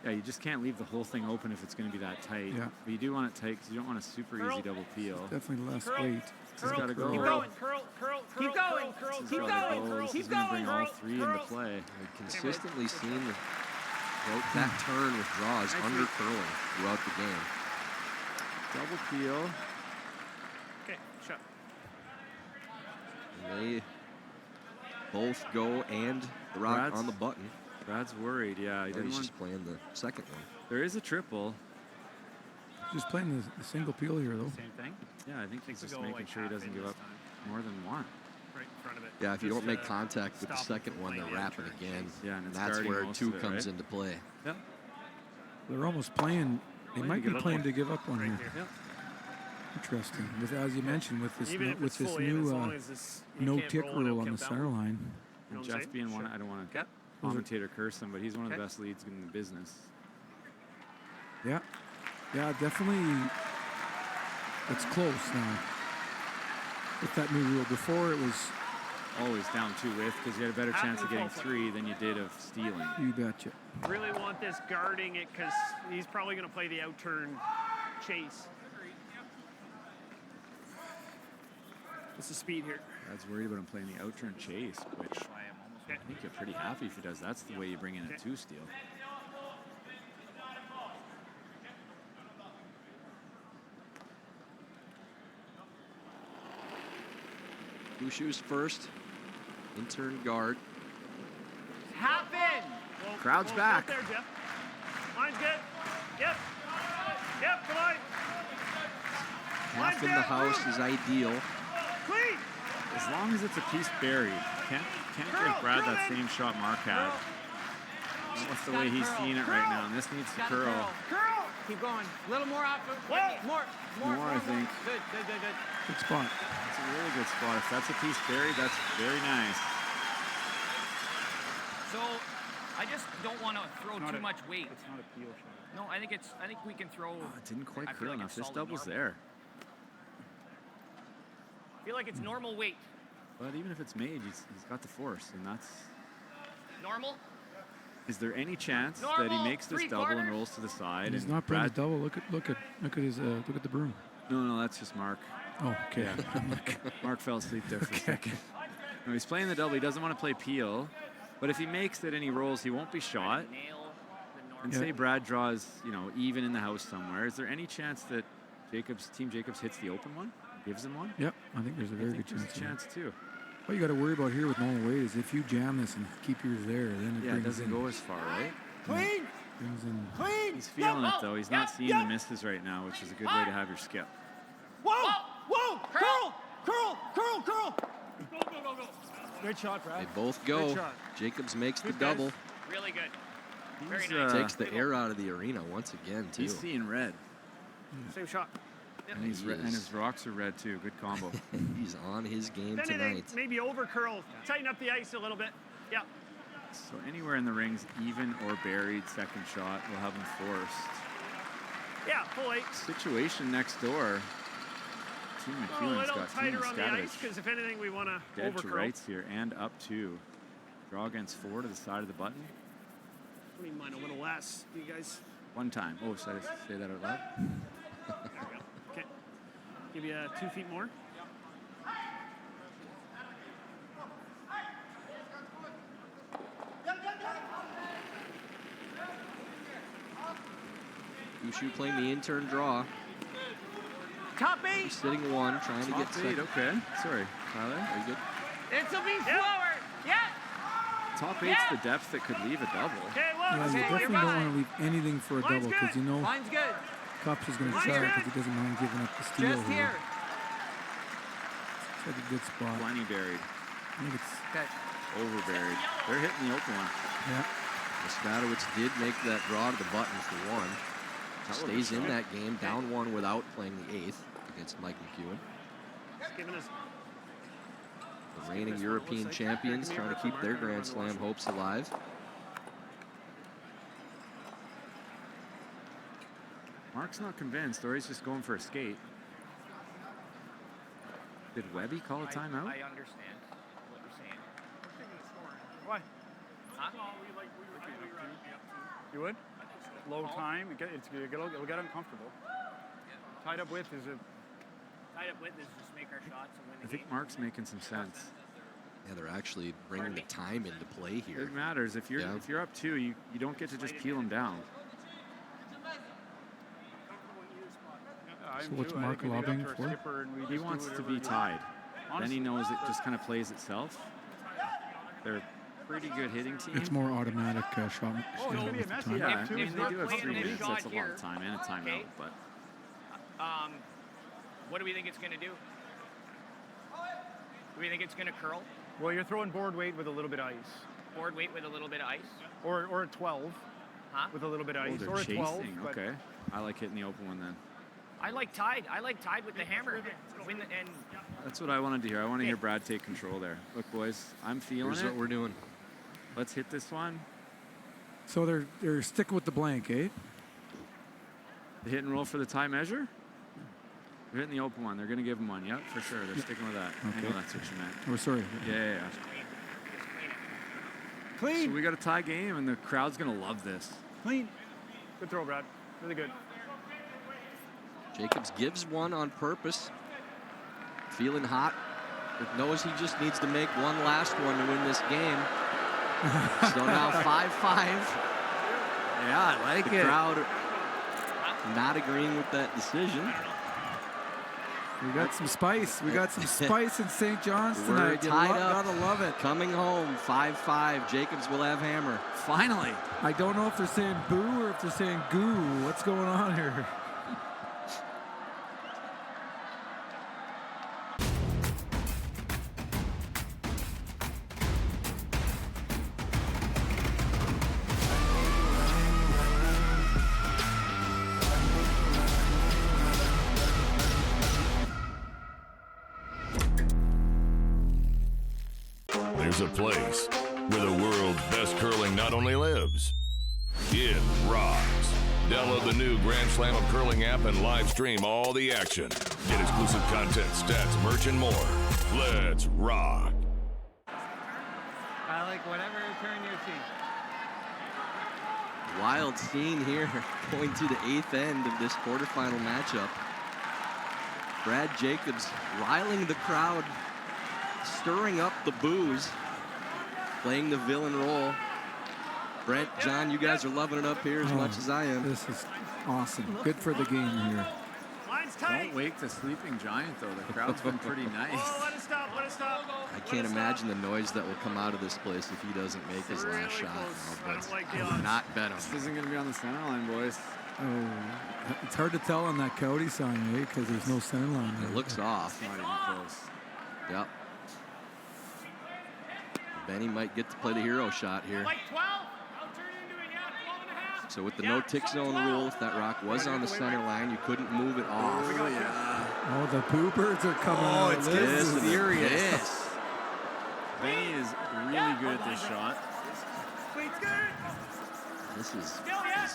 Yeah, you just can't leave the whole thing open if it's going to be that tight. Yeah. But you do want it tight because you don't want a super easy double peel. Definitely less weight. This has got to go. Keep going. Curl. Keep going. This is going to bring all 3 into play. We've consistently seen that turn with draws under curling throughout the game. Double peel. Okay, shot. And they both go and the rock on the button. Brad's worried, yeah. He's just playing the second one. There is a triple. Just playing the single peel here, though. Same thing? Yeah, I think he's just making sure he doesn't give up more than 1. Right in front of it. Yeah, if you don't make contact with the second one, they're wrapping again. Yeah, and that's where 2 comes into play. Yep. They're almost playing. They might be playing to give up one here. Yep. Interesting. As you mentioned, with this Even new no tick rule on the center line. And Jeff being one, I don't want to commentator cursed him, but he's one of the best leads in the business. Yeah, definitely. It's close now with that new rule. Before it was always down 2 width because you had a better chance of getting 3 than you did of stealing. You betcha. Really want this guarding it because he's probably going to play the out-turn chase. What's the speed here? Brad's worried about him playing the out-turn chase, which I think you're pretty happy if he does. That's the way you bring in a 2 steal. Gushue's first. In-turn guard. Happen! Crowd's back. There, Jeff. Line's good. Yep. Yep, come on. Half in the house is ideal. Clean! As long as it's a piece buried. Can't give Brad that same shot Mark had. That's the way he's seeing it right now, and this needs to curl. Curl! Keep going. A little more off. More, I think. Good. Good spot. It's a really good spot. If that's a piece buried, that's very nice. So, I just don't want to throw too much weight. It's not a peel shot. No, I think we can throw. Oh, it didn't quite I feel curl like enough. it's This solid double's normal. there. I feel like it's normal weight. But even if it's made, he's got the force, and that's. Normal? Is there any chance that he Normal, makes this double and rolls to the side? He's and not playing Brad, the double. Look at the broom. No, that's just Mark. Oh, okay. Yeah. Mark fell asleep there for a second. No, he's playing the double. He doesn't want to play peel, but if he makes it and he rolls, he won't be shot. And say Brad draws, even in the house somewhere. Is there any chance that Team Jacobs hits the open one, gives him one? Yep, I think there's a very good chance. There's a chance too. What you got to worry about here with normal weight is if you jam this and keep yours there, then it doesn't go as far, right? Clean! Brings in. Clean! He's feeling it though. He's not seeing the misses right now, which is a good way to have your skip. Whoa! Curl! Go! Good shot, Brad. They both go. Good shot. Jacobs makes the double. Really good. Very nice. Takes the air out of the arena once again, too. He's seeing red. Same shot. And, and his rocks are red too. Good combo. He's on his game If anything, tonight. maybe over curl. Tighten up the ice a little bit. Yeah. So anywhere in the rings, even or buried second shot, will have him forced. Yeah, full 8. Situation next door. Team A McEwen's little got Team tighter on the ice Skadovich because if anything, we want to dead over to curl. rights here and up 2. Draw against 4 to the side of the button. I mean, mine a little less. You guys. One time. Oh, should I say that out loud? Okay. Give you 2 feet more. Gushue playing the in-turn draw. Top 8. He's sitting 1, trying to get Top 8, second. okay. Sorry, Tyler. Are you good? This'll be slower. Yeah. Top 8's the depth that could leave a double. Okay, Yeah, you definitely don't want to leave anything for a Line's double because you know Line's good. Cops is going to Line's try good. because he doesn't mind giving up the steal Just here. It's like a good spot. Plenty buried. I think it's Okay. Over buried. They're hitting the open one. yeah. Skadovich did make that draw to the button for 1. That would've Stays in shot. that game, down 1 without playing the 8th against Mike McEwen. Just giving us. The reigning European champions trying to keep their Grand Slam hopes alive. Mark's not convinced, or he's just going for a skate. Did Webby call a timeout? I understand what you're saying. Why? Huh? You would? Low time. It'll get uncomfortable. Tied up width is a. Tied up with is just make our shots and win the I think game. Mark's making some sense. Yeah, they're actually bringing the time into play here. It matters. If you're up 2, you don't get to just peel them down. So what's Mark lobbing for? He wants to be tied. Then he knows it just kind of plays itself. They're a pretty good hitting team. It's more automatic shot. Oh, it'll be a with the mess. time. Yeah, If I mean, they we're do have playing 3 this minutes. shot That's a lot here, of time and a timeout. okay. But What do we think it's going to do? Do we think it's going to curl? Well, you're throwing board weight with a little bit of ice, Board weight with a little bit of ice? or a 12 Huh? with a little bit of oh, ice, they're or a 12. chasing. but- Okay, I like hitting the open one then. I like tied. I like tied with the hammer. And That's what I wanted to hear. I want to hear Brad take control there. Look, boys, I'm feeling Here's it. what we're doing. Let's hit this one. So they're sticking with the blank, eh? The hit and roll for the tie measure? They're hitting the open one. They're going to give him one. Yep, for sure. They're sticking with that. Okay. I know that's what you meant. Oh, sorry. Yeah. Clean. So we got a tie game, and the crowd's going to love this. Clean. Good throw, Brad. Really good. Jacobs gives one on purpose. Feeling hot. But knows he just needs to make one last one to win this game. So now 5-5. Yeah, I like the it. Crowd not agreeing with that decision. We got some spice. We got some spice in St. John's tonight. We're tied up. Gotta love it. Coming home, 5-5. Jacobs will have hammer. Finally. I don't know if they're saying boo or if they're saying goo. What's going on here? There's a place where the world's best curling not only lives, it rocks. Download the new Grand Slam of Curling app and live stream all the action. Get exclusive content, stats, merch, and more. Let's rock. I like whatever turn you see. Wild scene here going to the 8th end of this quarterfinal matchup. Brad Jacobs riling the crowd, stirring up the boos, playing the villain role. Brent, John, you guys are loving it up here as much as I am. This is awesome. Good for the game here. Don't wake the sleeping giant, though. The crowd's been pretty nice. Oh, let it stop. Let it stop. I can't imagine the noise that will come out of this place if he doesn't make his last shot. But not bet him. This isn't going to be on the center line, boys. Oh, it's hard to tell on that KIOTI sign, eh? Because there's no center line. It looks off. Not even close. Yep. Benny might get to play the hero shot here. Like 12. I'll turn into it. Yeah, 12 and a half. So with the no tick zone rule, if that rock was on the center line, you couldn't move it off. Oh, yeah. Oh, the poo birds are coming out. It's This getting is serious. Yes. Benny is really good at this shot. This is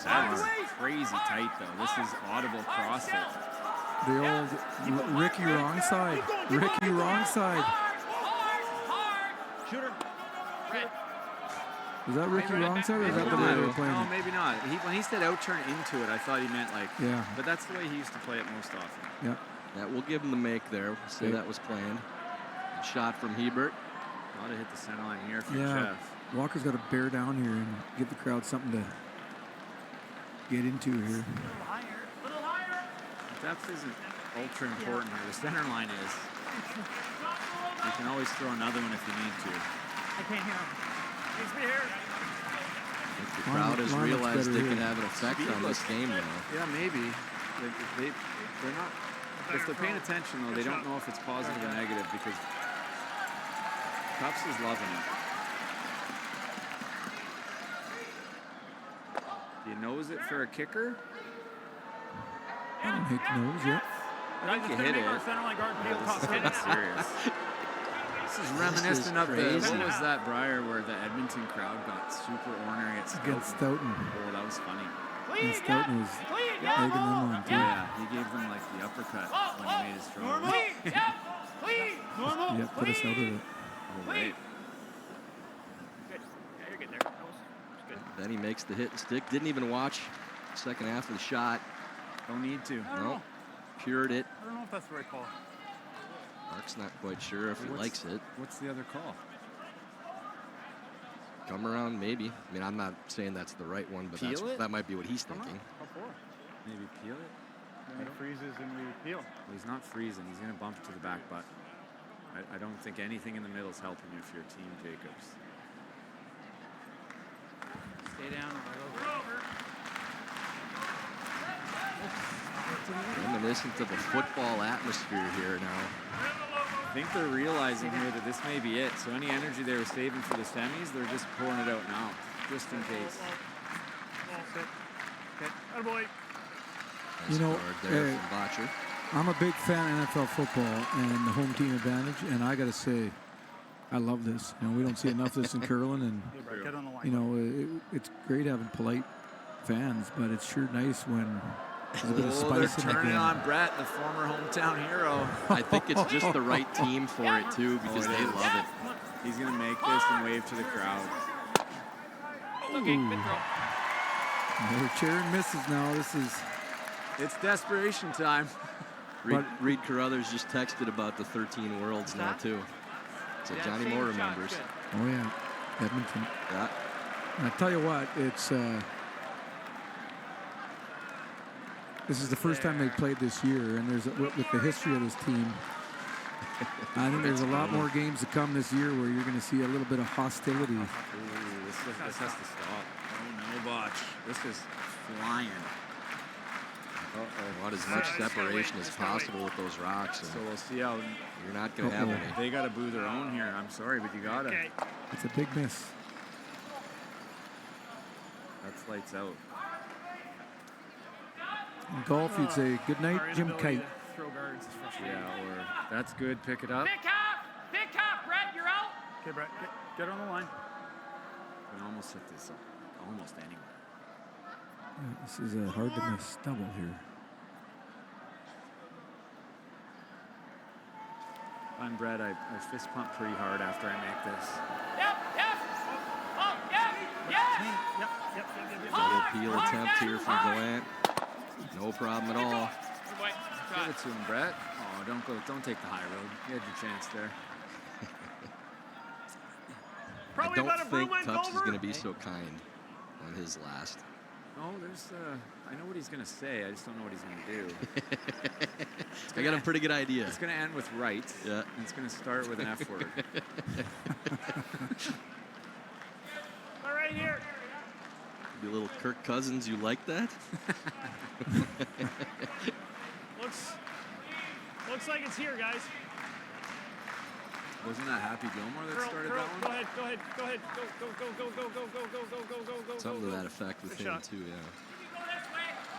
That is crazy tight, though. This is audible cross it. the old Ricky wrong side. Ricky wrong side. Shooter. Is that Ricky wrong side or is that the way they were playing No, it? maybe not. When he said out turn into it, I thought he meant like. Yeah. But that's the way he used to play it most often. Yeah. Yeah, we'll give him the make there. We'll say that was planned. Shot from Hebert. Ought to hit the center line here for Yeah. Jeff. Walker's got to bear down here and give the crowd something to get into here. Depth isn't ultra important here. The center line is. You can always throw another one if you need to. I can't hear him. Needs to be here. The crowd has Lineman's realized they better can here. have an effect on this game now. Yeah, maybe. They're not. If they're paying attention, though, they don't know if it's positive or negative because Cups is loving it. Do you nose it for a kicker? I don't hate the nose, yeah. I think you hit it. This is serious. This is reminiscent of the, what was that, Briar, where the Edmonton crowd got super ornery at Stoughton? Against Stoughton. Oh, that was funny. And Stoughton was egging them on, too. Yeah, he gave them like the uppercut when he made his throw. Yeah, put us out of it. Oh, right. Then he makes the hit and stick. Didn't even watch the second half of the shot. Don't need to. Nope. Cured it. I don't know if that's the right call. Mark's not quite sure if he likes it. What's the other call? Come around, maybe. I mean, I'm not saying that's the right one, but that might be what he's thinking. Maybe peel it? When it freezes and we peel. Well, he's not freezing. He's going to bump it to the back butt. I don't think anything in the middle is helping you if you're Team Jacobs. Stay down. Reminiscent of a football atmosphere here now. I think they're realizing here that this may be it. So any energy they were saving for the semis, they're just pouring it out now, just in case. You know, There from Botcher. I'm a big fan of NFL football and the home team advantage, and I got to say, I love this. You know, we don't see enough of this in curling, and Get on the line. you know, it's great having polite fans, but it's sure nice when there's a bit of They're spice in the turning game. on Brett, the former hometown hero. I think it's just the right team for it, too, because they love it. He's going to make this and wave to the crowd. Okay, good throw. They're cheering misses now. It's desperation time. Reed Carruthers just texted about the 13 Worlds now, too. So Johnny Moore remembers. Oh, yeah. Edmonton. Yeah. And I tell you what, it's this is the first time they've played this year, and with the history of this team, I think there's a lot more games to come this year where you're going to see a little bit of hostility. Ooh, this has to stop. Oh, no botch. This is flying. Want as much separation as possible with those rocks. So we'll see how you're not going to have any. They got to boo their own here. I'm sorry, but you got to. Okay. It's a big miss. That's lights out. In golf, you'd say, good night, Jim Kite. Throw guards is frustrating. Yeah, or that's good. Pick it up. Thick half, Brett, you're out. Okay, Brett, get on the line. We can almost hit this almost anywhere. Yeah, this is a hard to miss double here. I'm Brett. I fist pump pretty hard after I make this. Yep. Oh, yep. Double peel attempt here from Gallant. No problem at all. Give it to him, Brett. Oh, don't take the high road. You had your chance there. I don't think Tubbs is going to be so kind on his last. No, I know what he's going to say. I just don't know what he's going to do. I got a pretty good idea. It's going to end with right. Yeah. And it's going to start with an F word. All right, here. You little Kirk Cousins, you like that? Looks like it's here, guys. Wasn't that Happy Gilmore that started that one? Go ahead. Go. Something to that effect with him, too, yeah.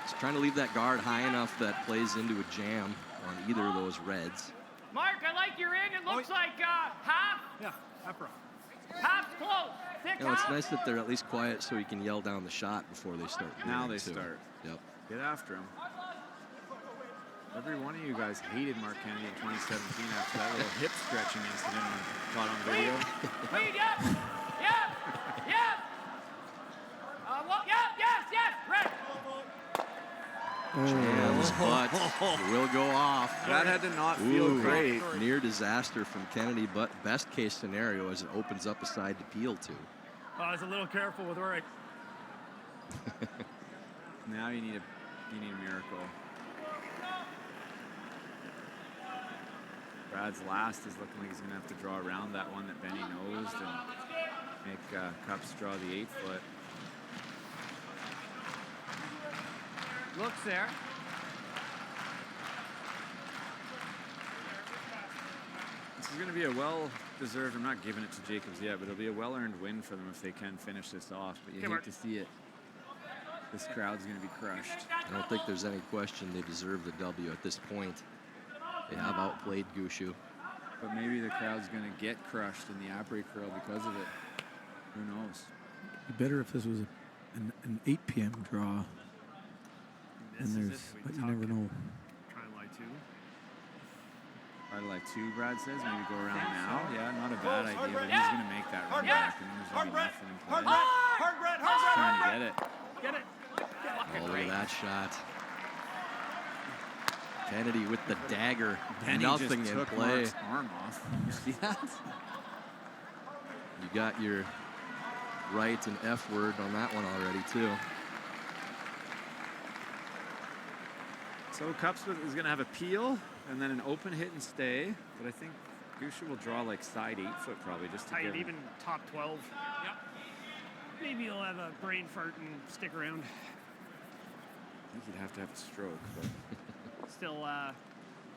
Just trying to leave that guard high enough that plays into a jam on either of those reds. Mark, I like your in. It looks like half. Yeah, half row. Half's close. Thick It's half. nice that they're at least quiet so he can yell down the shot before they start. Now they too. start. Yep. Get after him. Every one of you guys hated Mark Kennedy in 2017 after that little hip stretching incident caught on video. Wait, yep. Yes, Red. Jams, but it will go off. That had to not feel great. Near disaster from Kennedy, but best case scenario as it opens up a side to peel to. I was a little careful with Rorik. Now you need a miracle. Brad's last is looking like he's going to have to draw around that one that Benny nosed and make Cups draw the 8-foot. Looks there. This is going to be a well-deserved, I'm not giving it to Jacobs yet, but it'll be a well-earned win for them if they can finish this off. But you hate to see it. This crowd's going to be crushed. I don't think there's any question they deserve the W at this point. They have outplayed Gushue. But maybe the crowd's going to get crushed in the après curl because of it. Who knows? It'd be better if this was an 8 p.m. draw. But you never know. Try and lie too. Try to lie two, Brad says. Maybe go around now. Yeah, not a bad idea, but he's going to make that run back. And there's going to be nothing in play. He's trying to get it. Get it. Oh, look at that shot. Kennedy with the dagger. Benny Nothing just in took play. Mark's arm off. You see that? You got your right and F word on that one already, too. So Cups is going to have a peel and then an open hit and stay. But I think Gushue will draw like side 8-foot probably just to Tight, get him. even top 12. Yep. Maybe he'll have a brain fart and stick around. I think he'd have to have a stroke. But Still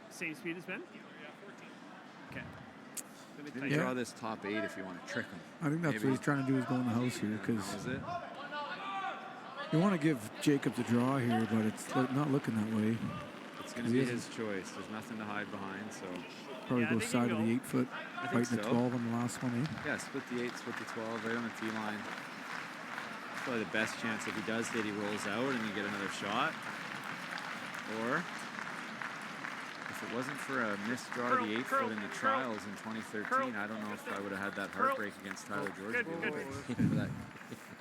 same speed as Ben? Okay. maybe draw this top 8 if you want to trick him. I think that's what he's trying to do is go in the house here because Is it? you want to give Jacobs a draw here, but it's not looking that way. It's going to be his choice. There's nothing to hide behind, so. Probably go side of the 8-foot, I think right in the so. 12 on the last one, eh? Yeah, split the 8, split the 12, right on the tee line. Probably the best chance if he does hit, he rolls out and you get another shot. Or if it wasn't for a missed draw to the 8-foot in the trials in 2013, I don't know if I would have had that heartbreak against Tyler George.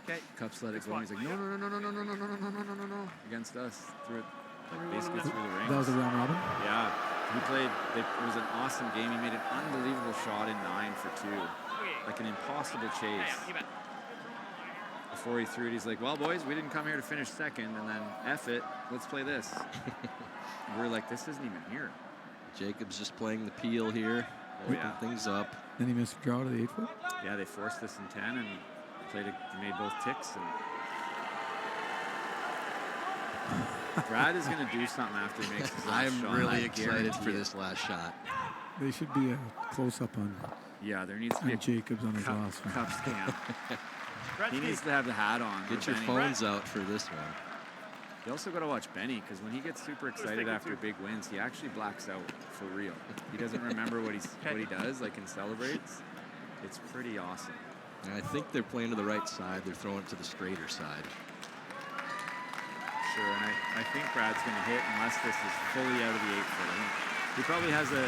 Okay, Cups let it go. He's like, no, no, no, no, no, no, no, no, no, no, no, no, no, against us. Through it, like basically through the rings. That was a round robin? Yeah. He played, it was an awesome game. He made an unbelievable shot in 9 for 2. Like an impossible chase. Before he threw it, he's like, well, boys, we didn't come here to finish second, and then F it, let's play this. We're like, this isn't even here. Jacobs just playing the peel here, opening things up. Then he missed a draw to the 8-foot? Yeah, they forced this in 10 and made both ticks. And Brad is going to do something after he makes his last shot. I'm really excited for this last shot. They should be a close-up on. Yeah, there needs to be a Jacobs on his last one. Cups cam. He needs to have the hat on. Get your phones out for this one. You also got to watch Benny, because when he gets super excited after big wins, he actually blacks out for real. He doesn't remember what he does, like, and celebrates. It's pretty awesome. And I think they're playing to the right side. They're throwing it to the straighter side. Sure, and I think Brad's going to hit unless this is fully out of the 8-foot. I think he probably has a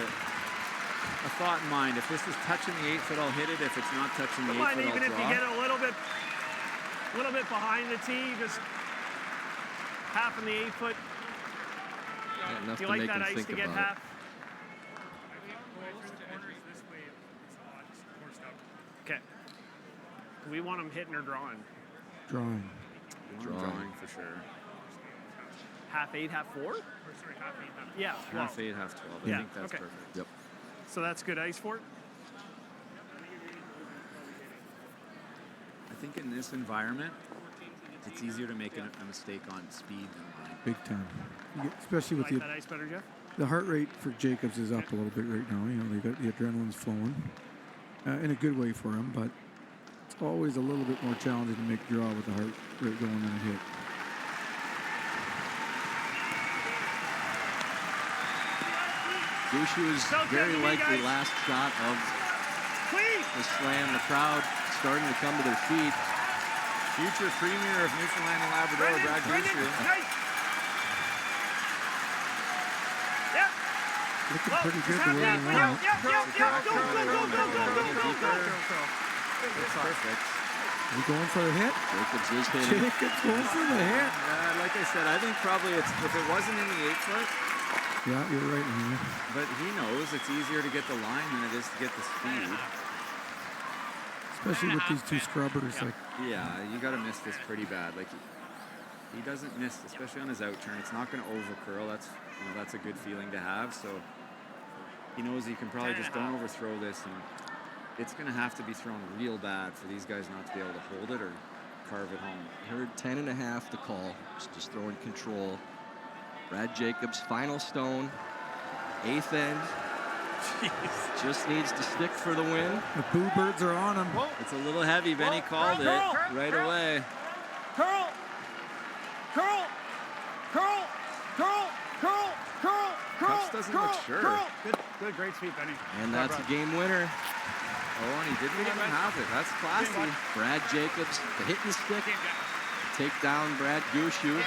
thought in mind. If this is touching the 8-foot, I'll hit it. If it's not touching the 8-foot, I'll draw. Even if you get a little bit behind the tee, just half in the 8-foot. Enough Do you to like make that him ice think to get about half? Okay. We want them hitting or drawing. Drawing. Drawing for sure. Half 8, half 4? Yeah. Half 8, half 12. I think that's perfect. Yep. So that's good ice for it? I think in this environment, it's easier to make a mistake on speed than line. Big time. Especially with like that ice better, Jeff? The heart rate for Jacobs is up a little bit right now. You know, they got the adrenaline's flowing in a good way for him, but it's always a little bit more challenging to make a draw with the heart rate going in a hit. Gushue is very likely last shot of the slam. The crowd starting to come to their feet. Future premier of Newfoundland and Labrador, Brad Gushue. Looking pretty good the way around. It's perfect. Are you going for the hit? Jacobs is hitting. Jacobs going for the hit. Like I said, I think probably if it wasn't in the 8-foot. Yeah, you're right, man. But he knows it's easier to get the line than it is to get the speed. Especially with these two scrubbers. Like, yeah, you got to miss this pretty bad. Like he doesn't miss, especially on his out turn. It's not going to over curl. That's that's a good feeling to have. So he knows he can probably just don't overthrow this, and it's going to have to be thrown real bad for these guys not to be able to hold it or carve it home. Heard 10.5 to call. Just throwing control. Brad Jacobs, final stone, 8th end. Jeez. Just needs to stick for the win. The Boo Birds are on him. It's a little heavy. Benny called it right away. Curl! Curl! Curl! Curl! Curl! Curl! Curl! Cups doesn't look sure. Good, great sweep, Benny. And that's a game winner. Oh, and he didn't even have it. That's classy. Brad Jacobs, the hit and stick. Take down Brad Gushue.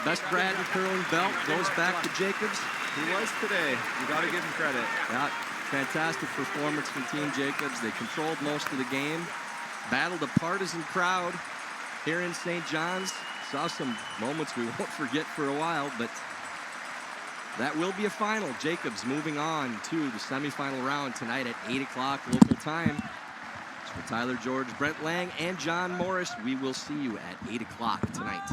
Best Brad in curling belt goes back to Jacobs. He was today. You got to give him credit. Yeah, fantastic performance from Team Jacobs. They controlled most of the game. Battled a partisan crowd here in St. John's. Saw some moments we won't forget for a while, but that will be a final. Jacobs moving on to the semifinal round tonight at 8 o'clock local time. For Tyler George, Brent Lang, and John Morris, we will see you at 8 o'clock tonight.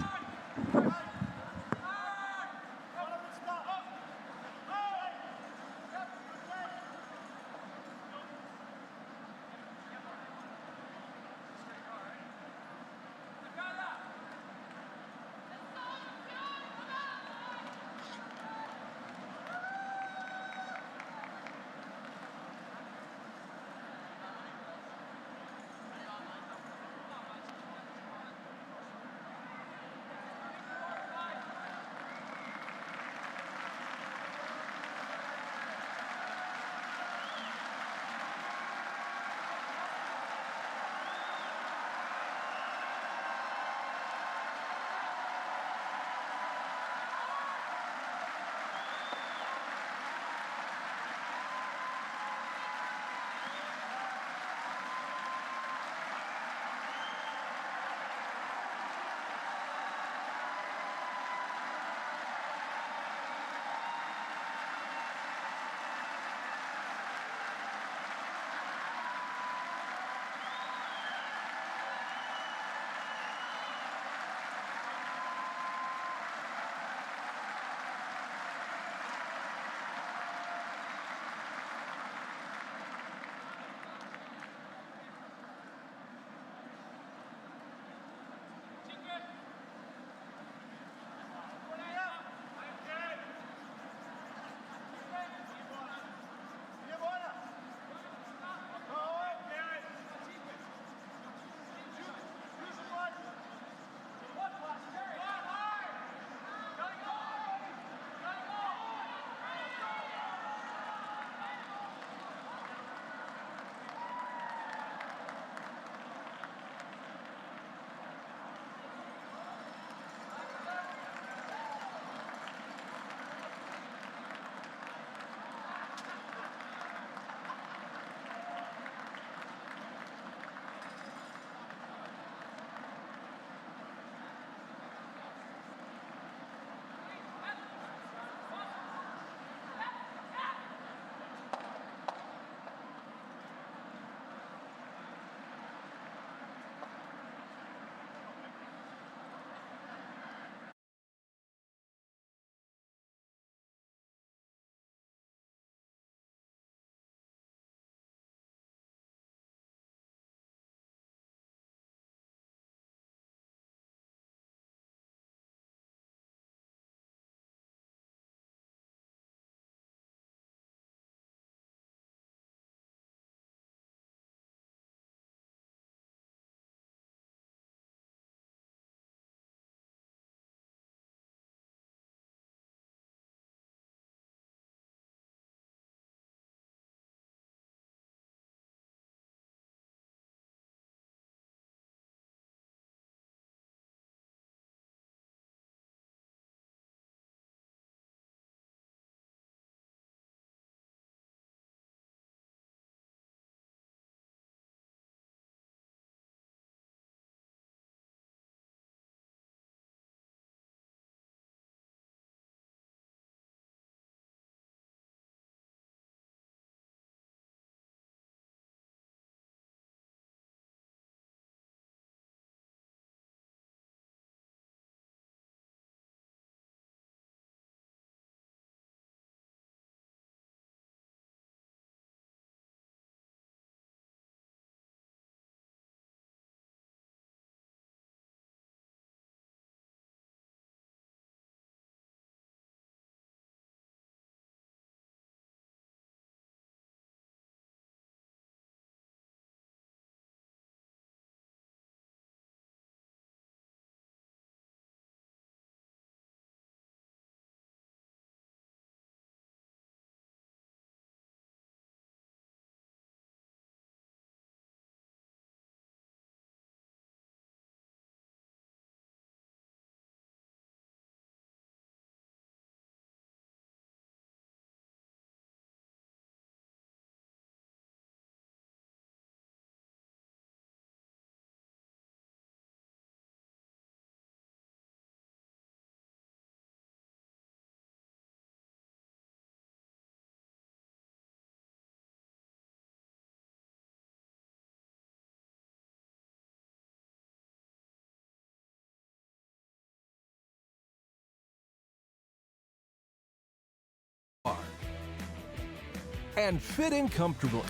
and fit in comfortably.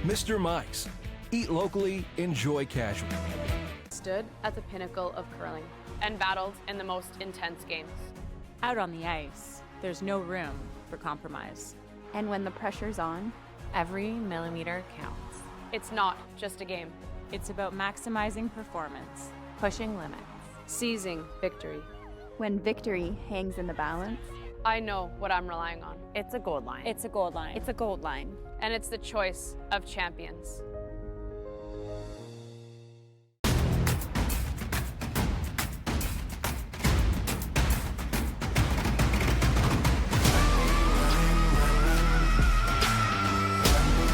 Mr. Mike's. Eat locally, enjoy casual. Stood at the pinnacle of curling and battled in the most intense games. Out on the ice, there's no room for compromise. And when the pressure's on, every millimeter counts. It's not just a game. It's about maximizing performance, Pushing limits. Seizing victory. When victory hangs in the balance, I know what I'm relying on. it's a gold line. It's a gold line. It's a gold line. And it's the choice of champions.